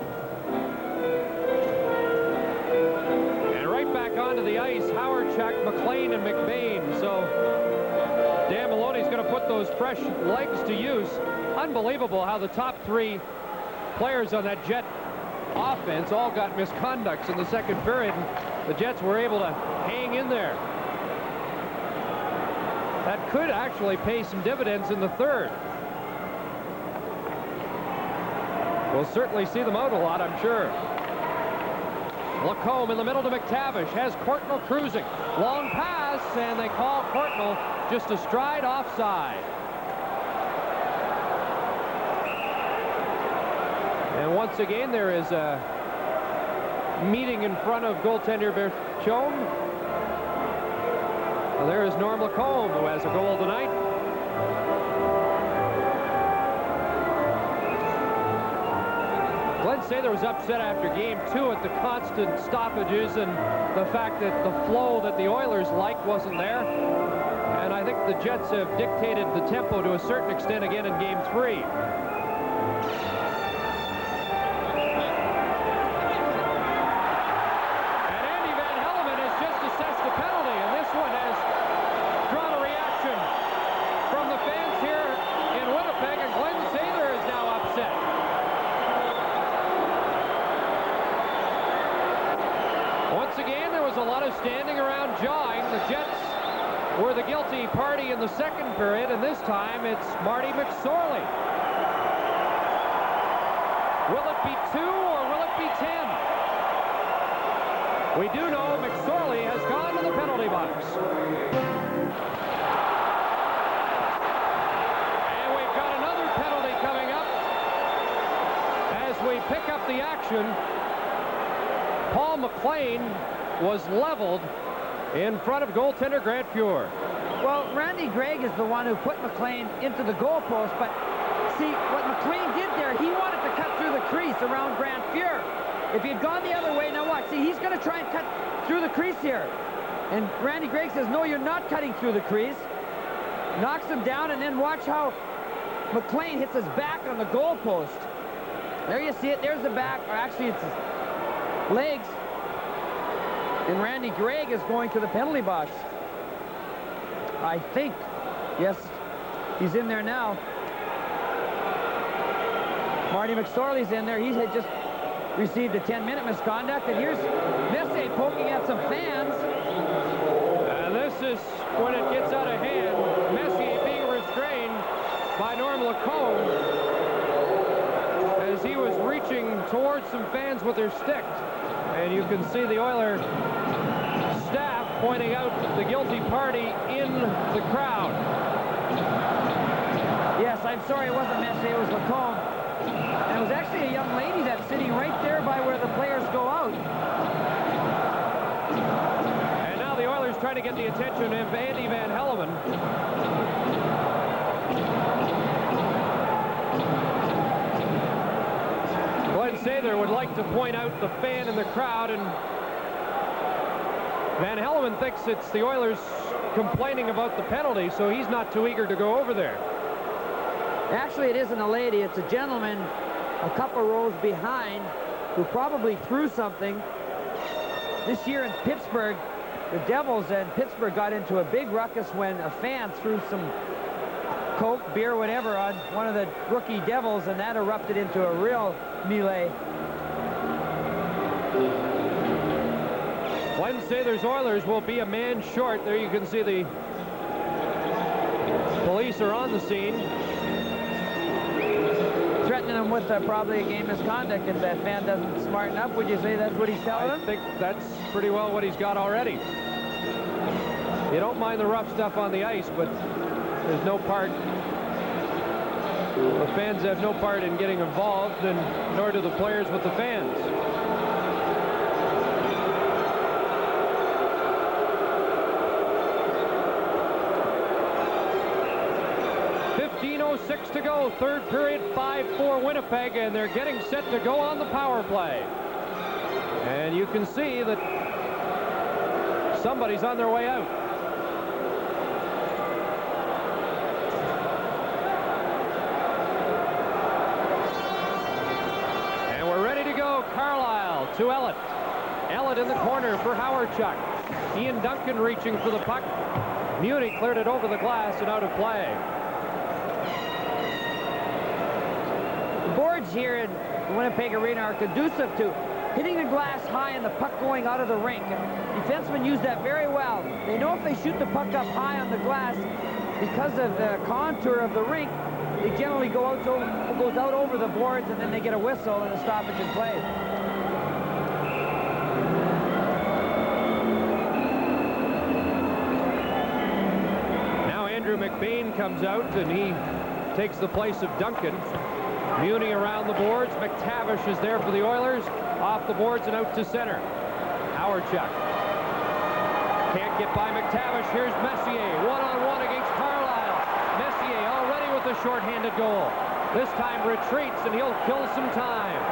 And right back onto the ice, Howard, McLean, and McBain. So Dan Maloney's going to put those fresh legs to use. Unbelievable how the top three players on that Jet offense all got misconducts in the second period, and the Jets were able to hang in there. That could actually pay some dividends in the third. We'll certainly see them out a lot, I'm sure. Lacombe in the middle to McTavish, has Courtnall cruising. Long pass, and they call Courtnall just a stride offside. And once again, there is a meeting in front of goaltender Berthiaume. Well, there is Norm Lacombe, who has a goal tonight. Glenn Sather was upset after game 2 at the constant stoppages and the fact that the flow that the Oilers liked wasn't there. And I think the Jets have dictated the tempo to a certain extent again in game 3. Standing around jawing. The Jets were the guilty party in the second period, and this time it's Marty McSorley. Will it be 2 or will it be 10? We do know McSorley has gone to the penalty box. And we've got another penalty coming up as we pick up the action. Paul McLean was leveled in front of goaltender Grant Fuhr. Well, Randy Gregg is the one who put McLean into the goalpost, but see, what McLean did there, he wanted to cut through the crease around Grant Fuhr. If he had gone the other way, now watch, see, he's going to try and cut through the crease here. And Randy Gregg says, no, you're not cutting through the crease. Knocks him down, and then watch how McLean hits his back on the goalpost. There you see it, there's the back, or actually it's his legs. And Randy Gregg is going to the penalty box. I think. Yes, he's in there now. Marty McSorley's in there. He had just received a 10-minute misconduct. And here's Messier poking at some fans. And this is when it gets out of hand. Messier being restrained by Norm Lacombe as he was reaching towards some fans with their stick. And you can see the Oiler staff pointing out the guilty party in the crowd. Yes, I'm sorry, it wasn't Messier, it was Lacombe. And it was actually a young lady that's sitting right there by where the players go out. And now the Oilers trying to get the attention of Andy Van Hellemond. Glenn Sather would like to point out the fan in the crowd, and Van Hellemond thinks it's the Oilers complaining about the penalty, so he's not too eager to go over there. Actually, it isn't a lady. It's a gentleman a couple rows behind who probably threw something. This year in Pittsburgh, the Devils and Pittsburgh got into a big ruckus when a fan threw some Coke, beer, whatever on one of the rookie Devils, and that erupted into a real melee. Glenn Sather's Oilers will be a man short. There you can see the police are on the scene. Threatening him with probably a game misconduct if that fan doesn't smarten up. Would you say that's what he's telling him? I think that's pretty well what he's got already. You don't mind the rough stuff on the ice, but there's no part. The fans have no part in getting involved, and nor do the players with the fans. go. Third period, 5-4 Winnipeg, and they're getting set to go on the power play. And you can see that somebody's on their way out. And we're ready to go. Carlisle to Ellett. Ellett in the corner for Howardchuk. Ian Duncan reaching for the puck. Muni cleared it over the glass and out of play. The boards here in the Winnipeg Arena are conducive to hitting the glass high and the puck going out of the rink. Defensemen use that very well. They know if they shoot the puck up high on the glass, because of the contour of the rink, they generally goes out over the boards, and then they get a whistle and a stoppage in play. Andrew McBain comes out, and he takes the place of Duncan. Muni around the boards. McTavish is there for the Oilers. Off the boards and out to center. Howardchuk can't get by McTavish. Here's Messier, one-on-one against Carlisle. Messier already with a shorthanded goal. This time retreats, and he'll kill some time.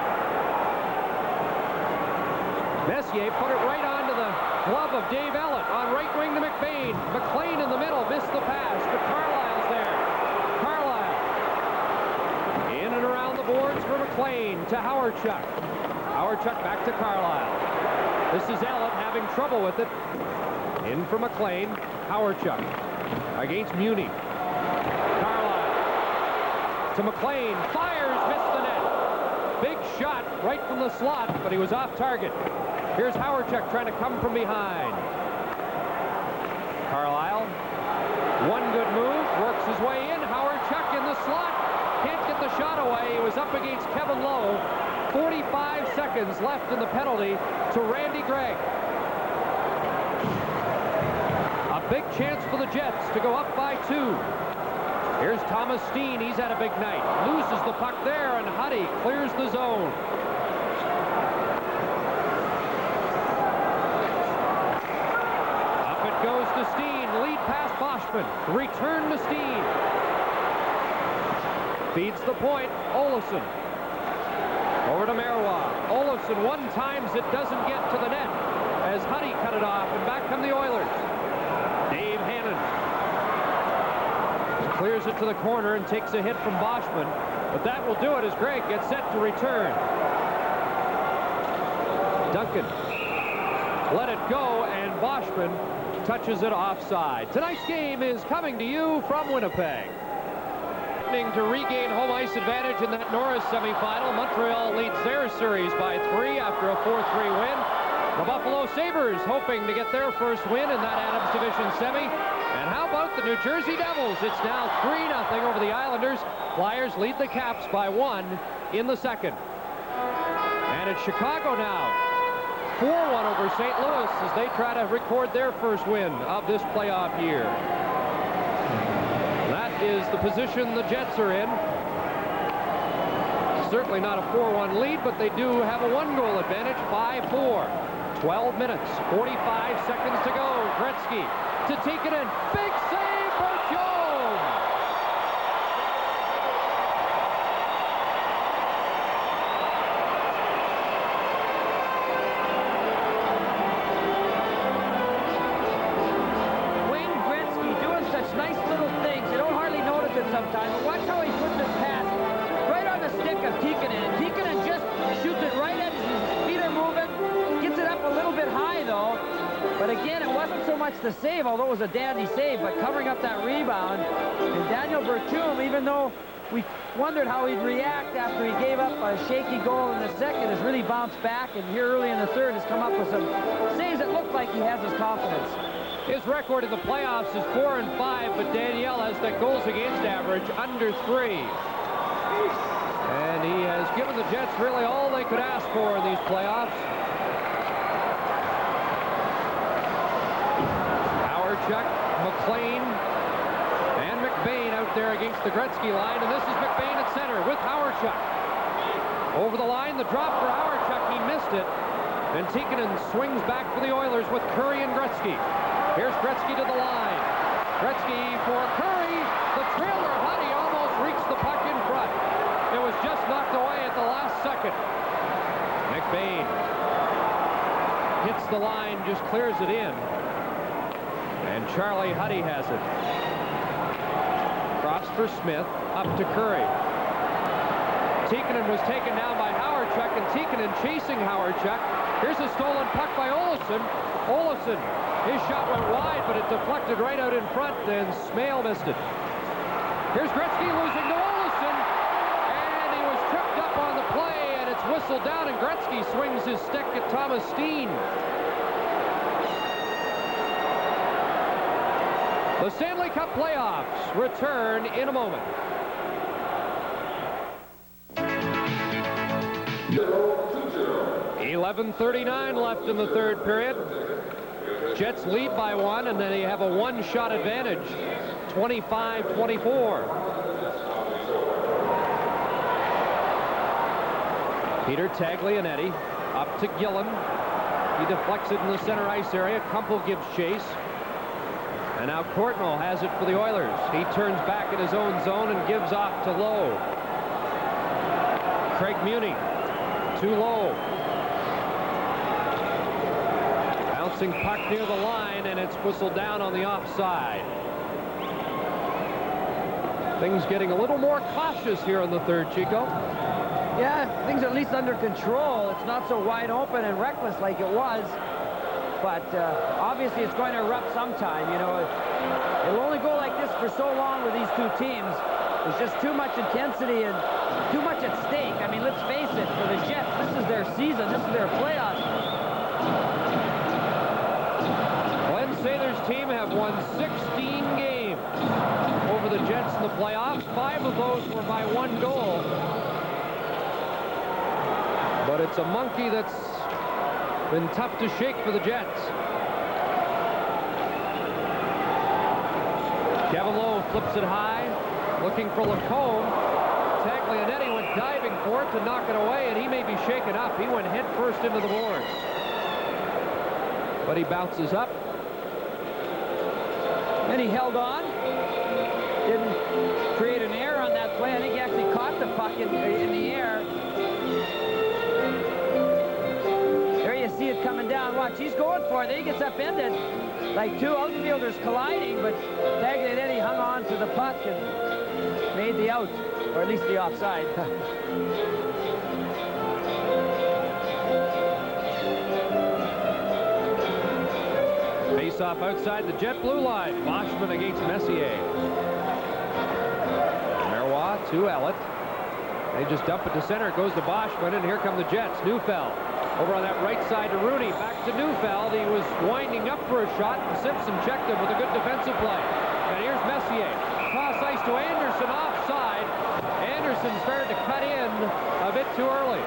Messier put it right onto the glove of Dave Ellett. On right wing to McBain. McLean in the middle, missed the pass, but Carlisle's there. Carlisle in and around the boards for McLean to Howardchuk. Howardchuk back to Carlisle. This is Ellett having trouble with it. In for McLean. Howardchuk against Muni. Carlisle to McLean. Fires, missed the net. Big shot right from the slot, but he was off target. Here's Howardchuk trying to come from behind. Carlisle, one good move, works his way in. Howardchuk in the slot, can't get the shot away. He was up against Kevin Lowe. 45 seconds left in the penalty to Randy Gregg. A big chance for the Jets to go up by 2. Here's Thomas Steen, he's had a big night. Loses the puck there, and Huddy clears the zone. Goes to Steen, lead pass Boschman, return to Steen. Feeds the point, Olofsson. Over to Marois. Olofsson one times it doesn't get to the net as Huddy cut it off, and back come the Oilers. Dave Hannon clears it to the corner and takes a hit from Boschman, but that will do it as Gregg gets set to return. Duncan let it go, and Boschman touches it offside. Tonight's game is coming to you from Winnipeg. To regain home ice advantage in that Norris semifinal. Montreal leads their series by 3 after a 4-3 win. The Buffalo Sabres hoping to get their first win in that Adams Division semi. And how about the New Jersey Devils? It's now 3-0 over the Islanders. Flyers lead the Caps by 1 in the second. And it's Chicago now. 4-1 over St. Louis as they try to record their first win of this playoff year. That is the position the Jets are in. Certainly not a 4-1 lead, but they do have a 1-goal advantage, 5-4. 12 minutes, 45 seconds to go. Gretzky to take it in. Big save for Jones! Sometimes, but watch how he puts his pass right on the stick of Tikkanen, and Tikkanen just shoots it right at his feet are moving, gets it up a little bit high though, but again it wasn't so much the save, although it was a dandy save, but covering up that rebound. And Daniel Berthume, even though we wondered how he'd react after he gave up a shaky goal in the second, has really bounced back, and here early in the third has come up with some saves that look like he has his confidence. His record in the playoffs is 4-5, but Danielle has that goals against average under 3. And he has given the Jets really all they could ask for in these playoffs. Howardchuk, McLean, and McBain out there against the Gretzky line, and this is McBain at center with Howardchuk. Over the line, the drop for Howardchuk, he missed it. And Tikkanen swings back for the Oilers with Curry and Gretzky. Here's Gretzky to the line. Gretzky for Curry. The trailer, Huddy almost reached the puck in the line, just clears it in. And Charlie Huddy has it. Cross for Smith, up to Curry. Tikkanen was taken down by Hawerchuk, and Tikkanen chasing Hawerchuk. Here's a stolen puck by Olofsson. Olofsson, his shot went wide, but it deflected right out in front, and Smale missed it. Here's Gretzky losing to Olofsson, and he was tripped up on the play, and it's whistled down, and Gretzky swings his stick at Thomas Steen. The Stanley Cup playoffs return in a moment. 11:39 left in the third period. Jets lead by 1, and then they have a one-shot advantage, 25-24. Peter Taglianetti up to Gillen. He deflects it in the center ice area. Kumpel gives chase. And now Courtnall has it for the Oilers. He turns back in his own zone and gives off to Lowe. Craig Muni to Lowe. Bouncing puck near the line, and it's whistled down on the offside. Things getting a little more cautious here in the third, Chico. Yeah, things are at least under control. It's not so wide open and reckless like it was. But obviously it's going to erupt sometime. You know, it'll only go like this for so long with these two teams. There's just too much intensity and too much at stake. I mean, let's face it, for the Jets, this is their season. This is their playoffs. Glenn Sather's team have won 16 games over the Jets in the playoffs. 5 of those were by 1 goal. But it's a monkey that's been tough to shake for the Jets. Kevin Lowe flips it high, looking for Lacombe. Taglianetti went diving for it to knock it away, and he may be shaken up. He went head first into the boards. But he bounces up. And he held on. Didn't create an error on that play. I think he actually caught the puck in the air. See it coming down. Watch, he's going for it. Then he gets upended, like two outfielders colliding, but Taglianetti hung on to the puck and made the out, or at least the offside. Face off outside the Jet blue line. Boschman against Messier. Marois to Ellett. They just dump it to center. It goes to Boschman, and here come the Jets. Neufeld. Over on that right side to Rooney. Back to Neufeld. He was winding up for a shot, and Simpson checked him with a good defensive play. And here's Messier. Cross ice to Anderson offside. Anderson started to cut in a bit too early.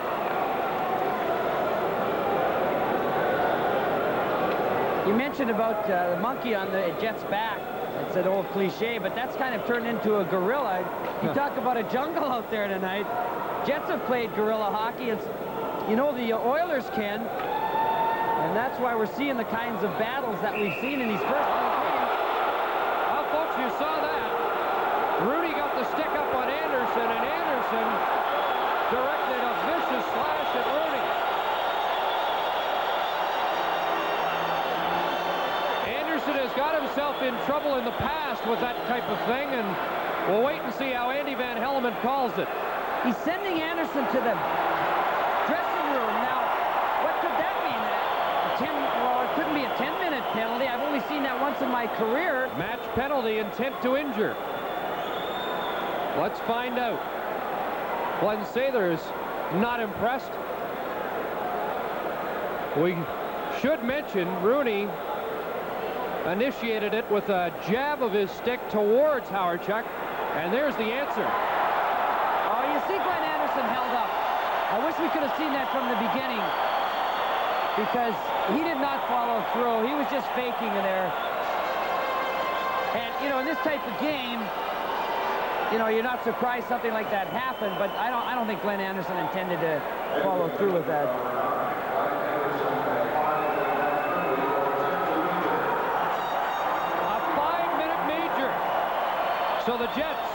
You mentioned about the monkey on the Jets' back. It's an old cliche, but that's kind of turned into a gorilla. You talk about a jungle out there tonight. Jets have played gorilla hockey. You know, the Oilers can, and that's why we're seeing the kinds of battles that we've seen in these first few games. Well, folks, you saw that. Rooney got the stick up on Anderson, and Anderson directed a vicious slash at Rooney. Anderson has got himself in trouble in the past with that type of thing, and we'll wait and see how Andy Van Hellemond calls it. He's sending Anderson to the dressing room. Now, what could that mean? Well, it couldn't be a 10-minute penalty. I've only seen that once in my career. Match penalty, intent to injure. Let's find out. Glenn Sather's not impressed. We should mention Rooney initiated it with a jab of his stick towards Hawerchuk, and there's the answer. Oh, you see Glenn Anderson held up. I wish we could have seen that from the beginning, because he did not follow through. He was just faking it there. And, you know, in this type of game, you know, you're not surprised something like that happened, but I don't think Glenn Anderson intended to follow through with that. A 5-minute major. So the Jets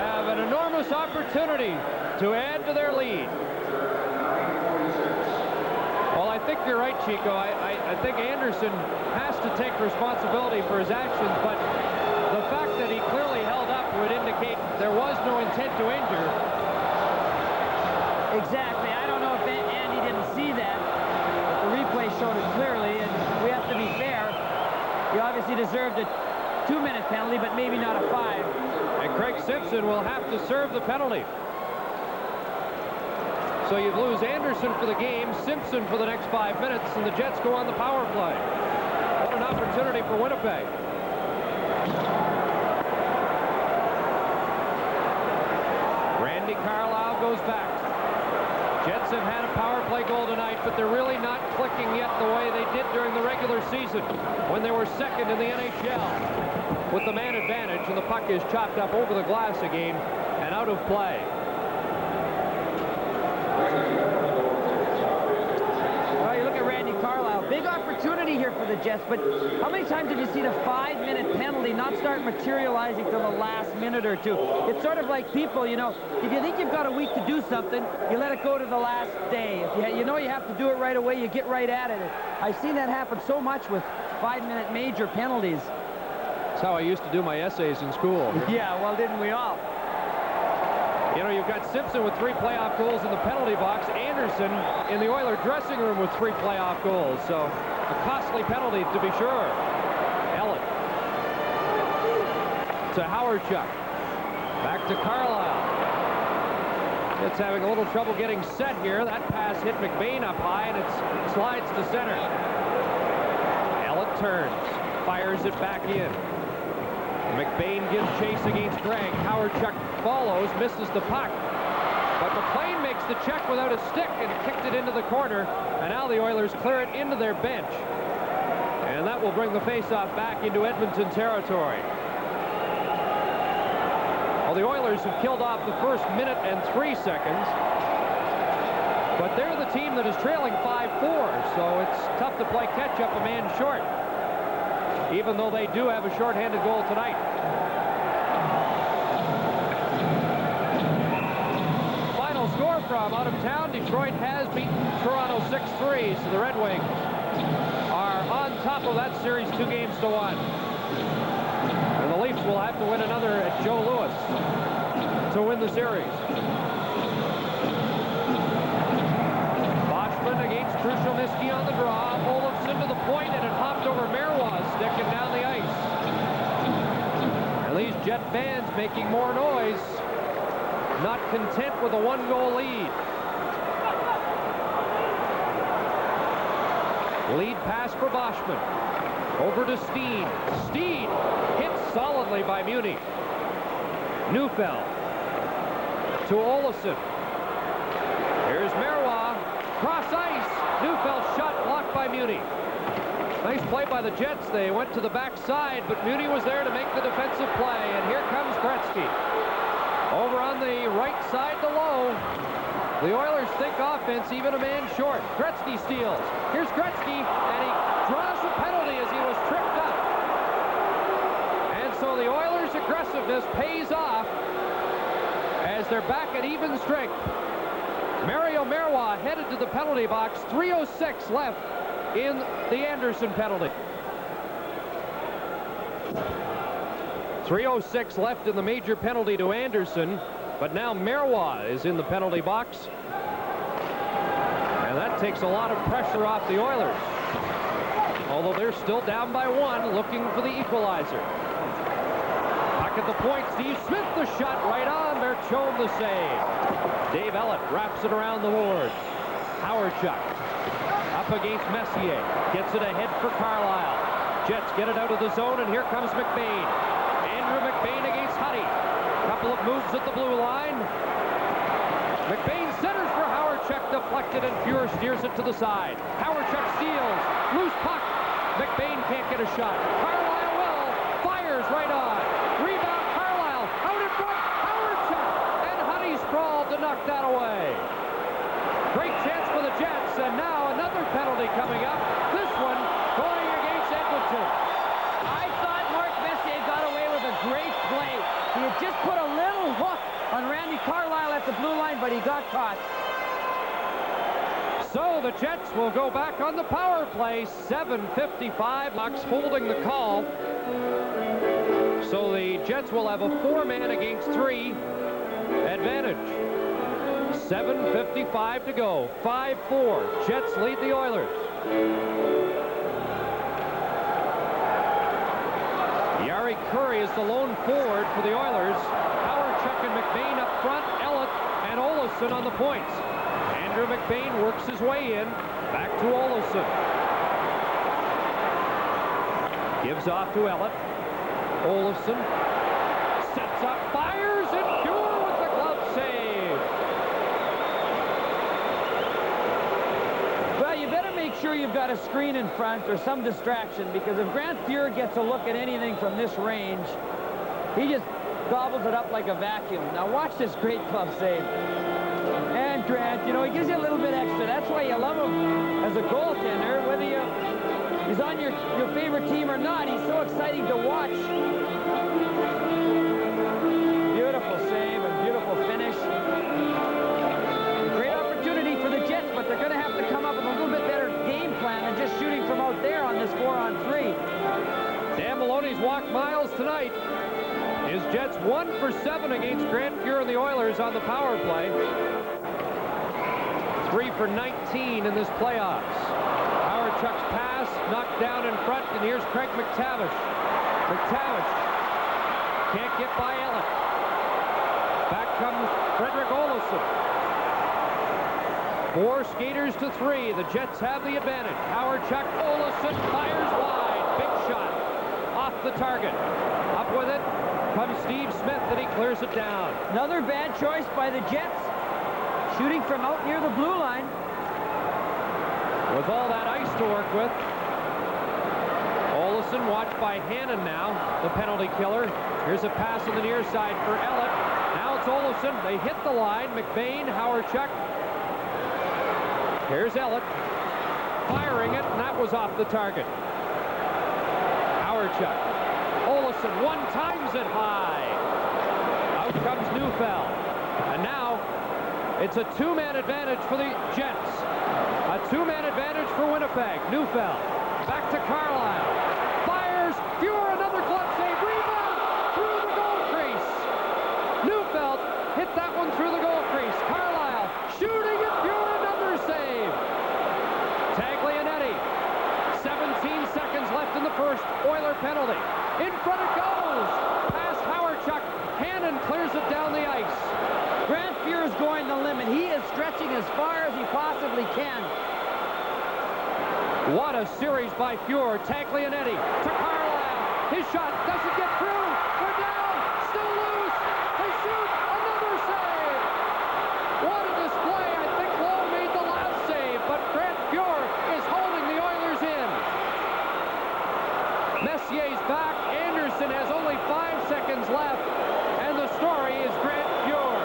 have an enormous opportunity to add to their lead. Well, I think you're right, Chico. I think Anderson has to take responsibility for his actions, but the fact that he clearly held up would indicate there was no intent to injure. Exactly. I don't know if Andy didn't see that, but the replay showed it clearly, and we have to be fair. He obviously deserved a 2-minute penalty, but maybe not a 5. And Craig Simpson will have to serve the penalty. So you'd lose Anderson for the game, Simpson for the next 5 minutes, and the Jets go on the power play. What an opportunity for Winnipeg. Randy Carlyle goes back. Jets have had a power play goal tonight, but they're really not clicking yet the way they did during the regular season when they were second in the NHL. With the man advantage, and the puck is chopped up over the glass again and out of play. Well, you look at Randy Carlyle. Big opportunity here for the Jets, but how many times have you seen a 5-minute penalty not start materializing till the last minute or two? It's sort of like people, you know, if you think you've got a week to do something, you let it go to the last day. If you know you have to do it right away, you get right at it. I've seen that happen so much with 5-minute major penalties. That's how I used to do my essays in school. Yeah, well, didn't we all? You know, you've got Simpson with 3 playoff goals in the penalty box. Anderson in the Oiler dressing room with 3 playoff goals. So a costly penalty to be sure. Ellett to Howardchuk. Back to Carlyle. It's having a little trouble getting set here. That pass hit McBain up high, and it slides to center. Ellett turns, fires it back in. McBain gives chase against Gregg. Howardchuk follows, misses the puck. But McLean makes the check without a stick and kicked it into the corner. And now the Oilers clear it into their bench. And that will bring the faceoff back into Edmonton territory. Well, the Oilers have killed off the first minute and 3 seconds. But they're the team that is trailing 5-4. So it's tough to play catch-up a man short, even though they do have a shorthanded goal tonight. Final score from out of town, Detroit has beaten Toronto 6-3, so the Red Wings are on top of that series 2-1. And the Leafs will have to win another at Joe Louis to win the series. Boschman against Krushelnyski on the draw. Olofsson to the point, and it hopped over Marois, sticking down the ice. And these Jet fans making more noise, not content with a 1-goal lead. Lead pass for Boschman. Over to Steen. Steen hit solidly by Muni. Neufeld to Olofsson. Here's Marois. Cross ice. Neufeld shot blocked by Muni. Nice play by the Jets. They went to the backside, but Muni was there to make the defensive play. And here comes Gretzky. Over on the right side to Lowe. The Oilers think offense, even a man short. Gretzky steals. Here's Gretzky, and he draws a penalty as he was tripped up. And so the Oilers' aggressiveness pays off as they're back at even strength. Mario Marois headed to the penalty box. 3:06 left in the Anderson penalty. 3:06 left in the major penalty to Anderson, but now Marois is in the penalty box. And that takes a lot of pressure off the Oilers. Although they're still down by 1, looking for the equalizer. Back at the point, Steve Smith, the shot right on. Berchon the save. Dave Ellett wraps it around the boards. Howardchuk up against Messier. Gets it ahead for Carlyle. Jets get it out of the zone, and here comes McBain. Andrew McBain against Huddy. Couple of moves at the blue line. McBain centers for Howardchuk, deflected, and Fuhr steers it to the side. Howardchuk steals. Loose puck. McBain can't get a shot. Carlyle will. Fires right on. Rebound Carlyle. Out in front. Howardchuk. And Huddy sprawled to knock that away. Great chance for the Jets, and now another penalty coming up. This one going against Edmonton. I thought Mark Messier got away with a great play. He had just put a little hook on Randy Carlyle at the blue line, but he got caught. So the Jets will go back on the power play. 7:55. Locks holding the call. So the Jets will have a 4-man against 3 advantage. 7:55 to go. 5-4. Jets lead the Oilers. Yari Curry is the lone forward for the Oilers. Hawerchuk and McBain up front. Ellett and Olofsson on the points. Andrew McBain works his way in. Back to Olofsson. Gives off to Ellett. Olofsson sets up, fires, and Fuhr with the glove save. Well, you better make sure you've got a screen in front or some distraction, because if Grant Fuhr gets a look at anything from this range, he just gobbles it up like a vacuum. Now watch this great glove save. And Grant, you know, he gives you a little bit extra. That's why you love him as a goaltender, whether he's on your favorite team or not. He's so exciting to watch. Beautiful save and beautiful finish. Great opportunity for the Jets, but they're going to have to come up with a little bit better game plan than just shooting from out there on this 4-on-3. Dan Maloney's walked miles tonight. His Jets 1 for 7 against Grant Fuhr and the Oilers on the power play. 3 for 19 in this playoffs. Hawerchuk's pass knocked down in front, and here's Craig McTavish. McTavish can't get by Ellett. Back comes Frederick Olofsson. 4 skaters to 3. The Jets have the advantage. Hawerchuk, Olofsson fires wide. Big shot off the target. Up with it comes Steve Smith, and he clears it down. Another bad choice by the Jets. Shooting from out near the blue line. With all that ice to work with. Olofsson watched by Hannon now, the penalty killer. Here's a pass on the near side for Ellett. Now it's Olofsson. They hit the line. McBain, Hawerchuk. Here's Ellett. Firing it, and that was off the target. Hawerchuk. Olofsson one-times it high. Out comes Neufeld. And now it's a 2-man advantage for the Jets. A 2-man advantage for Winnipeg. Neufeld back to Carlisle. Fires. Fuhr, another glove save. Rebound through the goal crease. Neufeld hit that one through the goal crease. Carlisle shooting at Fuhr, another save. Taglianetti. 17 seconds left in the first. Oiler penalty. In front it goes. Past Hawerchuk. Hannon clears it down the ice. Grant Fuhr is going the limit. He is stretching as far as he possibly can. What a series by Fuhr. Taglianetti to Carlisle. His shot doesn't get through. We're down. Still loose. They shoot. Another save. What a display. I think Lowe made the last save, but Grant Fuhr is holding the Oilers in. Messier's back. Anderson has only 5 seconds left, and the story is Grant Fuhr.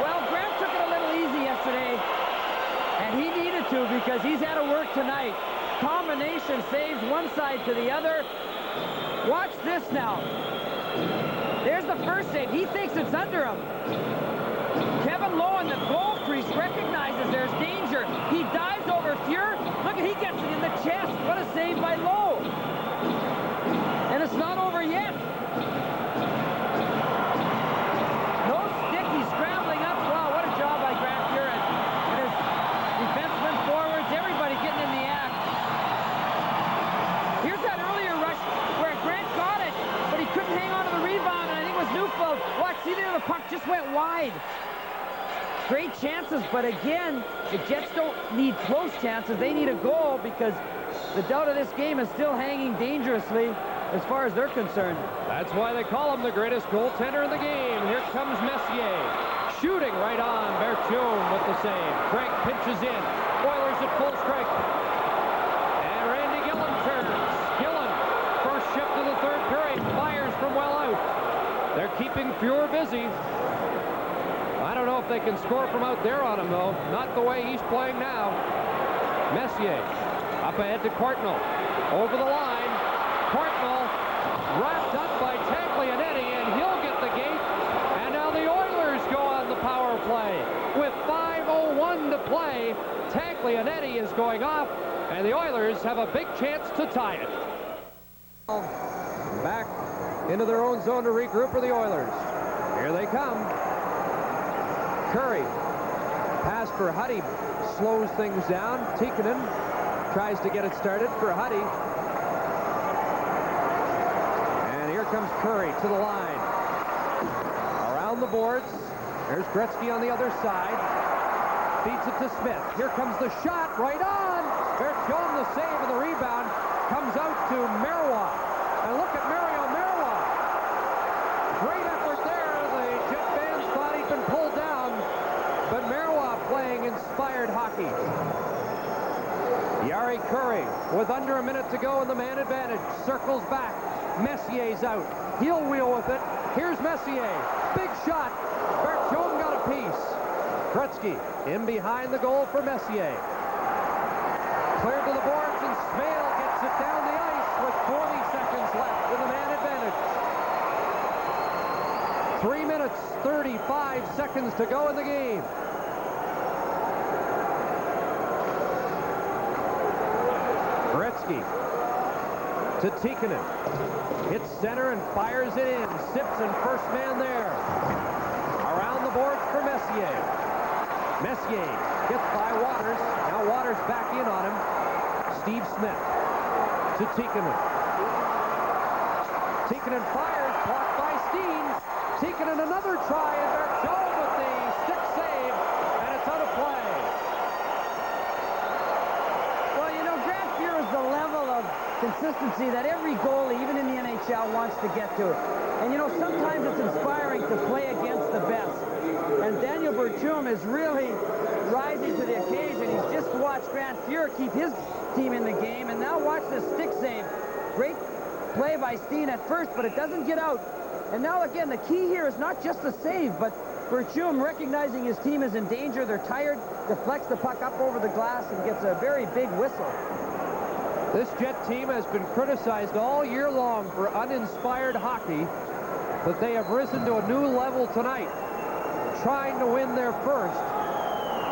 Well, Grant took it a little easy yesterday, and he needed to because he's had to work tonight. Combination saves one side to the other. Watch this now. There's the first save. He thinks it's under him. Kevin Lowe in the goal crease recognizes there's danger. He dives over Fuhr. Look, he gets it in the chest. What a save by Lowe. And it's not over yet. No stick. He's scrambling up. Wow, what a job by Grant Fuhr. And his defensemen, forwards, everybody getting in the act. Here's that earlier rush where Grant got it, but he couldn't hang on to the rebound, and I think it was Neufeld. Watch, see there, the puck just went wide. Great chances, but again, the Jets don't need close chances. They need a goal because the doubt of this game is still hanging dangerously as far as they're concerned. That's why they call him the greatest goaltender in the game. Here comes Messier. Shooting right on Berthiaume with the save. Craig pinches in. Oilers at full strength. And Randy Gillen turns. Gillen, first shift of the third period, fires from well out. They're keeping Fuhr busy. I don't know if they can score from out there on him, though. Not the way he's playing now. Messier up ahead to Courtnall. Over the line. Courtnall wrapped up by Taglianetti, and he'll get the gate. And now the Oilers go on the power play. Leonetti is going off, and the Oilers have a big chance to tie it. Back into their own zone to regroup for the Oilers. Here they come. Curry. Pass for Huddy slows things down. Tikkanen tries to get it started for Huddy. And here comes Curry to the line. Around the boards. There's Gretzky on the other side. Beats it to Smith. Here comes the shot. Right on. Berthiaume the save and the rebound comes out to Marois. And look at Mario Marois. Great effort there. The Jet fans thought he'd been pulled down. But Marois playing inspired hockey. Jari Kurri with under a minute to go in the man advantage. Circles back. Messier's out. He'll wheel with it. Here's Messier. Big shot. Berthiaume got a piece. Gretzky in behind the goal for Messier. Cleared to the boards, and Smale gets it down the ice with 40 seconds left in the man advantage. 3 minutes, 35 seconds to go in the game. Gretzky to Tikkanen. Hits center and fires it in. Simpson, first man there. Around the boards for Messier. Messier gets by Waters. Now Waters back in on him. Steve Smith to Tikkanen. Tikkanen fires, blocked by Steen. Tikkanen another try, and Berthiaume with the stick save, and it's out of play. Well, you know, Grant Fuhr is the level of consistency that every goalie, even in the NHL, wants to get to. And, you know, sometimes it's inspiring to play against the best. And Daniel Berthiaume is really rising to the occasion. He's just watched Grant Fuhr keep his team in the game, and now watch this stick save. Great play by Steen at first, but it doesn't get out. And now again, the key here is not just the save, but Berthiaume recognizing his team is in danger. They're tired, deflects the puck up over the glass, and gets a very big whistle. This Jet team has been criticized all year long for uninspired hockey, but they have risen to a new level tonight, trying to win their first.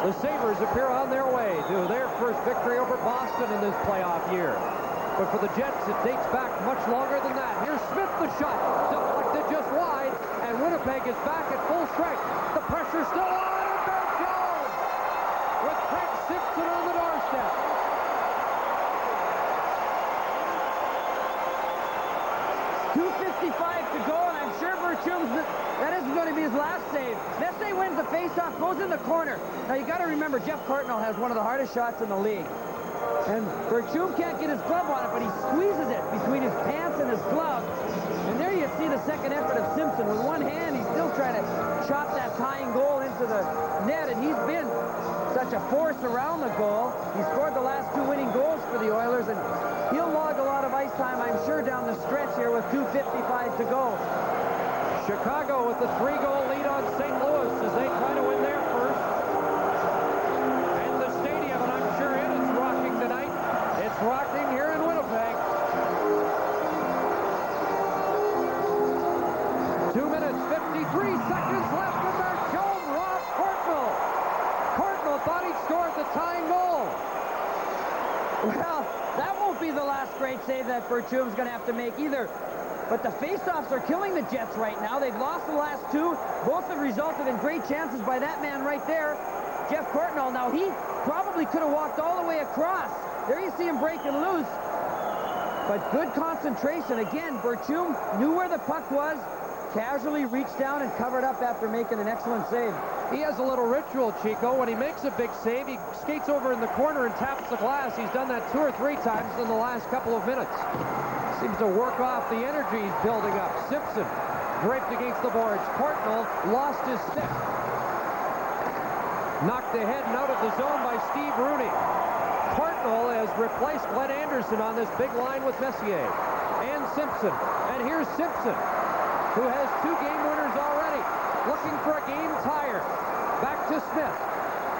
The Sabres appear on their way to their first victory over Boston in this playoff year. But for the Jets, it dates back much longer than that. Here's Smith, the shot, deflected just wide, and Winnipeg is back at full strength. The pressure's still on, and Berthiaume with Craig Simpson on the doorstep. .255 to go, and I'm sure Berthiaume's, that isn't going to be his last save. Messier wins the faceoff, goes in the corner. Now you got to remember, Jeff Courtnall has one of the hardest shots in the league. And Berthiaume can't get his glove on it, but he squeezes it between his pants and his glove. And there you see the second effort of Simpson. With one hand, he's still trying to chop that tying goal into the net, and he's been such a force around the goal. He scored the last 2 winning goals for the Oilers, and he'll log a lot of ice time, I'm sure, down the stretch here with 2:55 to go. Chicago with the 3-goal lead on St. Louis as they try to win their first. And the stadium, and I'm sure it is rocking tonight. It's rocking here in Winnipeg. 2 minutes, 53 seconds left, and Berthiaume robbed Courtnall. Courtnall thought he'd scored the tying goal. Well, that won't be the last great save that Berthiaume's going to have to make either. But the faceoffs are killing the Jets right now. They've lost the last 2. Both have resulted in great chances by that man right there, Jeff Courtnall. Now, he probably could have walked all the way across. There you see him breaking loose. But good concentration. Again, Berthiaume knew where the puck was, casually reached down and covered up after making an excellent save. He has a little ritual, Chico. When he makes a big save, he skates over in the corner and taps the glass. He's done that 2 or 3 times in the last couple of minutes. Seems to work off the energy he's building up. Simpson draped against the boards. Courtnall lost his stick. Knocked ahead and out of the zone by Steve Rooney. Courtnall has replaced Glenn Anderson on this big line with Messier and Simpson. And here's Simpson, who has 2 game winners already, looking for a game tire. Back to Smith.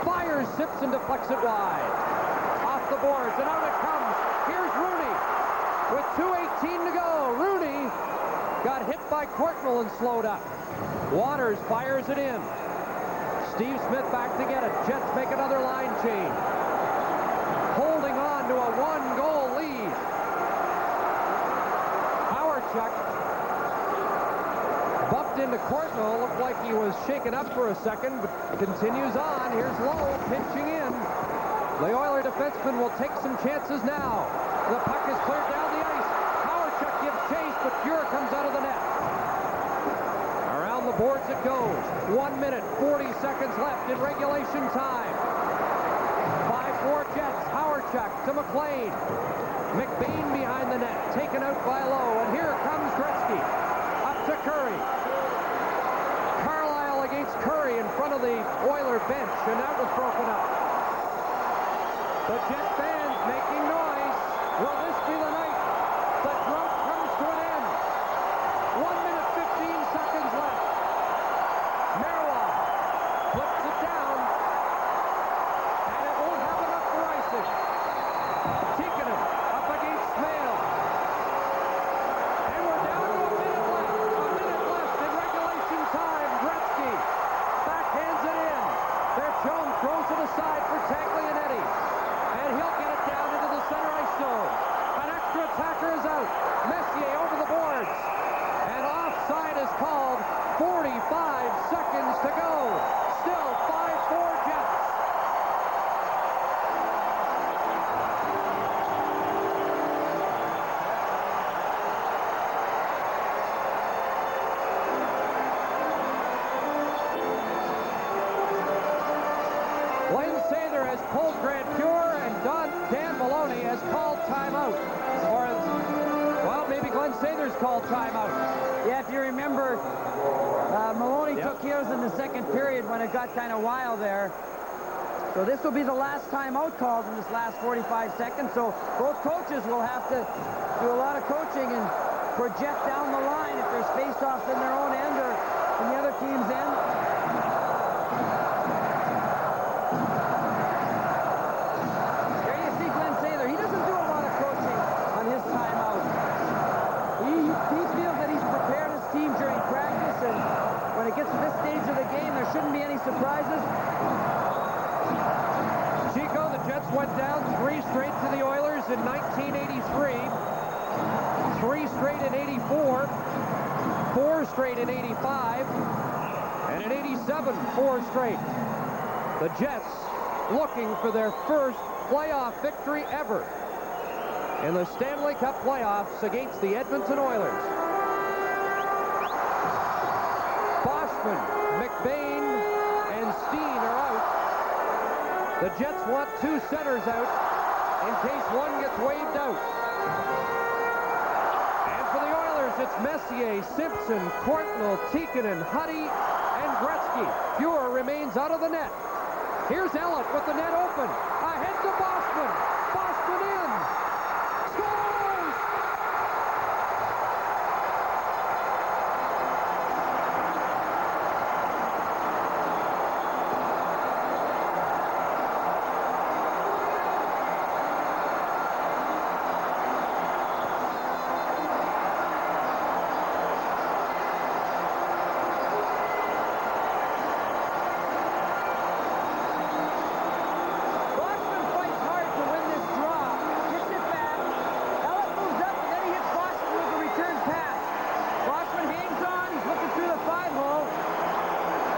Fires. Simpson deflects it wide. Off the boards, and out it comes. Here's Rooney with 2:18 to go. Rooney got hit by Courtnall and slowed up. Waters fires it in. Steve Smith back to get it. Jets make another line change. to a 1-goal lead. Hawerchuk bumped into Courtnall. Looked like he was shaken up for a second, but continues on. Here's Lowe pinching in. The Oiler defenseman will take some chances now. The puck is cleared down the ice. Hawerchuk gives chase, but Fuhr comes out of the net. Around the boards it goes. 1 minute, 40 seconds left in regulation time. 5-4 Jets. Hawerchuk to McLean. McBain behind the net, taken out by Lowe, and here comes Gretzky. Up to Curry. Carlisle against Curry in front of the Oiler bench, and that was broken up. The Jet fans making noise. Will this be the night that drought comes to an end? 1 minute, 15 seconds left. Merwa flips it down, and it won't have enough for icing. Tikkanen up against Smale. And we're down to a minute left. A minute left in regulation time. Gretzky backhands it in. There, Jones throws it aside for Taglianetti. And he'll get it down into the center ice zone. An extra attacker is out. Messier over the boards. And offside is called. 45 seconds to go. Still 5-4 Jets. Glenn Sather has pulled Grant Fuhr, and Dan Maloney has called timeout. Or, well, maybe Glenn Sather's called timeout. Yeah, if you remember, Maloney took his in the second period when it got kind of wild there. So this will be the last timeout called in this last 45 seconds. So both coaches will have to do a lot of coaching and project down the line if there's face-offs in their own end or in the other team's end. There you see Glenn Sather. He doesn't do a lot of coaching on his timeout. He feels that he's prepared his team during practice, and when it gets to this stage of the game, there shouldn't be any surprises. Chico, the Jets went down 3 straight to the Oilers in 1983, 3 straight in 84, 4 straight in 85, and in 87, 4 straight. The Jets looking for their first playoff victory ever in the Stanley Cup playoffs against the Edmonton Oilers. Boschman, McBain, and Steen are out. The Jets want 2 centers out in case one gets waved out. And for the Oilers, it's Messier, Simpson, Courtnall, Tikkanen, Huddy, and Gretzky. Fuhr remains out of the net. Here's Ellett with the net open. Ahead to Boschman. Boschman in. Scores! Boschman fights hard to win this draw. Gets it back. Ellett moves up, and then he hits Boschman with a return pass. Boschman hangs on. He's looking through the 5-hole.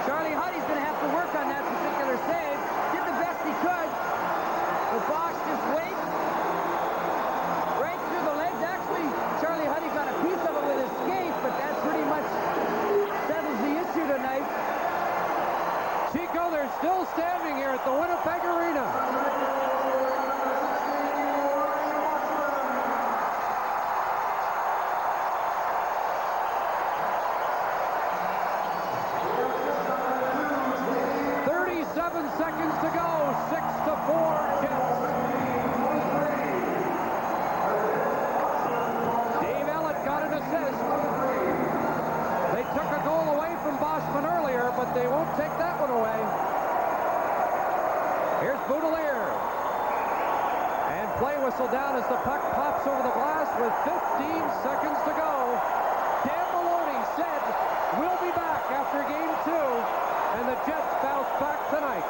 Charlie Huddy's going to have to work on that particular save. Did the best he could. But Bosch just waits. Right through the legs. Actually, Charlie Huddy got a piece of it with his skate, but that pretty much settles the issue tonight. Chico, they're still standing here at the Winnipeg Arena. Seconds to go, 6-4 Jets. Dave Ellett got an assist. They took a goal away from Boschman earlier, but they won't take that one away. Here's Boudelier. And play whistle down as the puck pops over the glass with 15 seconds to go. Dan Maloney said, we'll be back after game 2. And the Jets bounce back tonight.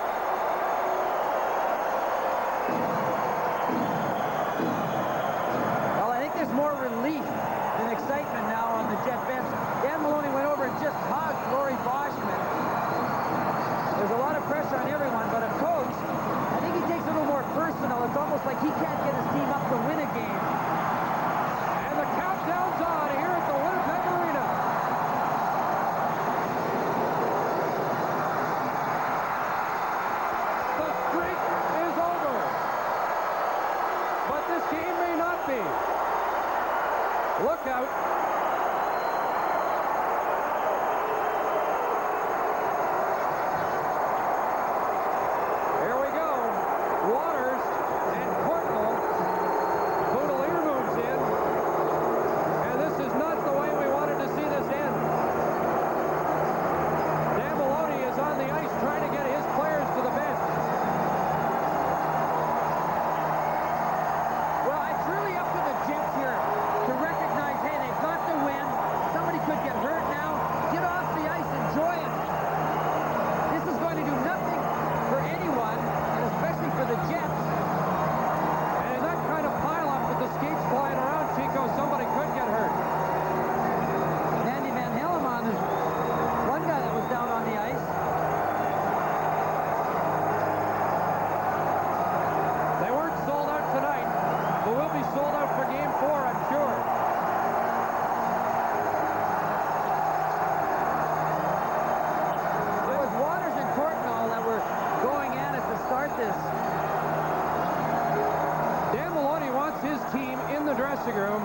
dressing room,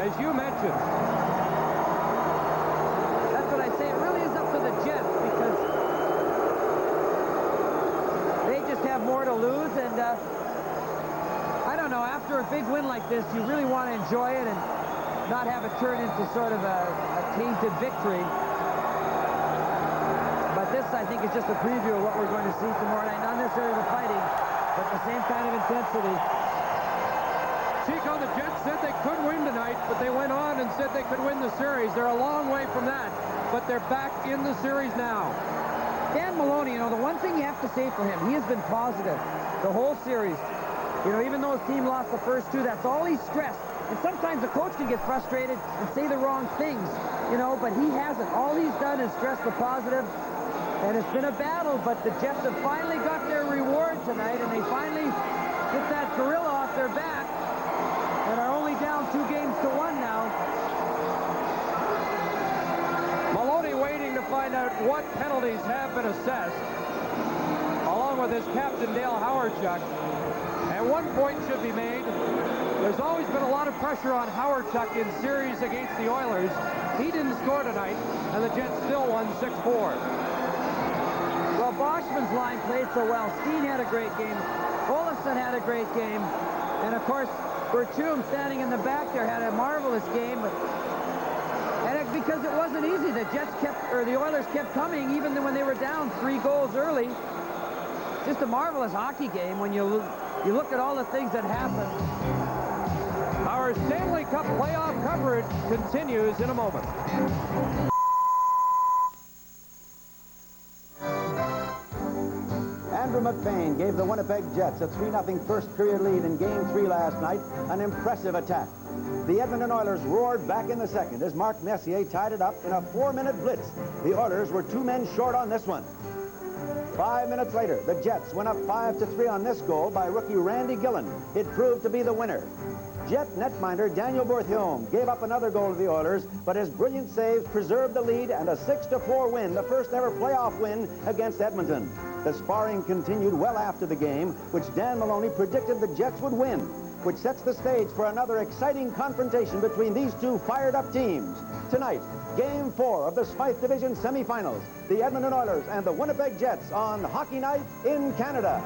as you mentioned. That's what I say. It really is up to the Jets because they just have more to lose. And I don't know, after a big win like this, you really want to enjoy it and not have it turn into sort of a tainted victory. But this, I think, is just a preview of what we're going to see tomorrow night. Not necessarily the fighting, but the same kind of intensity. Chico, the Jets said they could win tonight, but they went on and said they could win the series. They're a long way from that, but they're back in the series now. Dan Maloney, you know, the one thing you have to say for him, he has been positive the whole series. You know, even though his team lost the first two, that's all he's stressed. And sometimes the coach can get frustrated and say the wrong things, you know, but he hasn't. All he's done is stress the positive, and it's been a battle, but the Jets have finally got their reward tonight, and they finally get that gorilla off their back and are only down 2-1 now. Maloney waiting to find out what penalties have been assessed, along with his captain, Dale Hawerchuk. And one point should be made. There's always been a lot of pressure on Hawerchuk in series against the Oilers. He didn't score tonight, and the Jets still won 6-4. Well, Boschman's line played so well. Steen had a great game. Olofsson had a great game. And, of course, Berthiaume standing in the back there had a marvelous game. And it's because it wasn't easy. The the Oilers kept coming even when they were down 3 goals early. Just a marvelous hockey game when you look at all the things that happened. Our Stanley Cup playoff coverage continues in a moment. Andrew McBain gave the Winnipeg Jets a 3-0 first-period lead in Game 3 last night, an impressive attack. The Edmonton Oilers roared back in the second as Mark Messier tied it up in a 4-minute blitz. The Oilers were 2 men short on this one. 5 minutes later, the Jets went up 5-3 on this goal by rookie Randy Gillen. It proved to be the winner. Jet netminder Daniel Berthiaume gave up another goal to the Oilers, but his brilliant saves preserved the lead and a 6-4 win, the first ever playoff win against Edmonton. The sparring continued well after the game, which Dan Maloney predicted the Jets would win, which sets the stage for another exciting confrontation between these two fired-up teams. Tonight, Game 4 of the Smythe Division semifinals, the Edmonton Oilers and the Winnipeg Jets on Hockey Night in Canada.